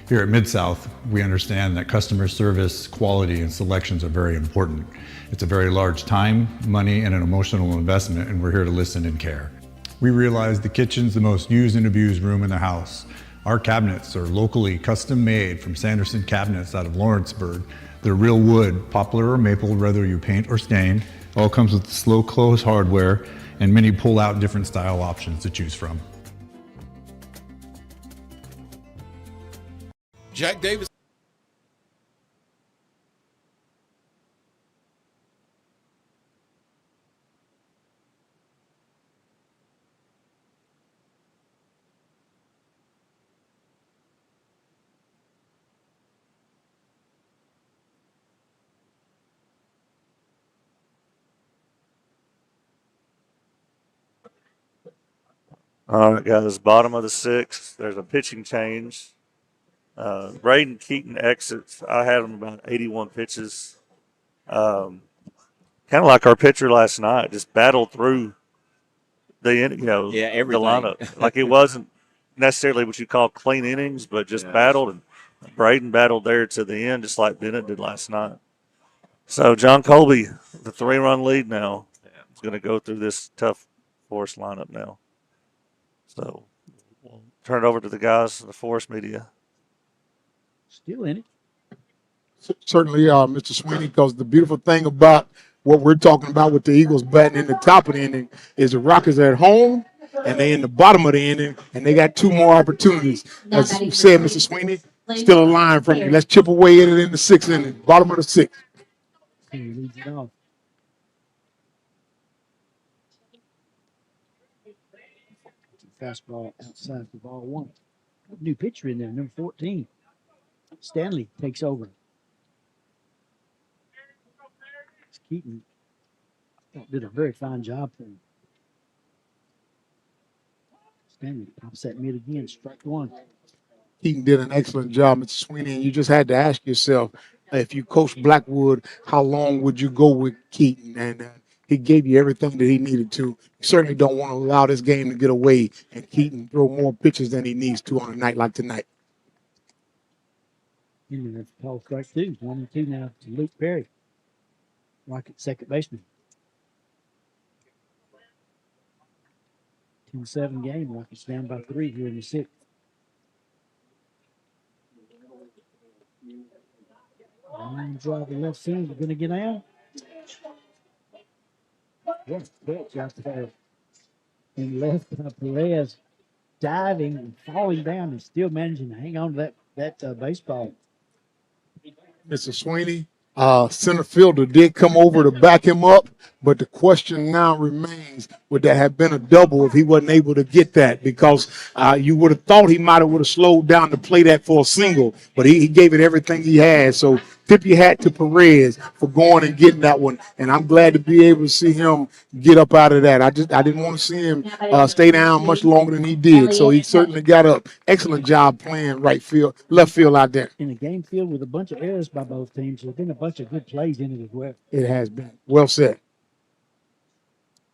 Here at Mid-South, we understand that customer service, quality, and selections are very important. It's a very large time, money, and an emotional investment, and we're here to listen and care. We realize the kitchen's the most used and abused room in the house. Our cabinets are locally custom made from Sanderson Cabinets out of Lawrenceburg. They're real wood, poplar or maple, whether you paint or stain. All comes with slow close hardware and many pull-out different style options to choose from. Jack Davis. All right, guys, bottom of the 6th. There's a pitching change. Braden Keaton exits. I had him about 81 pitches. Kind of like our pitcher last night, just battled through the lineup. Like it wasn't necessarily what you call clean innings, but just battled. And Braden battled there to the end, just like Bennett did last night. So John Colby, the 3-run lead now, is going to go through this tough Forrest lineup now. So we'll turn it over to the guys, the Forrest media. Still in it. Certainly, Mr. Sweeney, because the beautiful thing about what we're talking about with the Eagles batting in the top of the inning is the Rockets are at home and they in the bottom of the inning and they got 2 more opportunities. As you said, Mr. Sweeney, still a line from you. Let's chip away at it in the 6th inning, bottom of the 6th. Leads it off. Fastball outside for ball 1. New pitcher in there, number 14. Stanley takes over. Keaton did a very fine job for him. Stanley pops that mid again, strike one. Keaton did an excellent job, Mr. Sweeney, and you just had to ask yourself, if you coach Blackwood, how long would you go with Keaton? And he gave you everything that he needed to. You certainly don't want to allow this game to get away and Keaton throw more pitches than he needs to on a night like tonight. And that's a call strike two. 1-2 now to Luke Perry. Rocket second baseman. 10-7 game. Rockets down by 3 here in the sixth. Line drive to left center. We're going to get out. What pitch out there. And left by Perez. Diving and falling down and still managing to hang on to that baseball. Mr. Sweeney, center fielder did come over to back him up, but the question now remains, would that have been a double if he wasn't able to get that? Because you would have thought he might have slowed down to play that for a single, but he gave it everything he had. So tip your hat to Perez for going and getting that one, and I'm glad to be able to see him get up out of that. I didn't want to see him stay down much longer than he did, so he certainly got up. Excellent job playing left field out there. In a game filled with a bunch of errors by both teams, there's been a bunch of good plays in it as well. It has been. Well said.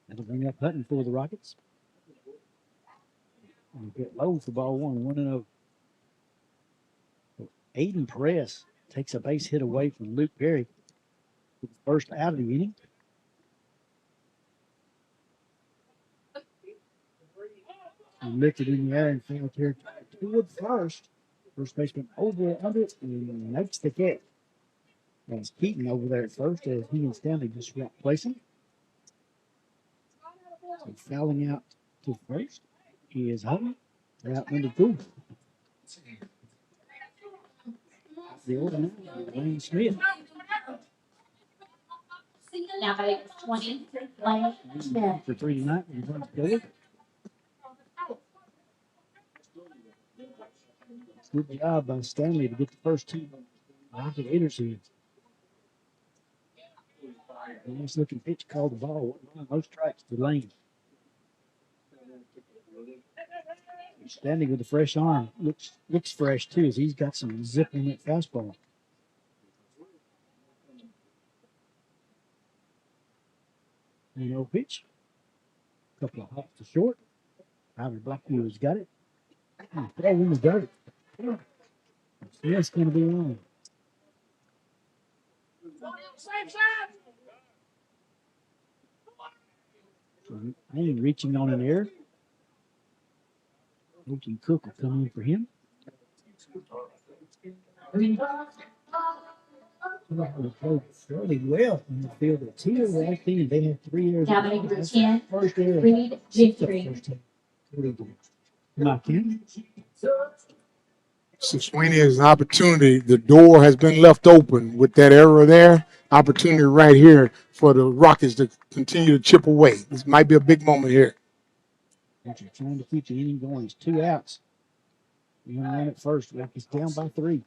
That'll bring up Hutton for the Rockets. And get low for ball one, 1-0. Aiden Perez takes a base hit away from Luke Perry for the first out of the inning. He lifted in the air and foul territory toward first. First baseman over and under and makes the catch. That's Keaton over there at first as he and Stanley just swapped places. So fouling out to first is Hutton. Out number 2. The order now, Wayne Smith. Now by 20, Lane Smith. For 3 tonight, and runs forward. Good job by Stanley to get the first 2 Rocket hitters here. Nice looking pitch, called the ball. No strikes to Lane. Standing with a fresh arm. Looks fresh too, as he's got some zip on that fastball. No pitch. Couple of hops to short. Tyler Blackwood's got it. Throw in the dirt. Smith's going to be on. Lane reaching on an error. Oaken Cook will come in for him. Played fairly well in the field of Teal right then. They had 3 errors. Now by number 10, First error. Reed Gentry. Mike King. So Sweeney has an opportunity. The door has been left open with that error there. Opportunity right here for the Rockets to continue to chip away. This might be a big moment here. Trying to keep the inning going. It's 2 outs. One run at first. Rockets down by 3.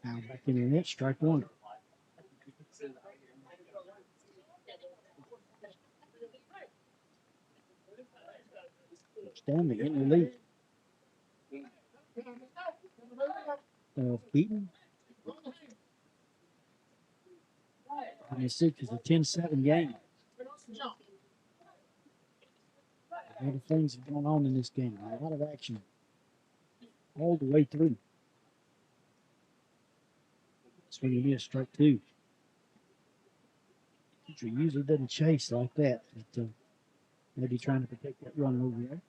Now back in the net, strike 1. Stanley in relief. Keaton. And the 6 is a 10-7 game. A lot of things are going on in this game. A lot of action all the way through. Swing and miss, strike 2. Pitcher usually doesn't chase like that. But, maybe trying to protect that run over there.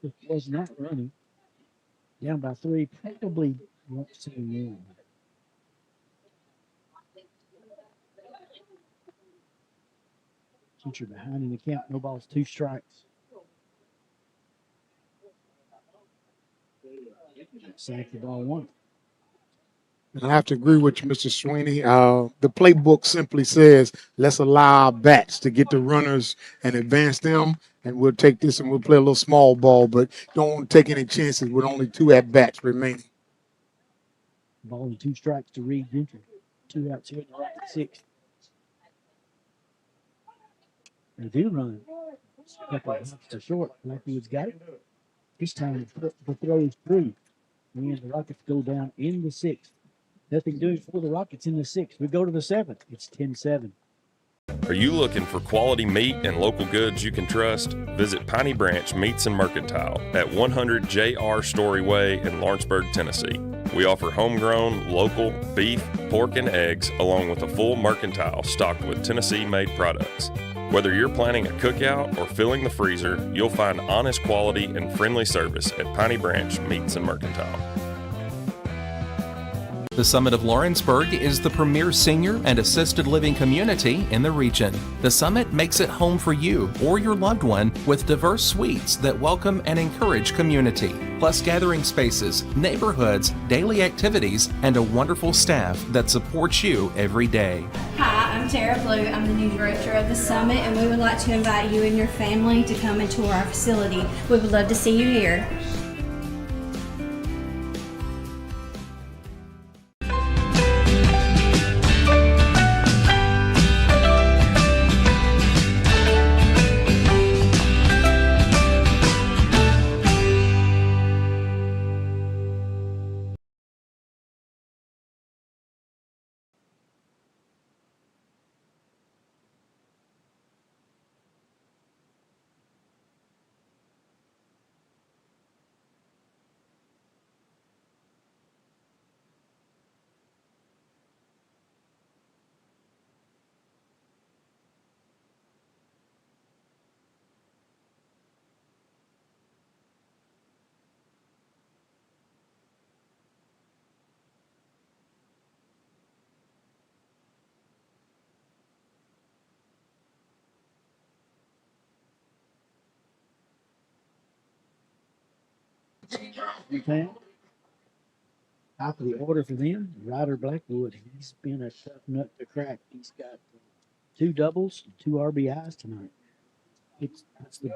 It was not running. Down by 3, probably wants to win. Pitcher behind in the count. No balls, 2 strikes. Sack the ball 1. And I have to agree with you, Mr. Sweeney. The playbook simply says, let's allow our bats to get the runners and advance them, and we'll take this and we'll play a little small ball, but don't want to take any chances with only 2 at-bats remaining. Ball and 2 strikes to Reed Gentry. 2 outs here in the right 6th. They do run. A couple of hops to short. Blackwood's got it. This time the throw is through. And the Rockets go down in the 6th. Nothing doing for the Rockets in the 6th. We go to the 7th. It's 10-7. Are you looking for quality meat and local goods you can trust? Visit Piney Branch Meats and Mercantile at 100 J.R. Story Way in Lawrenceburg, Tennessee. We offer homegrown, local beef, pork, and eggs, along with a full mercantile stocked with Tennessee-made products. Whether you're planning a cookout or filling the freezer, you'll find honest quality and friendly service at Piney Branch Meats and Mercantile. The Summit of Lawrenceburg is the premier senior and assisted living community in the region. The Summit makes it home for you or your loved one with diverse suites that welcome and encourage community, plus gathering spaces, neighborhoods, daily activities, and a wonderful staff that supports you every day. Hi, I'm Tara Blue. I'm the new director of the Summit, and we would like to invite you and your family to come and tour our facility. We would love to see you here. Okay. Top of the order for them, Ryder Blackwood. He's been a tough nut to crack. He's got 2 doubles, 2 RBIs tonight. It's the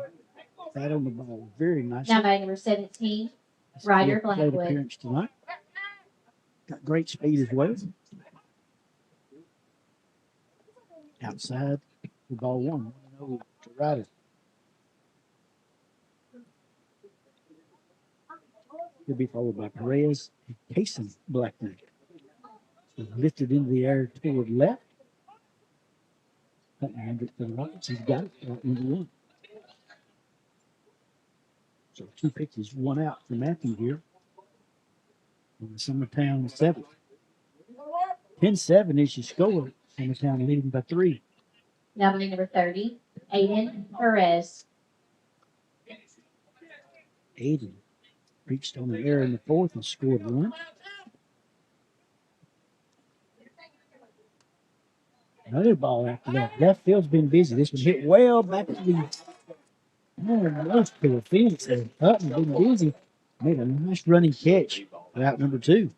bat on the ball very nice. Now by number 17, Ryder Plate Blackwood. appearance tonight. Got great speed as well. Outside, the ball 1. To Ryder. He'll be followed by Perez and Kason Blackwood. So lifted into the air toward left. And the Rockets, he's got it right into 1. So 2 pitches, 1 out for Matthew here. On the Summertown 7th. 10-7 is your score. Summertown leading by 3. Now by number 30, Aiden Perez. Aiden reached on the air in the 4th and scored 1. Another ball after that. Left field's been busy. This one hit well back to the almost to the fence. And Hutton been busy. Made a nice running catch for out number 2.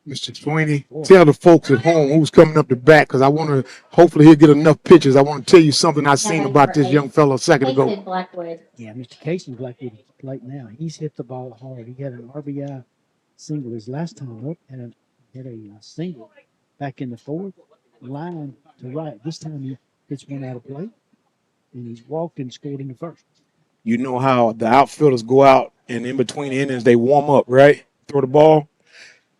Mr. Sweeney, tell the folks at home who's coming up the bat, because I want to, hopefully he'll get enough pitches. I want to tell you something I seen about this young fellow a second ago. Blackwood. Yeah, Mr. Casey Blackwood at the plate now. He's hit the ball hard. He had an RBI single his last time up and had a single back in the 4th, line to right. This time he hits one out of play, and he's walked and scored in the 1st. You know how the outfielders go out and in between innings they warm up, right? Throw the ball.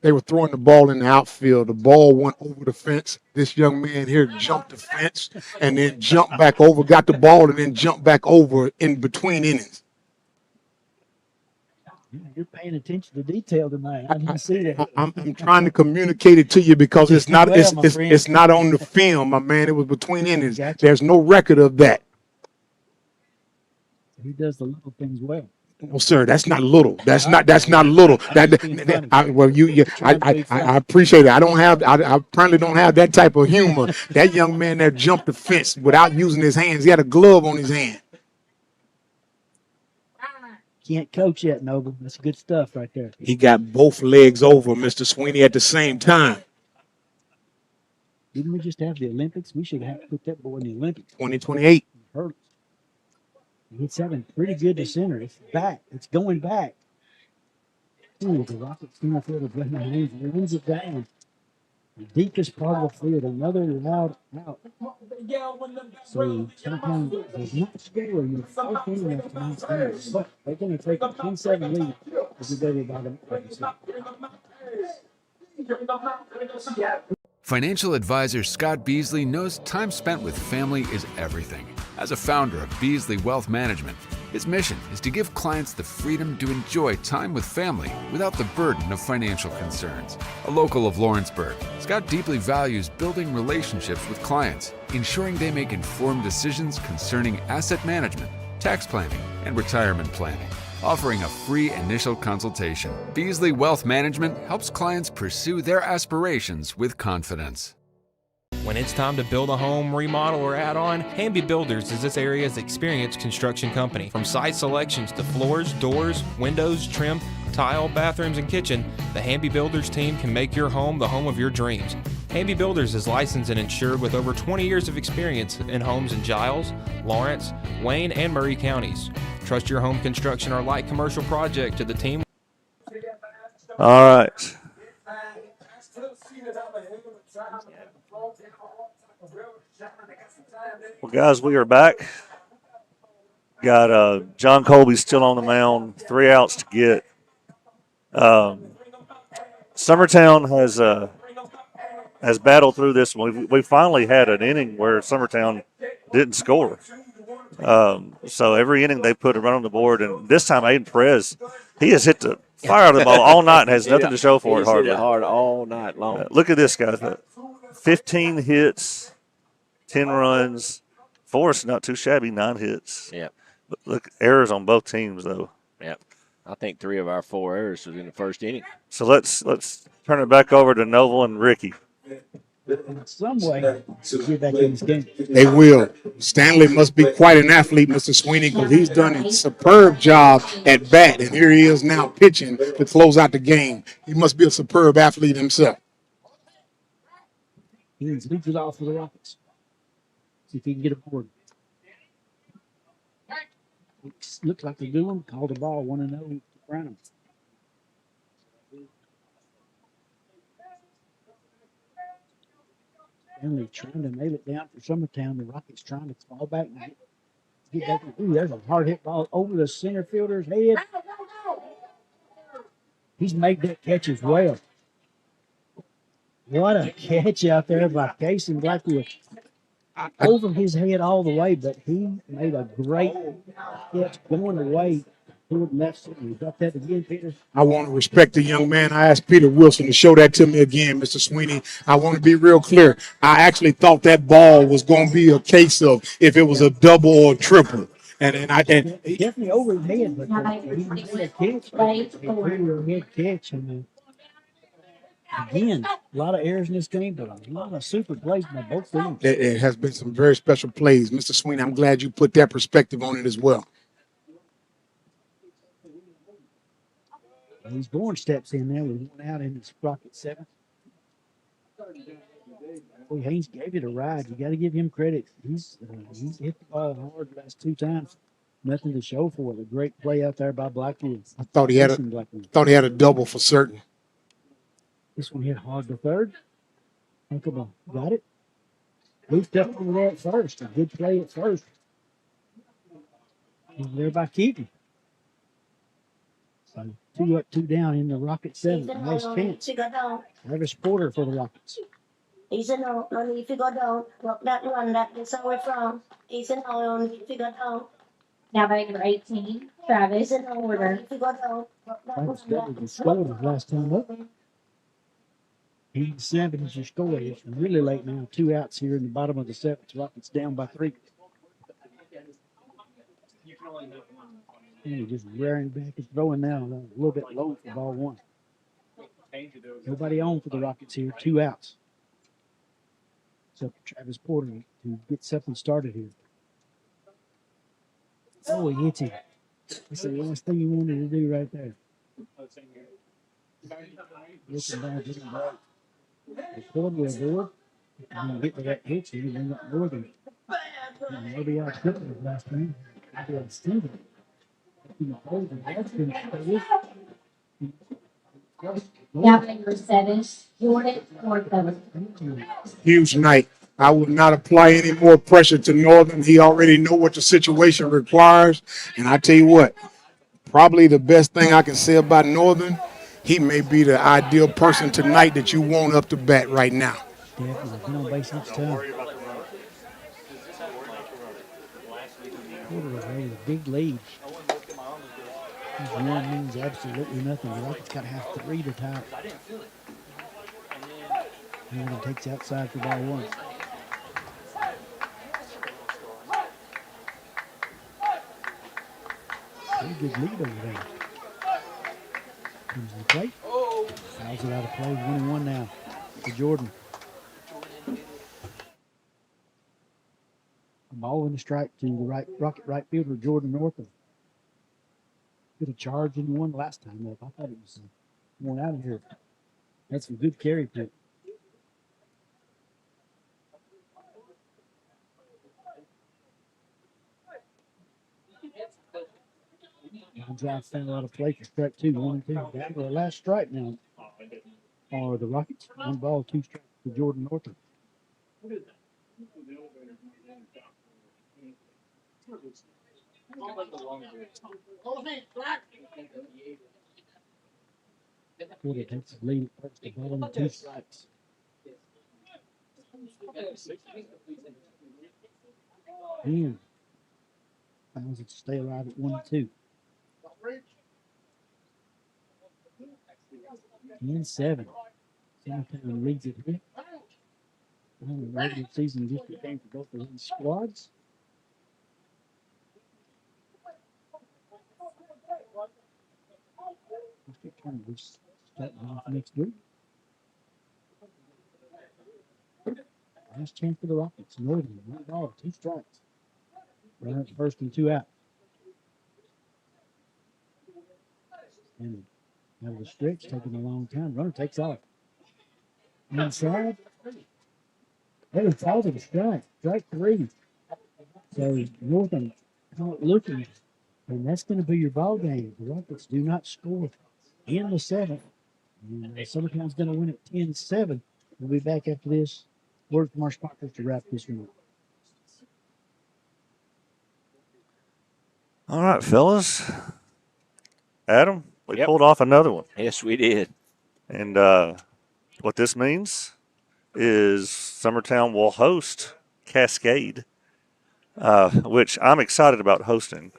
They were throwing the ball in the outfield. The ball went over the fence. This young man here jumped the fence and then jumped back over, got the ball, and then jumped back over in between innings. You're paying attention to detail tonight. I didn't see that. I'm trying to communicate it to you because it's not it's not on the film, my man. It was between innings. There's no record of that. He does the little things well. No, sir, that's not little. That's not little. I appreciate it. I apparently don't have that type of humor. That young man there jumped the fence without using his hands. He had a glove on his hand. Can't coach yet, Noble. That's good stuff right there. He got both legs over Mr. Sweeney at the same time. Didn't we just have the Olympics? We should have put that boy in the Olympics. 2028. Hurdles. It's having pretty good to center. It's back. It's going back. Ooh, the Rockets center fielder Brandon Haynes runs it down. The deepest part of the field. Another loud out. So Summertown does not score in the fourth inning of tonight's game, but they're going to take a 10-7 lead as we go to the bottom of the seventh. Financial advisor Scott Beasley knows time spent with family is everything. As a founder of Beasley Wealth Management, his mission is to give clients the freedom to enjoy time with family without the burden of financial concerns. A local of Lawrenceburg, Scott deeply values building relationships with clients, ensuring they make informed decisions concerning asset management, tax planning, and retirement planning. Offering a free initial consultation, Beasley Wealth Management helps clients pursue their aspirations with confidence. When it's time to build a home, remodel, or add on, Hamby Builders is this area's experienced construction company. From site selections to floors, doors, windows, trim, tile, bathrooms, and kitchen, the Hamby Builders team can make your home the home of your dreams. Hamby Builders is licensed and insured with over 20 years of experience in homes in Giles, Lawrence, Wayne, and Murray counties. Trust your home construction or light commercial project to the team. All right. Well, guys, we are back. Got John Colby still on the mound. 3 outs to get. Summertown has battled through this one. We finally had an inning where Summertown didn't score. So every inning they put a run on the board, and this time Aiden Perez, he has hit the fire out of the ball all night and has nothing to show for it hardly. Hit it hard all night long. Look at this, guys. 15 hits, 10 runs. Forrest, not too shabby, 9 hits. Yep. But look, errors on both teams, though. Yep. I think 3 of our 4 errors was in the first inning. So let's turn it back over to Noble and Ricky. In some way, get back in this game. They will. Stanley must be quite an athlete, Mr. Sweeney, because he's done a superb job at bat, and here he is now pitching to close out the game. He must be a superb athlete himself. He leads it off for the Rockets. See if he can get aboard. Looks like they're doing. Called the ball 1-0 to Brown. Stanley trying to nail it down for Summertown. The Rockets trying to fall back and get back. Ooh, there's a hard hit ball over the center fielder's head. He's made that catch as well. What a catch out there by Casey Blackwood. Over his head all the way, but he made a great catch going away toward left center. You got that again, Peter? I want to respect the young man. I asked Peter Wilson to show that to me again, Mr. Sweeney. I want to be real clear. I actually thought that ball was going to be a case of if it was a double or a triple. And definitely over his head, but he made a catch. He over his head catch. And again, a lot of errors in this game, but a lot of super plays by both teams. It has been some very special plays. Mr. Sweeney, I'm glad you put that perspective on it as well. He's Bourne steps in there with 1 out in the Sprocket 7th. Boy, Haynes gave it a ride. You got to give him credit. He's hit the ball hard the last 2 times. Nothing to show for it. A great play out there by Blackwood. I thought he had a double for certain. This one hit hard to third. Come got it. Moved up over there at first. A good play at first. And there by Keaton. So 2 up, 2 down in the Rocket 7. Nice chance. Travis Porter for the Rockets. He's a no need to go down. Look, that one, that's where we're from. He's a no need to go down. Now by number 18, Travis Porter. Travis doubled the score the last time up. 7 is your score. It's really late now. 2 outs here in the bottom of the 7th. Rockets down by 3. And just rearing back and throwing now a little bit low for ball 1. Nobody on for the Rockets here. 2 outs. So Travis Porter to get something started here. Oh, he hits him. That's the last thing you wanted to do right there. Looking down to the right. The quarter aboard. And then get to that pitch and bring up Northern. And maybe I took it last time. Maybe I still it. That's been Now number 7, Jordan Northam. Huge night. I would not apply any more pressure to Northern. He already know what the situation requires. And I tell you what, probably the best thing I can say about Northern, he may be the ideal person tonight that you want up to bat right now. definitely been on base each time. Quarter was a big lead. This one means absolutely nothing. The Rockets got to have 3 to tie it. Northern takes outside for ball 1. Pretty good lead over there. Comes to the plate. Fouls it out of play. 1-1 now to Jordan. A ball in the strike to the Rocket right fielder, Jordan Northam. Could have charged in one last time, though. I thought it was one out of here. That's some good carry pick. Drive foul out of play for strike 2, 1-2. Down to our last strike now. Are the Rockets. 1 ball, 2 strikes for Jordan Northam. Porter takes the lead at first. The ball in 2 strikes. And allows it to stay alive at 1-2. 10-7. Summertown leads it here. Regular season district game for both of these squads. District tournaments starting off next week. Last chance for the Rockets. Northern, 1 ball, 2 strikes. Runner at first and 2 out. And out of the stretch, taking a long time. Runner takes off. Inside. Hey, it's out of the strike. Strike 3. So Northern not looking. And that's going to be your ball game. The Rockets do not score in the 7th. And Summertown's going to win at 10-7. We'll be back after this. Word from our sponsors to wrap this one up. All right, fellas. Adam, we pulled off another one. Yes, we did. And what this means is Summertown will host Cascade, which I'm excited about hosting.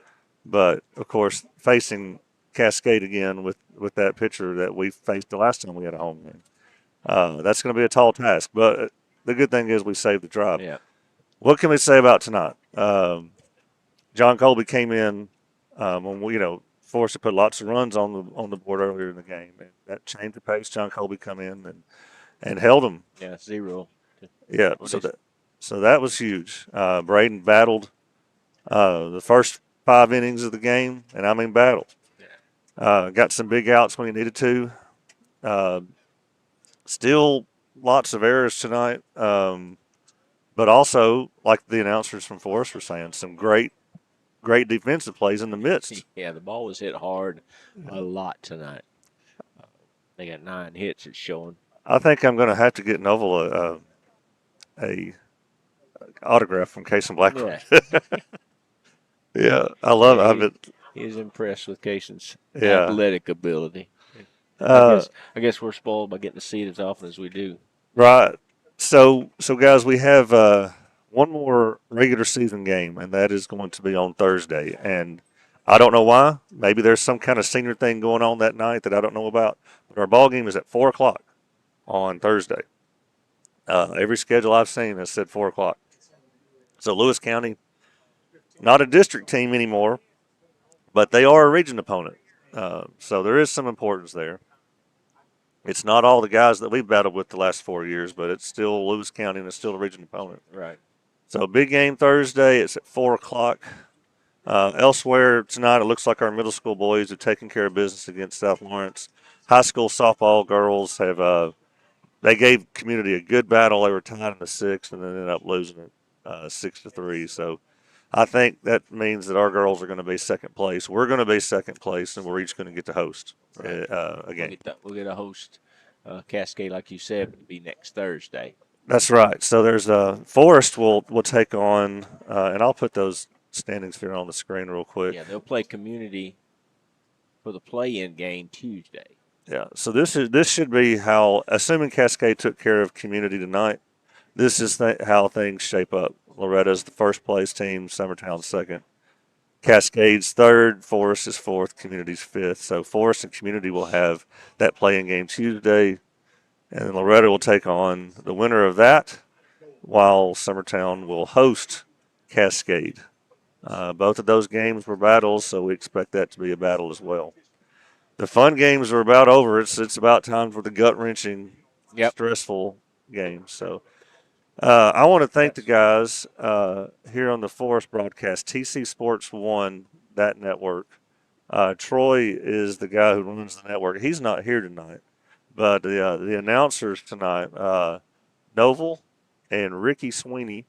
But, of course, facing Cascade again with that pitcher that we faced the last time we had a home game, that's going to be a tall task. But the good thing is we saved the drive. Yeah. What can we say about tonight? John Colby came in when we, Forrest to put lots of runs on the board earlier in the game, and that changed the pace. John Colby come in and held him. Yeah, 0. Yeah, so that was huge. Braden battled the first 5 innings of the game, and I mean battled. Got some big outs when he needed to. Still lots of errors tonight, but also, like the announcers from Forrest were saying, some great defensive plays in the midst. Yeah, the ball was hit hard a lot tonight. They got 9 hits, it's showing. I think I'm going to have to get Novel a autograph from Cason Blackburn. Yeah, yeah, I love it. He's impressed with Cason's Yeah. athletic ability. I guess we're spoiled by getting to see it as often as we do. Right. So guys, we have one more regular season game, and that is going to be on Thursday. And I don't know why. Maybe there's some kind of senior thing going on that night that I don't know about. But our ball game is at 4 o'clock on Thursday. Every schedule I've seen has said 4 o'clock. So Lewis County, not a district team anymore, but they are a region opponent. So there is some importance there. It's not all the guys that we've battled with the last 4 years, but it's still Lewis County and it's still a region opponent. Right. So big game Thursday. It's at 4 o'clock. Elsewhere tonight, it looks like our middle school boys are taking care of business against South Lawrence. High school softball girls have they gave Community a good battle. They were tied in the sixth and then ended up losing it 6-3. So I think that means that our girls are going to be second place. We're going to be second place, and we're each going to get to host a game. We'll get to host Cascade, like you said, it'll be next Thursday. That's right. So there's Forrest will take on, and I'll put those standings here on the screen real quick. Yeah, they'll play Community for the play-in game Tuesday. Yeah. So this should be how, assuming Cascade took care of Community tonight, this is how things shape up. Loretta's the first place team, Summertown second, Cascade's third, Forrest is fourth, Community's fifth. So Forrest and Community will have that play-in game Tuesday, and then Loretta will take on the winner of that, while Summertown will host Cascade. Both of those games were battles, so we expect that to be a battle as well. The fun games are about over. It's about time for the gut-wrenching, stressful games. So I want to thank the guys here on the Forrest broadcast. TC Sports won that network. Troy is the guy who runs the network. He's not here tonight, but the announcers tonight, Novel and Ricky Sweeney,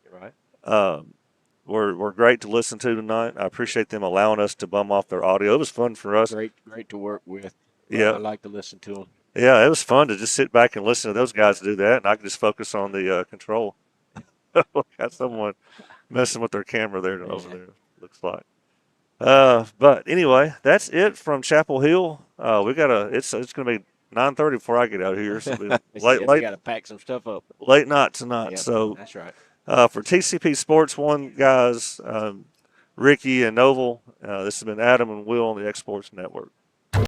were great to listen to tonight. I appreciate them allowing us to bum off their audio. It was fun for us. Great to work with. Yeah, I like to listen to them. Yeah, it was fun to just sit back and listen to those guys do that, and I could just focus on the control. Got someone messing with their camera there over there, looks like. But anyway, that's it from Chapel Hill. We got it's going to be 9:30 before I get out of here. So late. We got to pack some stuff up. Late night tonight. Yep, so that's right. For TCP Sports One guys, Ricky and Novel, this has been Adam and Will on the X Sports Network.